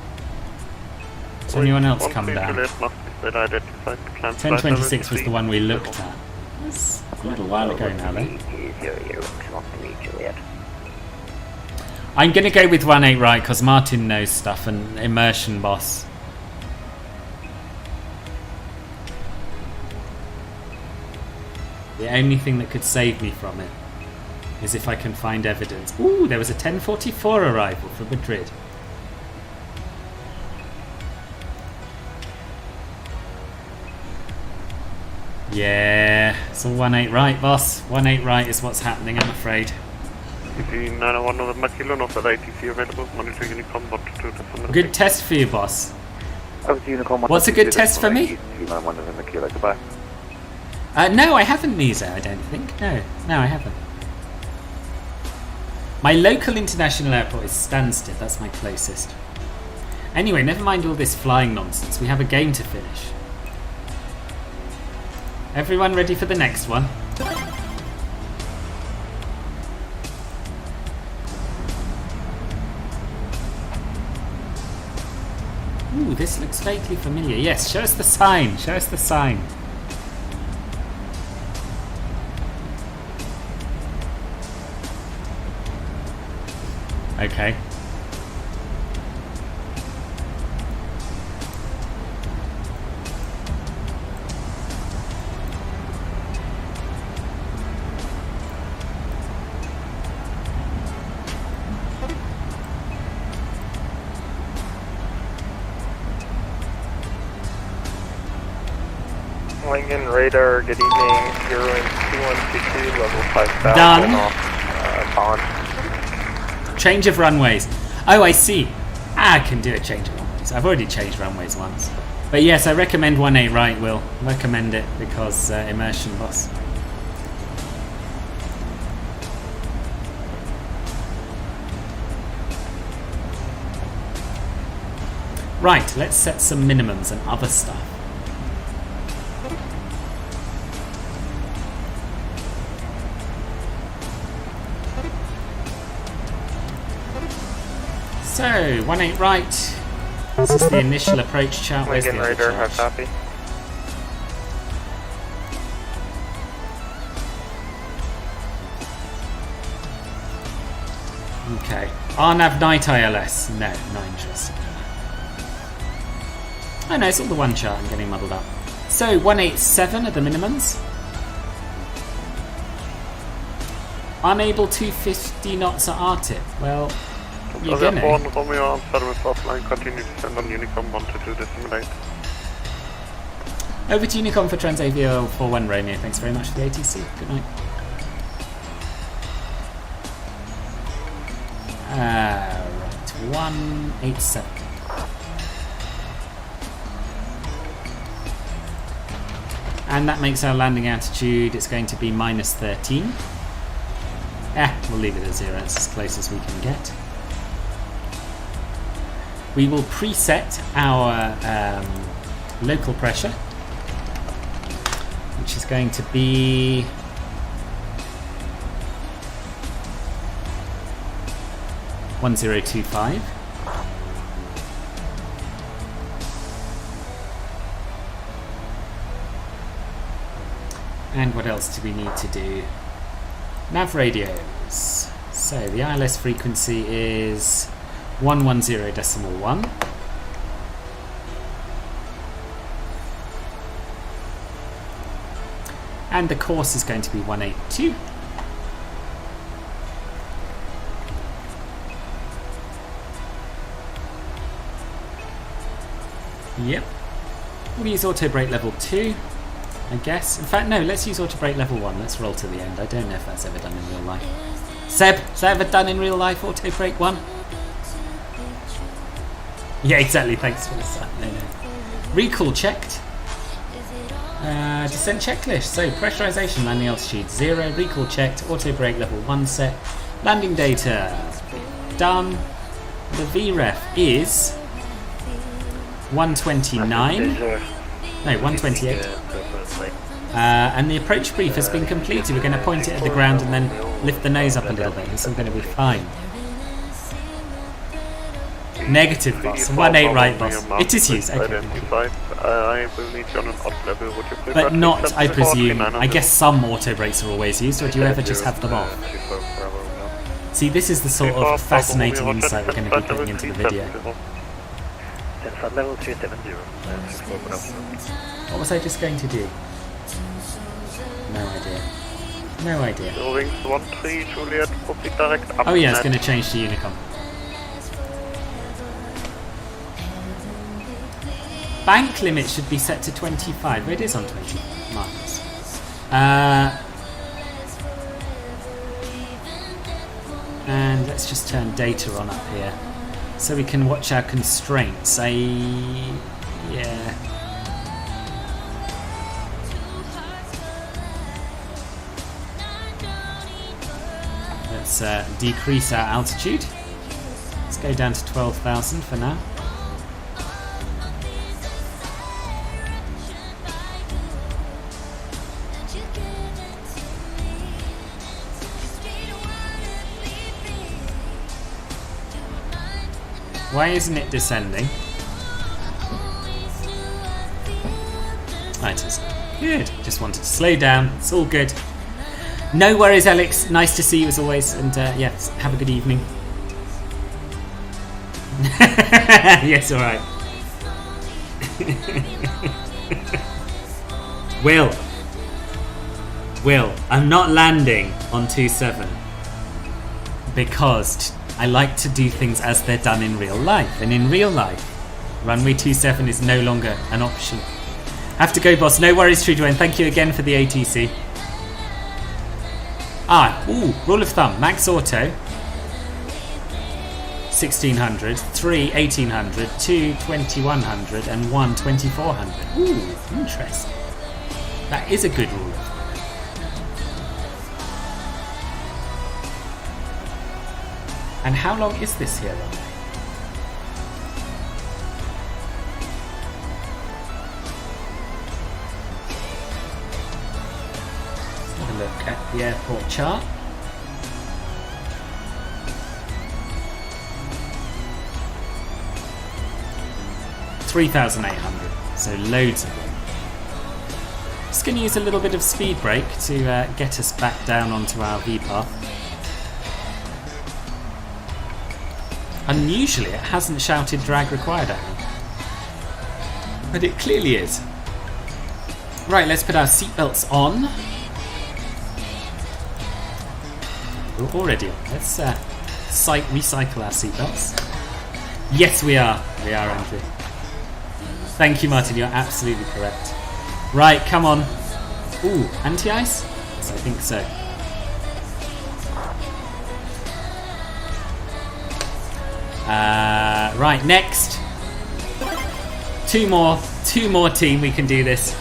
Does anyone else come down? 1026 was the one we looked at. That's a little while ago now, though. I'm going to go with 18 right because Martin knows stuff and immersion boss. The only thing that could save me from it is if I can find evidence. Ooh, there was a 1044 arrival from Madrid. Yeah, it's all 18 right, boss. 18 right is what's happening, I'm afraid. Good test for you, boss. What's a good test for me? No, I haven't, Nisa, I don't think. No, I haven't. My local international airport is Stansted. That's my closest. Anyway, never mind all this flying nonsense. We have a game to finish. Everyone ready for the next one? Ooh, this looks vaguely familiar. Yes, show us the sign. Show us the sign. Okay. Lincoln radar, good evening. You're in 2122, level 5000. Done. Off, Change of runways. Oh, I see. I can do a change of runways. I've already changed runways once. But yes, I recommend 18 right, Will. Recommend it because immersion, boss. Right, let's set some minimums and other stuff. So, 18 right. This is the initial approach chart. Where's the Lincoln other Raider, chart? high copy. Okay. RNAV night ILS. No, not interested. Oh no, it's all the one chart. I'm getting muddled up. So, 187 are the minimums. Unable 250 knots at RTIP. Well, you're gonna. Romeo Amsterdam is offline. Continue to send on Unicom 122 disseminate. Over to Unicom for Transavia 41 Romeo. Thanks very much for the ATC. Good night. Right, 187. And that makes our landing altitude, it's going to be minus 13. We'll leave it at 0, it's as close as we can get. We will preset our local pressure, which is going to be 1025. And what else do we need to do? Nav radios. So the ILS frequency is 110.1. And the course is going to be 182. Yep. We'll use auto brake level 2. I guess. In fact, no, let's use auto brake level 1. Let's roll to the end. I don't know if that's ever done in real life. Seb, is that ever done in real life, auto brake 1? Yeah, exactly. Thanks for this. No. Recall checked. Descent checklist. So, pressurization, landing altitude 0. Recall checked. Auto brake level 1 set. Landing data done. The VREF is 129. No, 128. And the approach brief has been completed. We're going to point it at the ground and then lift the nose up a little bit. It's all going to be fine. Negative, boss. 18 right, boss. It is used. Okay. I will need you on an odd level. Would you please But not, I presume. I guess some auto brakes are always used, or do you ever just have them off? See, this is the sort of fascinating insight we're going to be putting into the video. Level 370. What was I just going to do? No idea. No idea. Wings 13 Juliet, proceed direct up. Oh yeah, it's going to change to Unicom. Bank limit should be set to 25. It is on 20. Marcus. And let's just turn data on up here, so we can watch our constraints. Yeah. Let's decrease our altitude. Let's go down to 12,000 for now. Why isn't it descending? Right, it's good. Just wanted to slow down. It's all good. No worries, Alex. Nice to see you as always. And yes, have a good evening. Yes, all right. Will, I'm not landing on 27 because I like to do things as they're done in real life. And in real life, runway 27 is no longer an option. Have to go, boss. No worries, Treedwewen. Thank you again for the ATC. Rule of thumb. Max auto. 1600, 3 1800, 2 2100, and 1 2400. Ooh, interesting. That is a good rule of thumb. And how long is this here runway? Let's have a look at the airport chart. $3,800, so loads of them. Just going to use a little bit of speed brake to get us back down onto our V path. Unusually, it hasn't shouted drag required at me, but it clearly is. Right, let's put our seatbelts on. We're already on. Let's recycle our seatbelts. Yes, we are. We are, Andrew. Thank you, Martin. You're absolutely correct. Right, come on. Ooh, anti-ice? Yes, I think so. Right, next. Two more team. We can do this.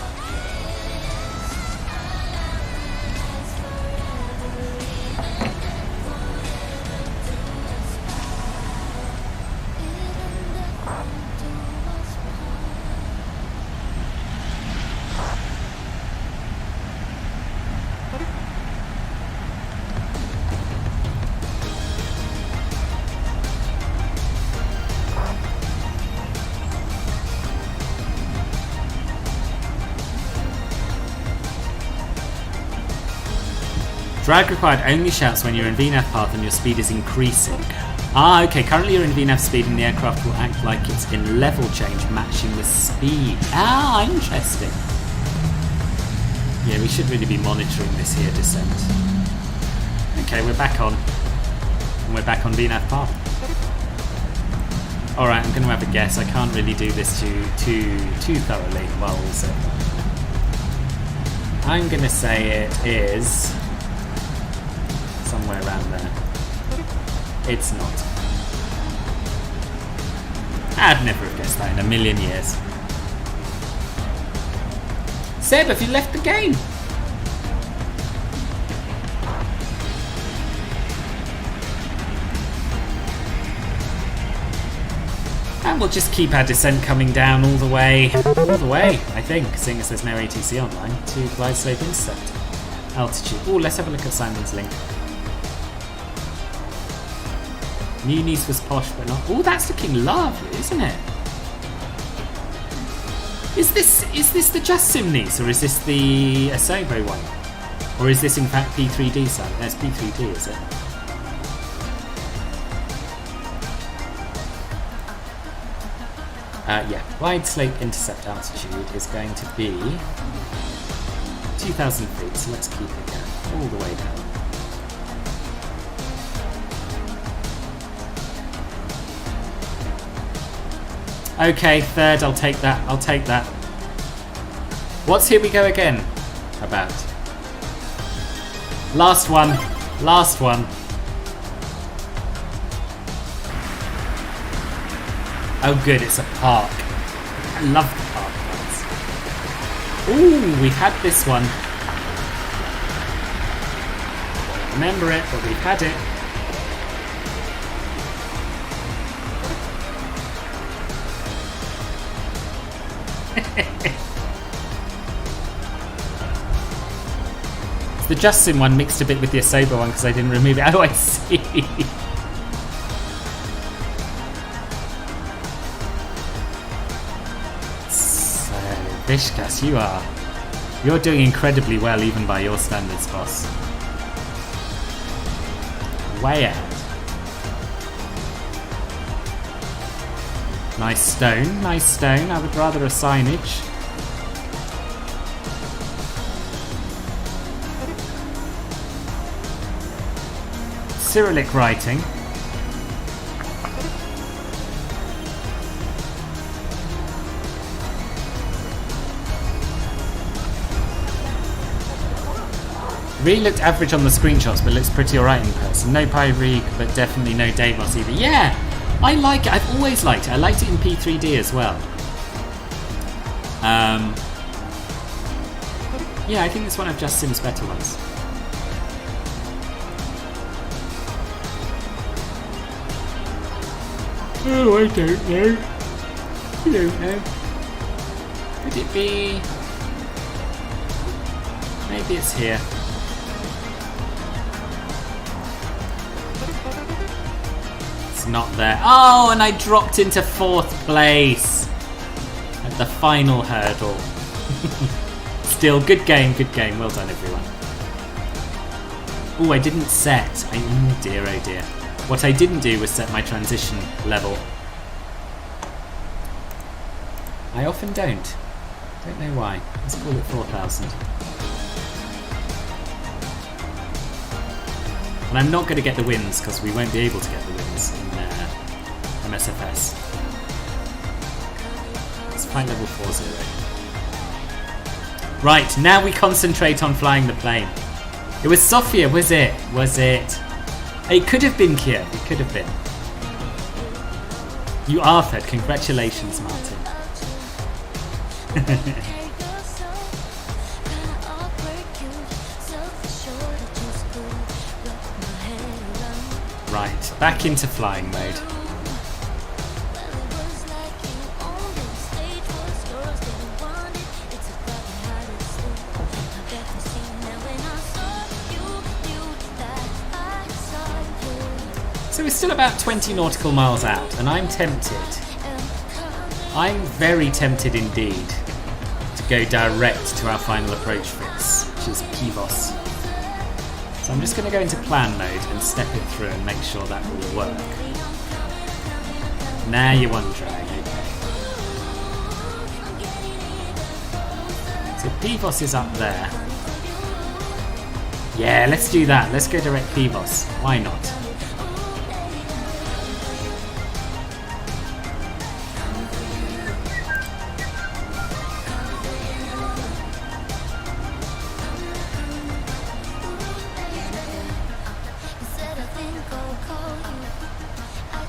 Drag required only shouts when you're in VNAV path and your speed is increasing. Ah, okay, currently you're in VNAV speed and the aircraft will act like it's in level change, matching the speed. Ah, interesting. Yeah, we should really be monitoring this here descent. Okay, we're back on. And we're back on VNAV path. Alright, I'm going to have a guess. I can't really do this too thoroughly while also. I'm going to say it is somewhere around there. It's not. I'd never have guessed that in a million years. Seb, have you left the game? And we'll just keep our descent coming down all the way, I think, seeing as there's no ATC online, to glide slope intercept altitude. Oh, let's have a look at Simon's link. Muni's was posh, but not. Oh, that's looking lovely, isn't it? Is this the Just Simneys, or is this the Asobo one, or is this in fact P3D? Simon, that's P3D, is it? Yeah, glide slope intercept altitude is going to be 2,000 feet, so let's keep it down, all the way down. Okay, third, I'll take that. What's Here We Go Again about? Last one. Oh good, it's a park. I love the park ones. Ooh, we had this one. Remember it, but we've had it. It's the Justin one mixed a bit with the Asobo one because I didn't remove it. Oh, I see. So, Vishkas, you're doing incredibly well even by your standards, boss. Way ahead. Nice stone. I would rather a signage. Cyrillic writing. Really looked average on the screenshots, but looks pretty alright in person. No Rig, but definitely no Davos either. Yeah! I like it. I've always liked it. I liked it in P3D as well. Yeah, I think it's one of Just Sim's better ones. Oh, I don't know. I don't know. Could it be... Maybe it's here. It's not there. Oh, and I dropped into 4th place at the final hurdle. Still, good game, good game. Well done, everyone. Oh, I didn't set. Oh dear, oh dear. What I didn't do was set my transition level. I often don't. Don't know why. Let's call it 4,000. And I'm not going to get the wins because we won't be able to get the wins in MSFS. Let's find level 40. Right, now we concentrate on flying the plane. It was Sofia, was it? Was it? It could have been Kiev. It could have been. You are third. Congratulations, Martin. Right, back into flying mode. So we're still about 20 nautical miles out, and I'm tempted. I'm very tempted indeed to go direct to our final approach fix, which is Pivos. So I'm just going to go into plan mode and step it through and make sure that will work. Now you're one drag, okay. So Pivos is up there. Yeah, let's do that. Let's go direct Pivos. Why not?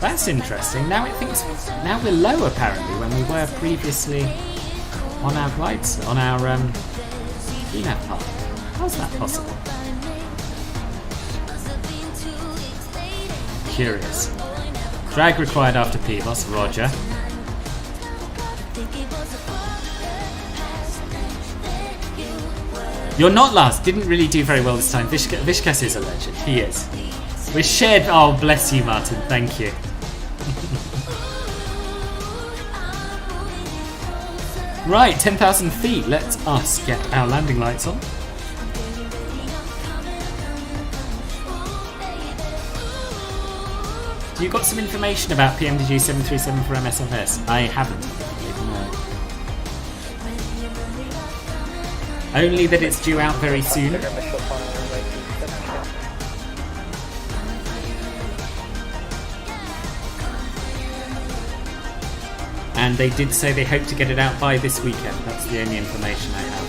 That's interesting. Now it thinks now we're low apparently when we were previously on our glides on our VNAV path. How's that possible? Curious. Drag required after Pivos, Roger. You're not last. Didn't really do very well this time. Vishkas is a legend. He is. We're shared. Oh, bless you, Martin. Thank you. Right, 10,000 feet. Let us get our landing lights on. You got some information about PMDG 737 for MSFS? I haven't. No. Only that it's due out very soon. And they did say they hope to get it out by this weekend. That's the only information I have.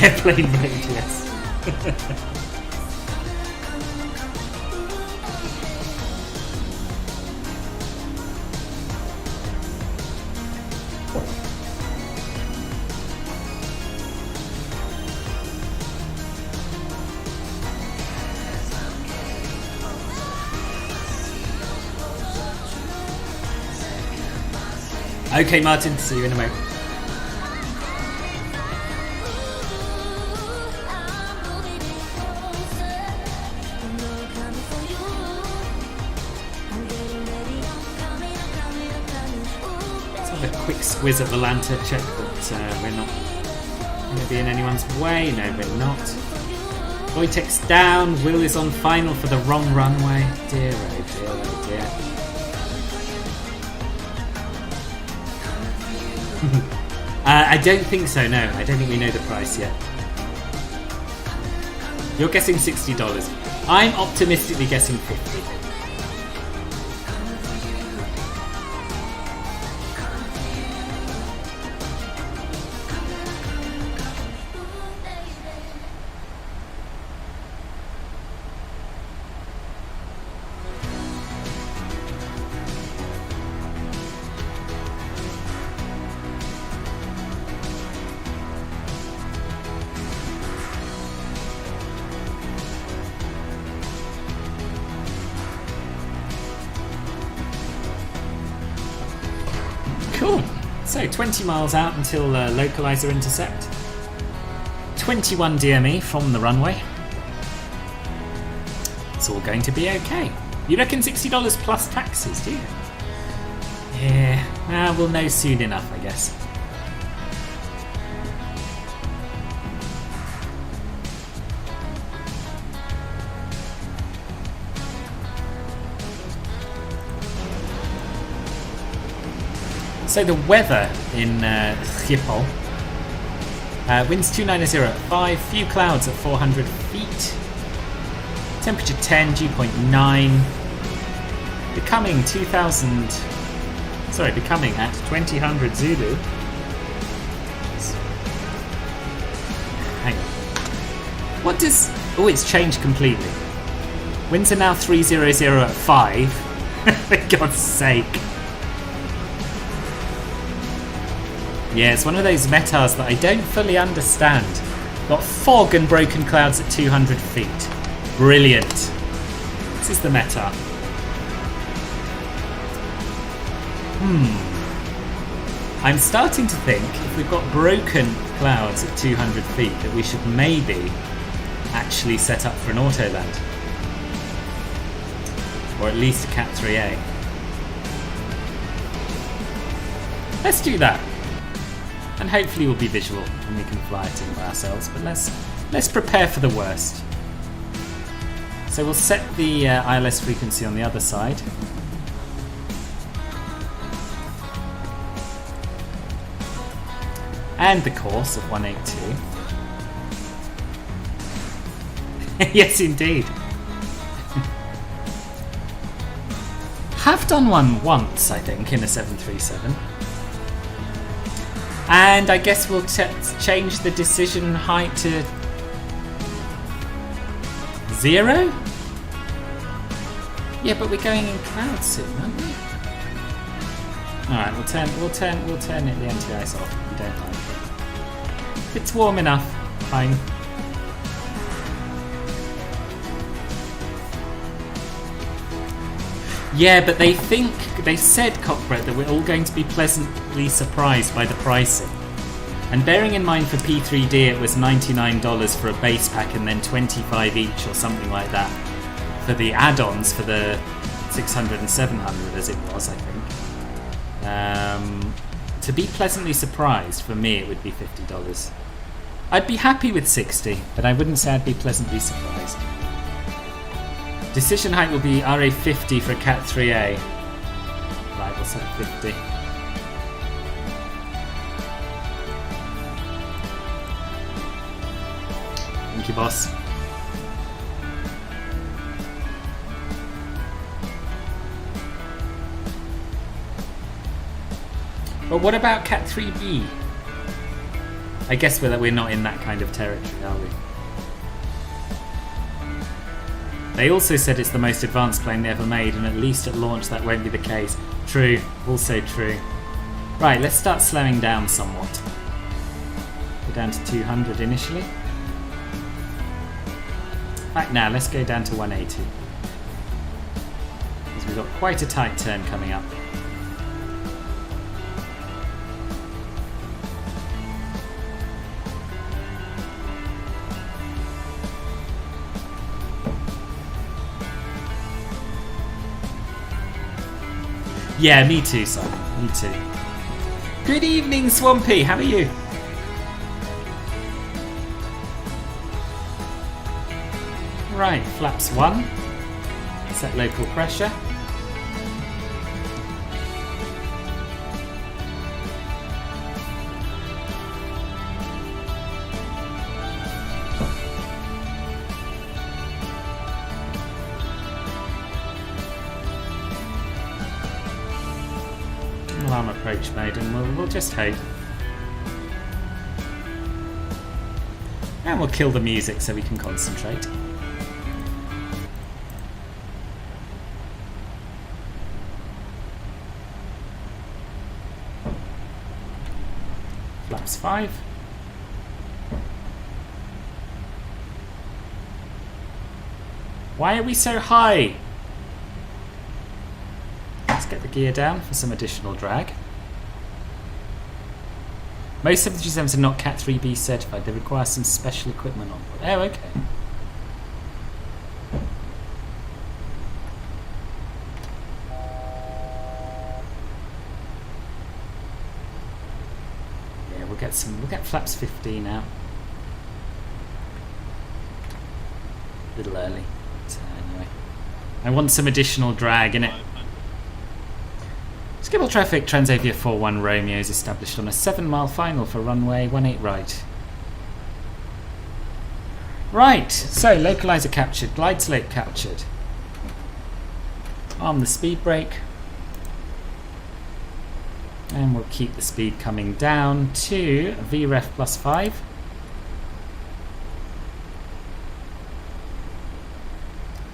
Airplane mode, yes. Okay, Martin, see you in a moment. Let's have a quick squiz at the Lanta, check that we're not going to be in anyone's way. No, we're not. Wojtek's down. Will is on final for the wrong runway. Dear, oh dear, oh dear. I don't think so, no. I don't think we know the price yet. You're guessing $60. I'm optimistically guessing $50. So 20 miles out until localizer intercept. 21 DME from the runway. It's all going to be okay. You reckon $60 plus taxes, do you? Yeah, we'll know soon enough, I guess. So the weather in Schiphol. Winds 290 at 5, few clouds at 400 feet. Temperature 10, dew point 9. Becoming at 2000 Zulu. Hang on. What does... Oh, it's changed completely. Winds are now 300 at 5. For God's sake. Yeah, it's one of those metas that I don't fully understand. Got fog and broken clouds at 200 feet. Brilliant. This is the meta. I'm starting to think if we've got broken clouds at 200 feet that we should maybe actually set up for an auto land. Or at least a Cat 3A. Let's do that. And hopefully we'll be visual and we can fly it in by ourselves, but let's prepare for the worst. So we'll set the ILS frequency on the other side. And the course of 182. Yes, indeed. Have done one once, I think, in a 737. And I guess we'll change the decision height to 0? Yeah, but we're going in clouds soon, aren't we? Alright, we'll turn it the anti-ice off if we don't like it. It's warm enough, fine. Yeah, but they said, Cockbrett, that we're all going to be pleasantly surprised by the pricing. And bearing in mind for P3D it was $99 for a base pack and then $25 each or something like that for the add-ons for the 600 and 700 as it was, I think. To be pleasantly surprised, for me it would be $50. I'd be happy with 60, but I wouldn't say I'd be pleasantly surprised. Decision height will be RA50 for a Cat 3A. Right, we'll set 50. Thank you, boss. But what about Cat 3B? I guess we're not in that kind of territory, are we? They also said it's the most advanced plane they ever made, and at least at launch that won't be the case. True, also true. Right, let's start slowing down somewhat. Go down to 200 initially. Right, now let's go down to 180. Because we've got quite a tight turn coming up. Yeah, me too, Simon. Me too. Good evening, Swampy. How are you? Right, flaps 1. Set local pressure. Alarm approach mode, and we'll just hope. And we'll kill the music so we can concentrate. Flaps 5. Why are we so high? Let's get the gear down for some additional drag. Most 737s are not Cat 3B certified. They require some special equipment on board. Oh, okay. Yeah, we'll get flaps 15 out. A little early. So anyway. I want some additional drag in it. Schiphol traffic, Transavia 41 Romeo is established on a 7-mile final for runway 18 right. Right, so localizer captured, glide slope captured. Arm the speed brake. And we'll keep the speed coming down to VREF +5.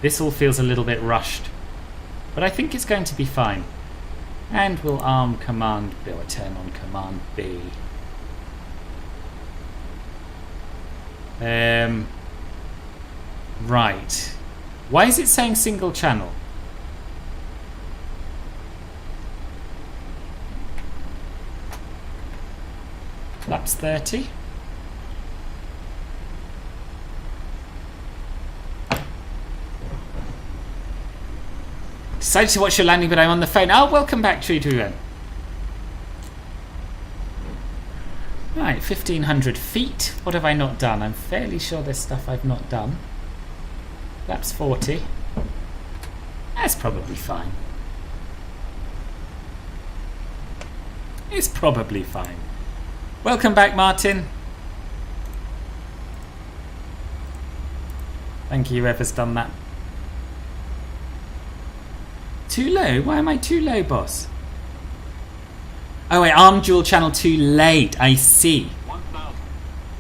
This all feels a little bit rushed, but I think it's going to be fine. And we'll arm command B, or turn on command B. Right. Why is it saying single channel? Flaps 30. Decided to watch your landing, but I'm on the phone. Oh, welcome back, Treedwewen. Right, 1,500 feet. What have I not done? I'm fairly sure there's stuff I've not done. That's 40. That's probably fine. It's probably fine. Welcome back, Martin. Thank you, whoever's done that. Too low? Why am I too low, boss? Oh, wait, arm dual channel too late. I see. 1,000.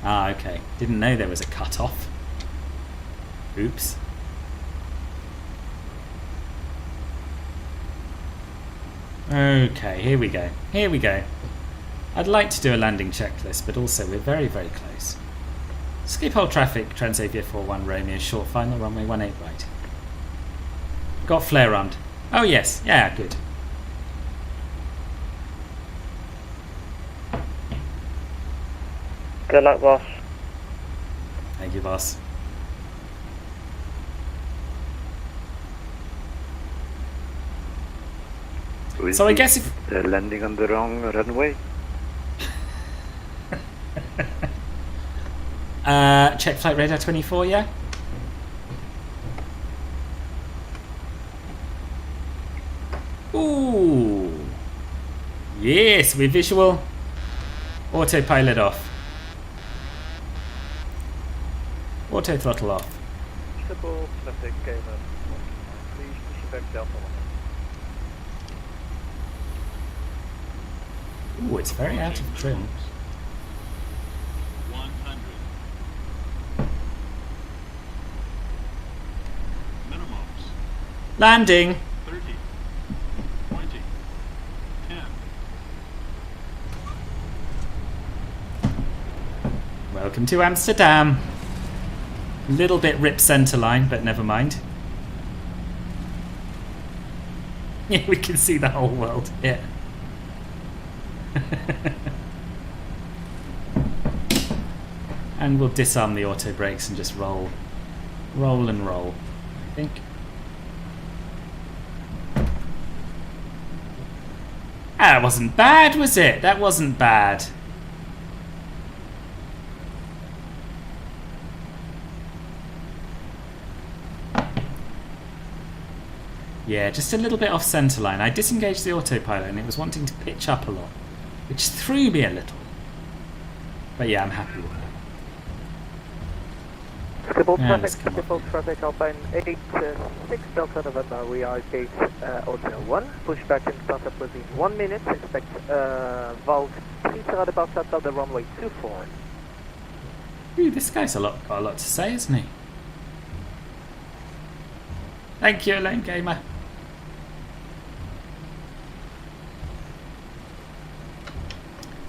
Ah, okay. Didn't know there was a cut-off. Oops. Okay, here we go. Here we go. I'd like to do a landing checklist, but also we're very, very close. Schiphol traffic, Transavia 41 Romeo, short final, runway 18 right. Got flare armed. Oh yes, yeah, good. Good luck, boss. Thank you, boss. So I guess if they're landing on the wrong runway. Check flight radar 24, yeah? Ooh. Yes, we're visual. Autopilot off. Auto throttle off. Schiphol traffic, please push back Delta 1. Ooh, it's very out of trim. 100. Minimums. Landing. 30. 20. 10. Welcome to Amsterdam. A little bit rip centerline, but never mind. Yeah, we can see the whole world. Yeah. And we'll disarm the auto brakes and just roll and roll, I think. That wasn't bad, was it? That wasn't bad. Yeah, just a little bit off centerline. I disengaged the autopilot and it was wanting to pitch up a lot, which threw me a little. But yeah, I'm happy with it. Schiphol traffic, Alpine 86 Delta November, we are gate Hotel 1. Push back in startup within 1 minute. Expect valve 3 departure at the runway 24. Ooh, this guy's got a lot to say, isn't he? Thank you, Lane Gamer.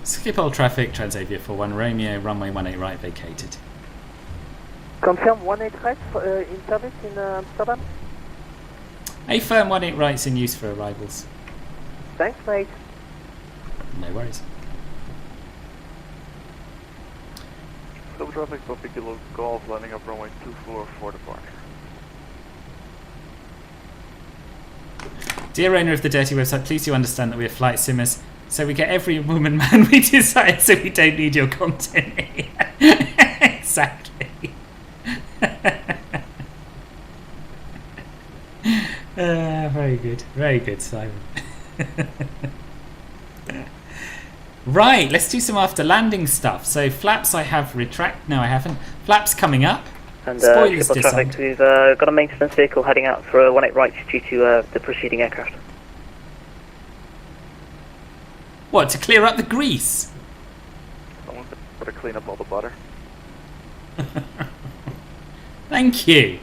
Schiphol traffic, Transavia 41 Romeo, runway 18 right vacated. Confirm 18 right in service in Amsterdam? A firm 18 right's in use for arrivals. Thanks, mate. No worries. traffic, Papa Kilo Golf, landing up runway 24 for departure. Dear owner of the dirty website, please do understand that we are flight simmers, so we get every woman man we desire, so we don't need your content here. Exactly. Very good, Simon. Right, let's do some after landing stuff. So flaps I have retract. No, I haven't. Flaps coming up. And Spoilers Schiphol traffic, disarmed. we've got a maintenance vehicle heading out for 18 right due to the preceding aircraft. What, to clear up the grease? Someone's got to clean up all the butter. Thank you.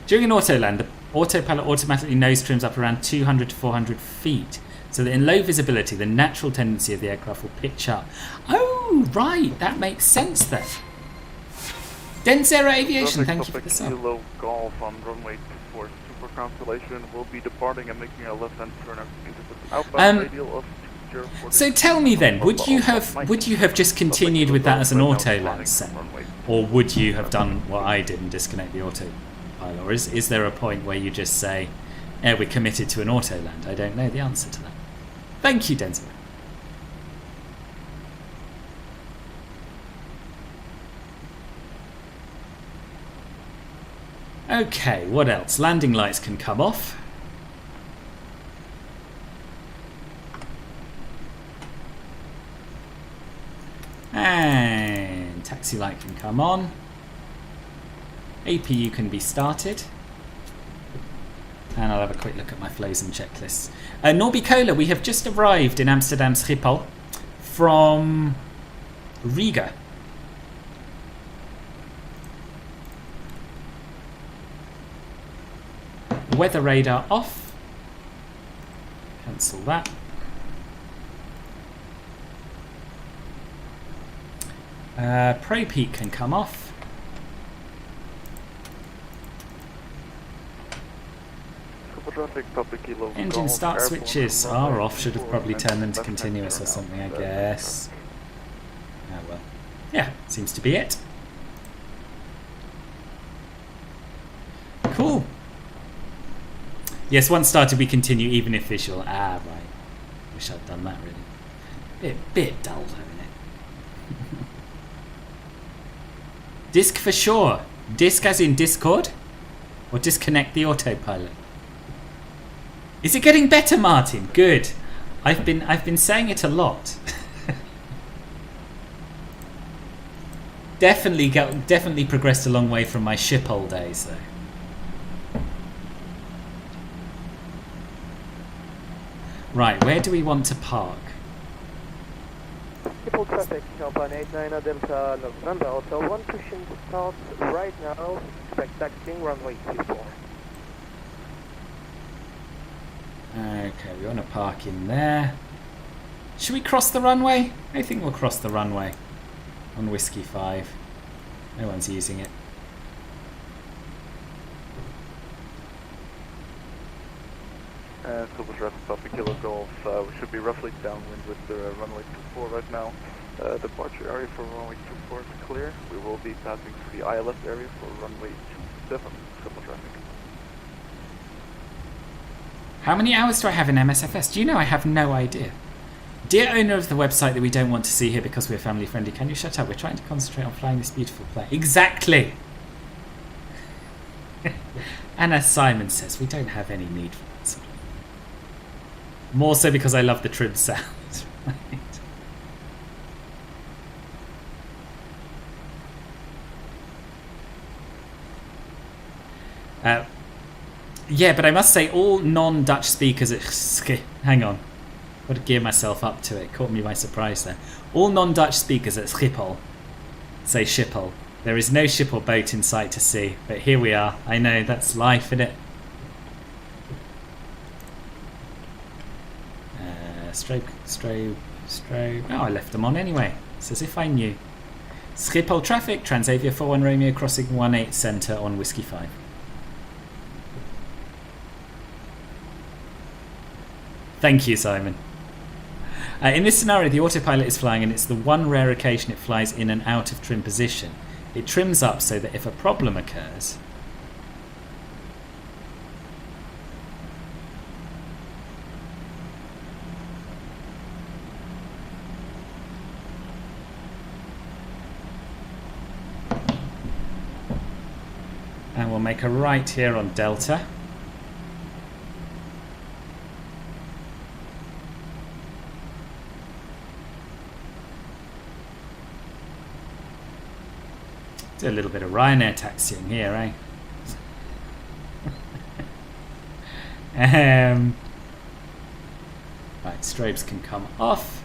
During an auto land, the autopilot automatically nose trims up around 200 to 400 feet, so that in low visibility, the natural tendency of the aircraft will pitch up. Oh, right, that makes sense then. Denzera Aviation, thank you for the sub. Kilo Golf on runway 24 Super Constellation will be departing and making a left-hand turn into the outbound radial of 204. So tell me then, would you have just continued with that as an auto land set, or would you have done what I did and disconnect the autopilot, or is there a point where you just say, "Yeah, we're committed to an auto land"? I don't know the answer to that. Thank you, Denzel. Okay, what else? Landing lights can come off. And taxi light can come on. APU can be started. And I'll have a quick look at my flows and checklists. Norbicola, we have just arrived in Amsterdam Schiphol from Riga. Weather radar off. Cancel that. Pro peak can come off. Engine start switches are off. Should have probably turned them to continuous or something, I guess. Oh well. Yeah, seems to be it. Cool. Yes, once started we continue even if visual. Ah, right. Wish I'd done that really. Bit dull though, isn't it? Disk for sure. Disk as in Discord? Or disconnect the autopilot? Is it getting better, Martin? Good. I've been saying it a lot. Definitely progressed a long way from my Schiphol days though. Right, where do we want to park? Schiphol traffic, Alpine 89 Delta November, Hotel 1 pushing start right now, expect taxiing runway 24. Okay, we want to park in there. Should we cross the runway? I think we'll cross the runway on Whiskey 5. No one's using it. Silver traffic, Papa Kilo Golf. We should be roughly downwind with the runway 24 right now. Departure area for runway 24 is clear. We will be passing through the ILS area for runway 27, Silver traffic. How many hours do I have in MSFS? Do you know? I have no idea. Dear owner of the website that we don't want to see here because we're family friendly, can you shut up? We're trying to concentrate on flying this beautiful plane. Exactly! And as Simon says, we don't have any need for that sort of thing. More so because I love the trim sounds, right? Yeah, but I must say all non-Dutch speakers at hang on. Got to gear myself up to it. Caught me by surprise there. All non-Dutch speakers at Schiphol say Schiphol. There is no ship or boat in sight to see, but here we are. I know, that's life, isn't it? Strobe. Oh, I left them on anyway. It's as if I knew. Schiphol traffic, Transavia 41 Romeo crossing 18 centre on Whiskey 5. Thank you, Simon. In this scenario, the autopilot is flying and it's the one rare occasion it flies in and out of trim position. It trims up so that if a problem occurs... And we'll make a right here on Delta. Do a little bit of Ryanair taxiing here, eh? Right, strobes can come off.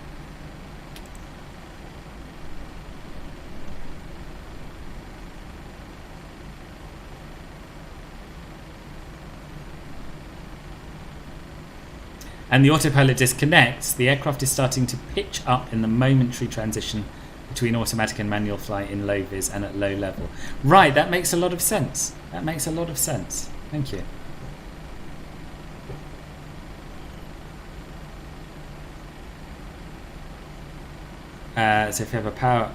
And the autopilot disconnects. The aircraft is starting to pitch up in the momentary transition between automatic and manual flight in low vis and at low level. Right, that makes a lot of sense. That makes a lot of sense. Thank you. So if you have a power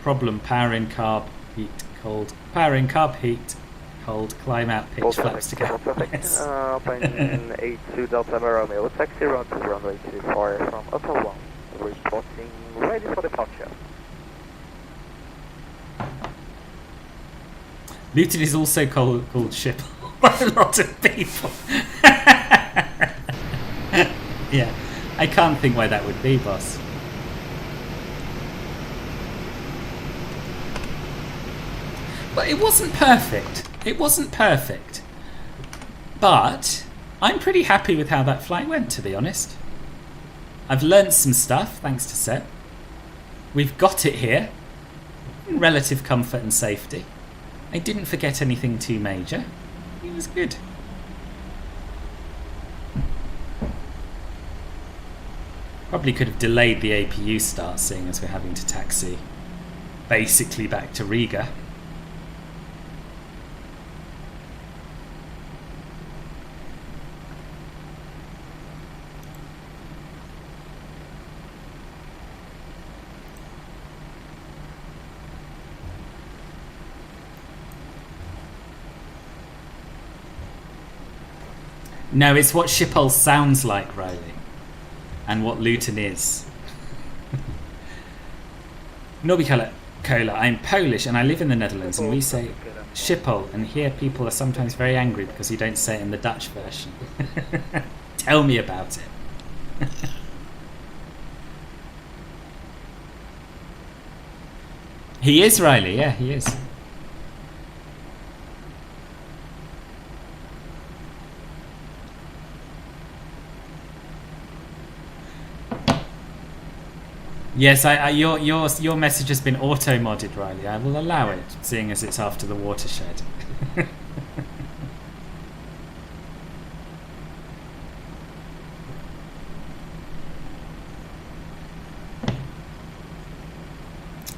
problem, power in, carb, heat, cold, power in, carb, heat, cold, climb out, pitch, flaps to go. Yes. Plane 82 Delta Romeo, taxi run to runway 24 from Hotel 1, reporting ready for departure. Luton is also called Schiphol by a lot of people. Yeah, I can't think why that would be, boss. But it wasn't perfect. It wasn't perfect. But I'm pretty happy with how that flight went, to be honest. I've learnt some stuff, thanks to Seb. We've got it here. In relative comfort and safety. I didn't forget anything too major. It was good. Probably could have delayed the APU start, seeing as we're having to taxi basically back to Riga. No, it's what Schiphol sounds like, Riley, and what Luton is. Norby Cola, I'm Polish and I live in the Netherlands, and we say Schiphol, and here people are sometimes very angry because you don't say it in the Dutch version. Tell me about it. He is, Riley, yeah, he is. Yes, your message has been auto-modded, Riley. I will allow it, seeing as it's after the watershed.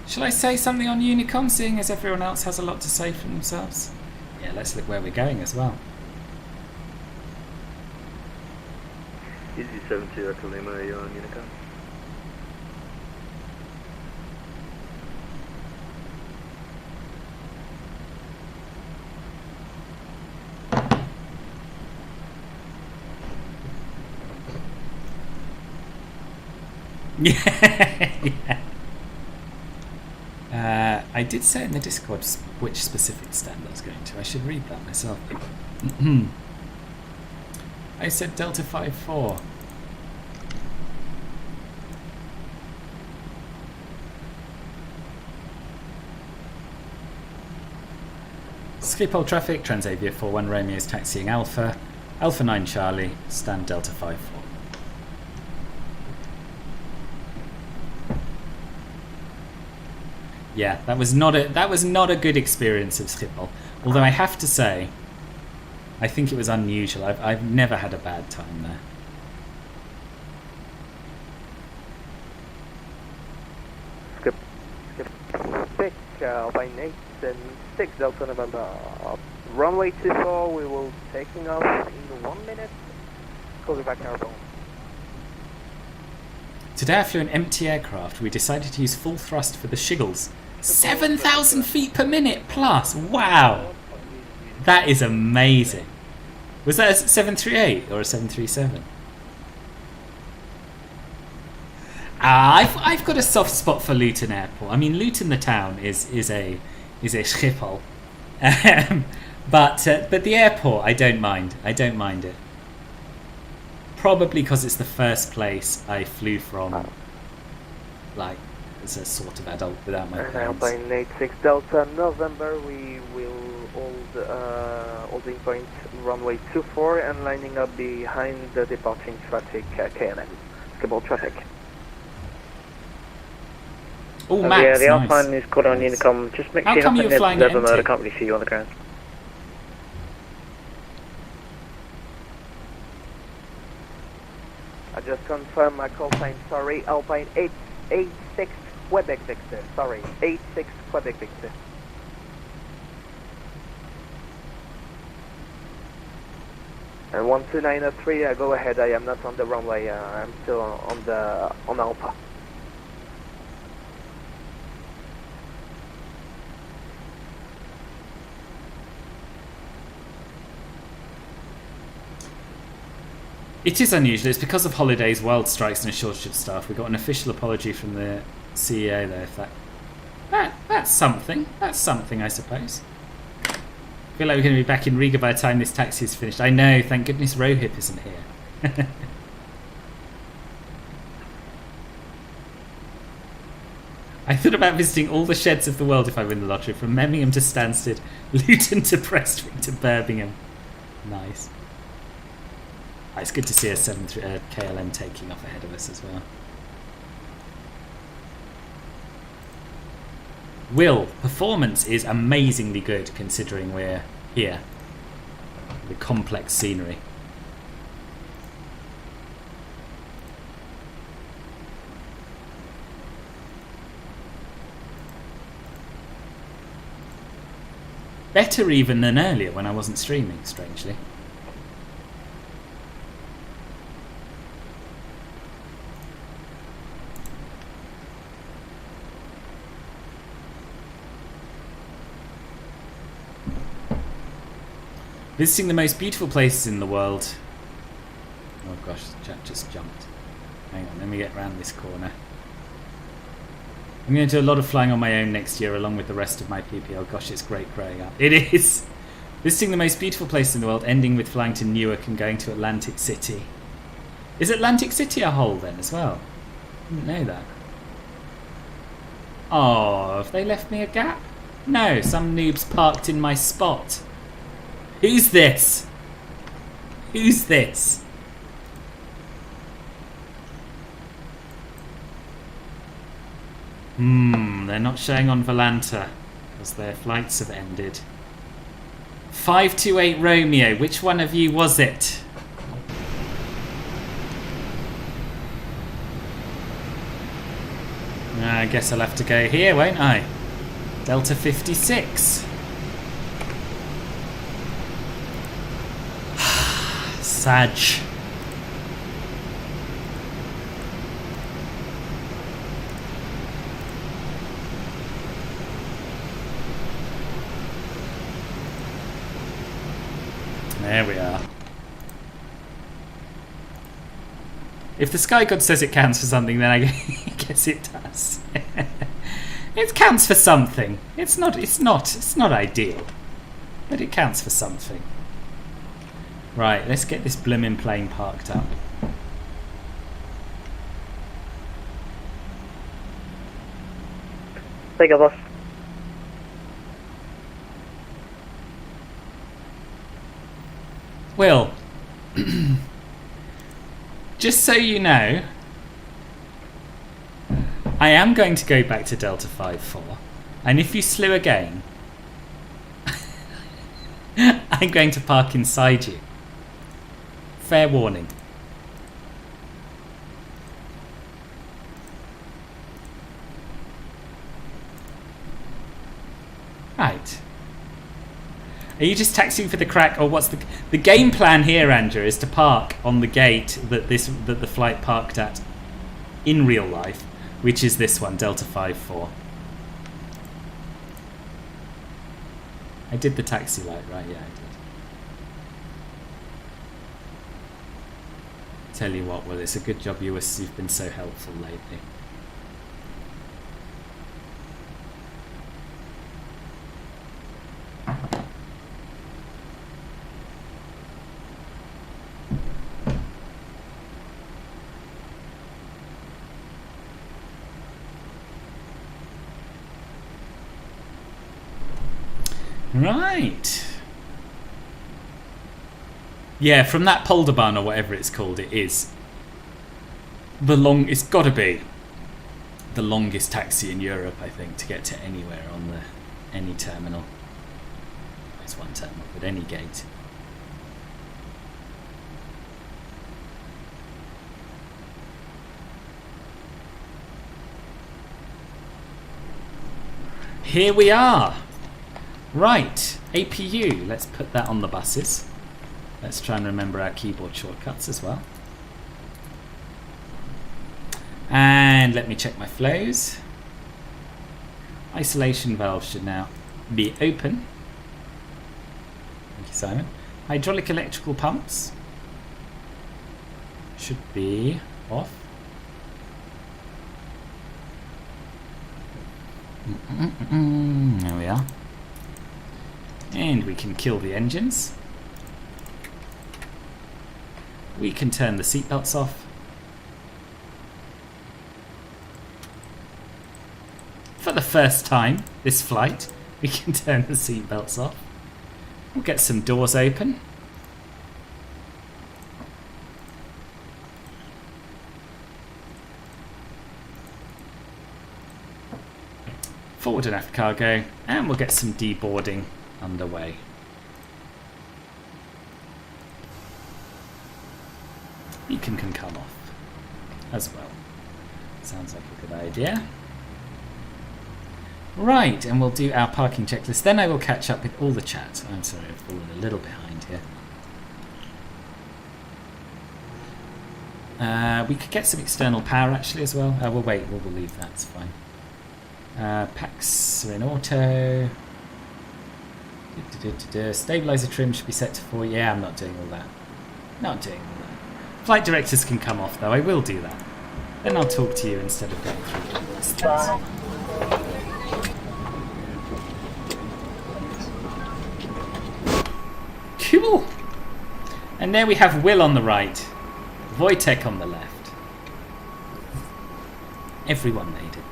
Shall I say something on Unicom, seeing as everyone else has a lot to say for themselves? Yeah, let's look where we're going as well. Easy 72 Echo Lima, are you on Unicom? Yeah. I did say in the Discord which specific stand I was going to. I should read that myself. I said Delta 54. Schiphol traffic, Transavia 41 Romeo is taxiing Alpha, Alpha 9 Charlie, stand Delta 54. Yeah, that was not a good experience of Schiphol. Although I have to say, I think it was unusual. I've never had a bad time there. Skip Alpine 8 and 6 Delta November. Runway 24, we will taking off in 1 minute. Call you back airborne. Today I flew an empty aircraft. We decided to use full thrust for the shiggles. 7,000 feet per minute plus. Wow. That is amazing. Was that a 738 or a 737? I've got a soft spot for Luton Airport. I mean, Luton, the town, is a Schiphol, but the airport, I don't mind. I don't mind it. Probably because it's the first place I flew from, like, as a sort of adult without my parents. Airplane 86 Delta November. We will holding point runway 24 and lining up behind the departing traffic KLM. Schiphol traffic. Oh, Max, yeah, the nice. Alpine is caught on Unicom. Just make How sure come nothing you're flying there's a empty? motor company see you on the ground. I just confirmed my call sign, sorry, Alpine 886 Quebec Victor, sorry, 86 Quebec Victor. And 12903, go ahead, I am not on the runway, I'm still on Alpha. It is unusual. It's because of holidays, world strikes, and a shortage of staff. We got an official apology from the CEO there. If that's something. That's something, I suppose. I feel like we're going to be back in Riga by the time this taxi is finished. I know. Thank goodness Rohit isn't here. I thought about visiting all the sheds of the world if I win the lottery, from Birmingham to Stansted, Luton to Prestwick to Birmingham. Nice. It's good to see a KLM taking off ahead of us as well. Will, performance is amazingly good considering we're here. The complex scenery. Better even than earlier when I wasn't streaming, strangely. Visiting the most beautiful places in the world. Oh gosh, the chat just jumped. Hang on, let me get round this corner. I'm going to do a lot of flying on my own next year along with the rest of my PP. Oh gosh, it's great growing up. It is! Visiting the most beautiful places in the world, ending with flying to Newark and going to Atlantic City. Is Atlantic City a hole then as well? I didn't know that. Oh, have they left me a gap? No, some noob's parked in my spot. Who's this? Who's this? They're not showing on Volanta because their flights have ended. 528 Romeo, which one of you was it? I guess I'll have to go here, won't I? Delta 56. Sag. There we are. If the Sky God says it counts for something, then I guess it does. It counts for something. It's not ideal, but it counts for something. Right, let's get this blimmin' plane parked up. Take a boss. Will, just so you know, I am going to go back to Delta 54, and if you slew again, I'm going to park inside you. Fair warning. Right. Are you just taxiing for the crack, or what's the game plan here, Andrew? Is to park on the gate that the flight parked at in real life, which is this one, Delta 54. I did the taxi light, right? Yeah, I did. Tell you what, well, it's a good job you've been so helpful lately. Right. Yeah, from that Polderbahn or whatever it's called, it is it's got to be the longest taxi in Europe, I think, to get to anywhere on any terminal. It's one terminal, but any gate. Here we are. Right, APU. Let's put that on the buses. Let's try and remember our keyboard shortcuts as well. And let me check my flows. Isolation valve should now be open. Thank you, Simon. Hydraulic electrical pumps should be off. There we are. And we can kill the engines. We can turn the seatbelts off. For the first time this flight, we can turn the seatbelts off. We'll get some doors open. Forward and aft cargo, and we'll get some deboarding underway. Beacon can come off as well. Sounds like a good idea. Right, and we'll do our parking checklist. Then I will catch up with all the chat. I'm sorry, I've fallen a little behind here. We could get some external power actually as well. We'll wait, we'll leave that, it's fine. Packs are in auto. Stabilizer trim should be set to 4. Yeah, I'm not doing all that. Not doing all that. Flight directors can come off though, I will do that. Then I'll talk to you instead of going through all this. Cool! And there we have Will on the right, Wojtek on the left. Everyone made it.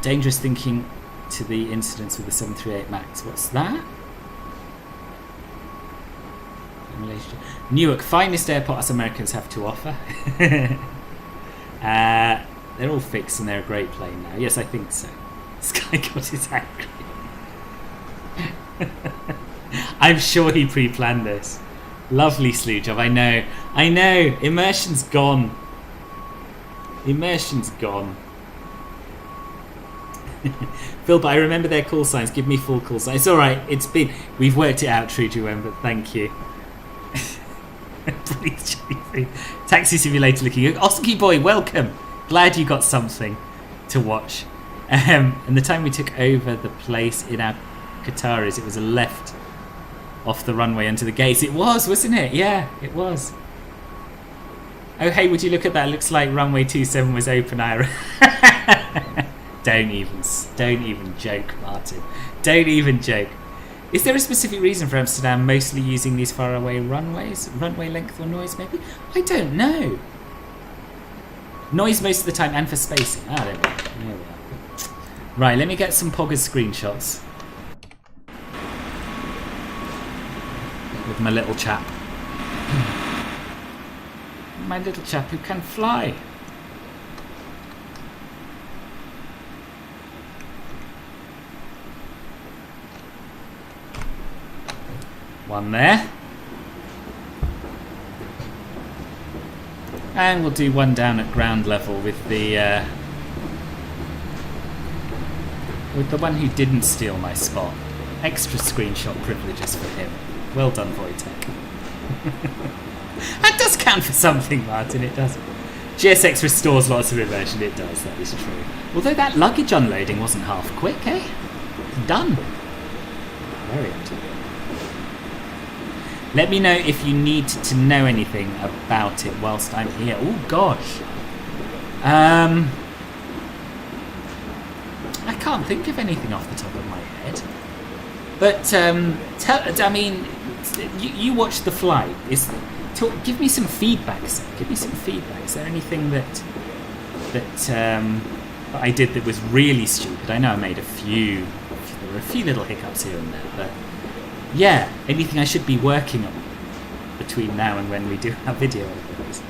Dangerous thinking to the incidents with the 738 MAX. What's that? Newark, finest airport us Americans have to offer. They're all fixed and they're a great plane now. Yes, I think so. Sky God is angry. I'm sure he pre-planned this. Lovely slew job, I know. I know. Immersion's gone. Immersion's gone. Phil, but I remember their call signs. Give me full call signs. It's alright. We've worked it out, Treedwewen, but thank you. Taxi simulator looking good. Oski boy, welcome. Glad you got something to watch. And the time we took over the place in our Qataris, it was a left off the runway onto the gates. It was, wasn't it? Yeah, it was. Oh, hey, would you look at that? It looks like runway 27 was open, Ira. Don't even joke, Martin. Don't even joke. Is there a specific reason for Amsterdam mostly using these faraway runways? Runway length or noise, maybe? I don't know. Noise most of the time and for spacing. Ah, there we are. Right, let me get some Poggers screenshots. With my little chap. My little chap who can fly. One there. And we'll do one down at ground level with the one who didn't steal my spot. Extra screenshot privileges for him. Well done, Wojtek. That does count for something, Martin, it does. GSX restores lots of immersion. It does, that is true. Although that luggage unloading wasn't half quick, eh? Done. Very empty. Let me know if you need to know anything about it whilst I'm here. Oh gosh. I can't think of anything off the top of my head. But I mean, you watched the flight. Give me some feedback. Give me some feedback. Is there anything that I did that was really stupid? I know I made a few. There were a few little hiccups here and there, but yeah, anything I should be working on between now and when we do our video of those.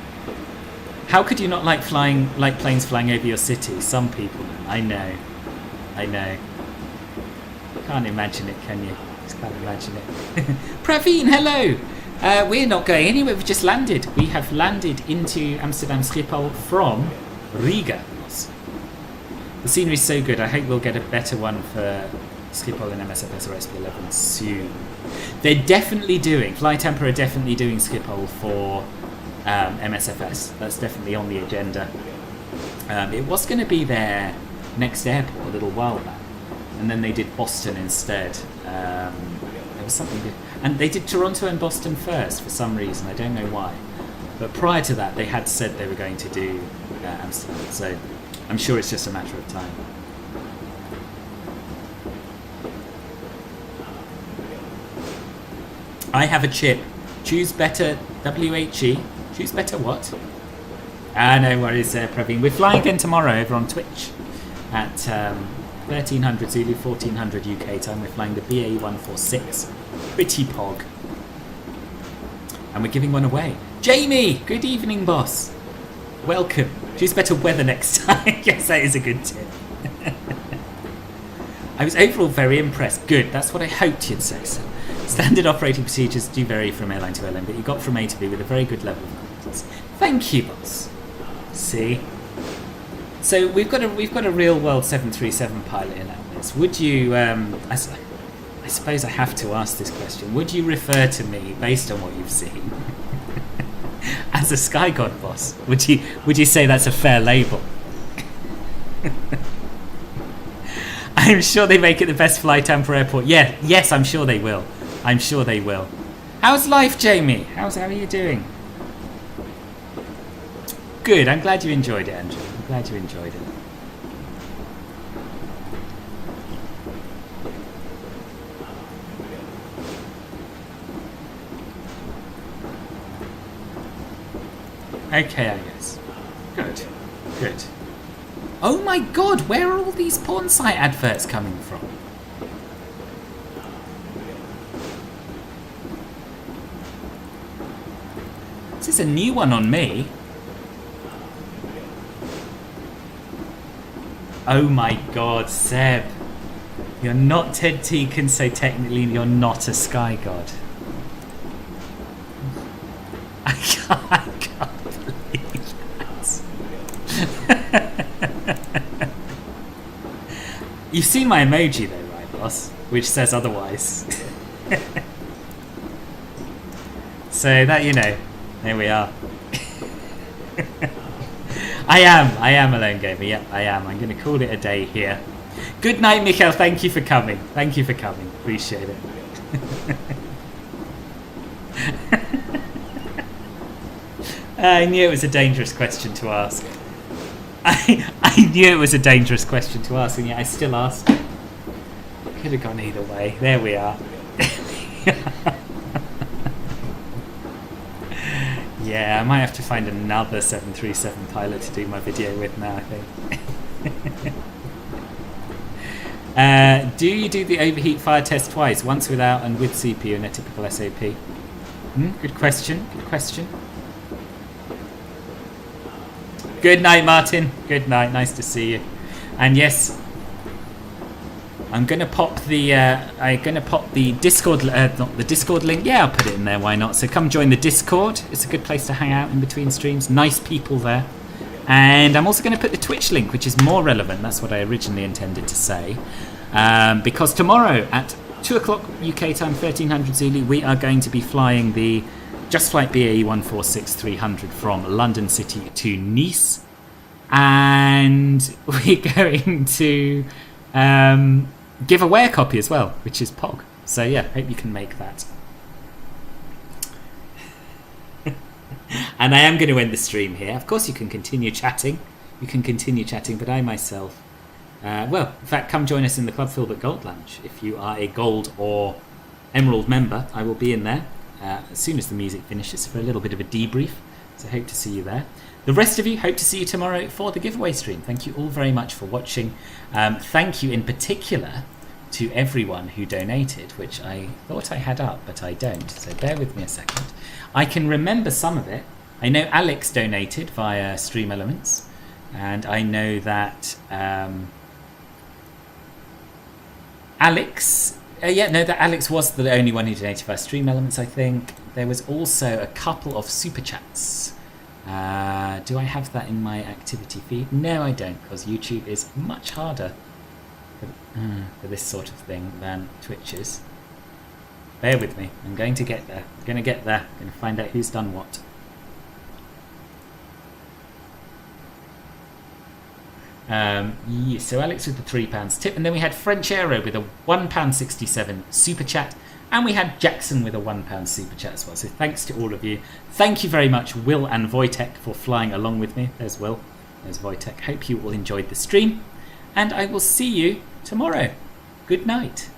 How could you not like planes flying over your city? Some people. I know. Can't imagine it, can you? Just can't imagine it. Praveen, hello. We're not going anywhere. We've just landed. We have landed into Amsterdam Schiphol from Riga. The scenery's so good. I hope we'll get a better one for Schiphol and MSFS or SP11 soon. They're definitely doing. Flytemper are definitely doing Schiphol for MSFS. That's definitely on the agenda. It was going to be their next airport a little while back, and then they did Boston instead. There was something good. And they did Toronto and Boston first for some reason. I don't know why. But prior to that, they had said they were going to do Amsterdam. So I'm sure it's just a matter of time. I have a chip. Choose better WHE. Choose better what? No worries, Praveen. We're flying again tomorrow over on Twitch at 1300 Zulu, 1400 UK time. We're flying the BA146. Pretty pog. And we're giving one away. Jamie! Good evening, boss. Welcome. Choose better weather next time. Yes, that is a good tip. I was overall very impressed. Good, that's what I hoped you'd say so. Standard operating procedures do vary from airline to airline, but you got from A to B with a very good level of competence. Thank you, boss. See? So we've got a real world 737 pilot in our midst. Would you I suppose I have to ask this question. Would you refer to me, based on what you've seen, as a sky god boss? Would you say that's a fair label? I'm sure they make it the best Flytemper airport. Yeah, yes, I'm sure they will. I'm sure they will. How's life, Jamie? How are you doing? Good. I'm glad you enjoyed it, Andrew. I'm glad you enjoyed it. Okay, I guess. Good. Good. Oh my god, where are all these porn site adverts coming from? This is a new one on me. Oh my god, Seb. You're not Ted Teakin, so technically you're not a sky god. I can't believe that. You've seen my emoji though, right, boss? Which says otherwise. So that, you know, there we are. I am a lone gamer. Yep, I am. I'm going to call it a day here. Good night, Michael. Thank you for coming. Thank you for coming. Appreciate it. I knew it was a dangerous question to ask. I knew it was a dangerous question to ask, and yet I still asked it. Could have gone either way. There we are. Yeah, I might have to find another 737 pilot to do my video with now, I think. Do you do the overheat fire test twice? Once without and with CPU in a typical SOP? Good question. Good question. Good night, Martin. Good night. Nice to see you. And yes, I'm gonna pop the Discord, not the Discord link. Yeah, I'll put it in there. Why not? So come join the Discord. It's a good place to hang out in between streams. Nice people there. And I'm also going to put the Twitch link, which is more relevant. That's what I originally intended to say. Because tomorrow at 2 o'clock UK time, 1300 Zulu, we are going to be flying the just flight BAE 146-300 from London City to Nice. And we're going to give away a copy as well, which is POG. So yeah, hope you can make that. And I am going to end the stream here. Of course you can continue chatting. But I myself... well, in fact, come join us in the Club Filbert Gold Lounge. If you are a Gold or Emerald member, I will be in there as soon as the music finishes for a little bit of a debrief. So I hope to see you there. The rest of you, hope to see you tomorrow for the giveaway stream. Thank you all very much for watching. Thank you in particular to everyone who donated, which I thought I had up, but I don't. So bear with me a second. I can remember some of it. I know Alex donated via Stream Elements. And I know that Alex was the only one who donated via Stream Elements, I think. There was also a couple of super chats. Do I have that in my activity feed? No, I don't, because YouTube is much harder for this sort of thing than Twitch is. Bear with me. I'm going to get there. I'm going to find out who's done what. So Alex with the £3 tip, and then we had French Aero with a £1.67 super chat, and we had Jackson with a £1 super chat as well. So thanks to all of you. Thank you very much, Will and Wojtek, for flying along with me. There's Will, there's Wojtek. Hope you all enjoyed the stream, and I will see you tomorrow. Good night.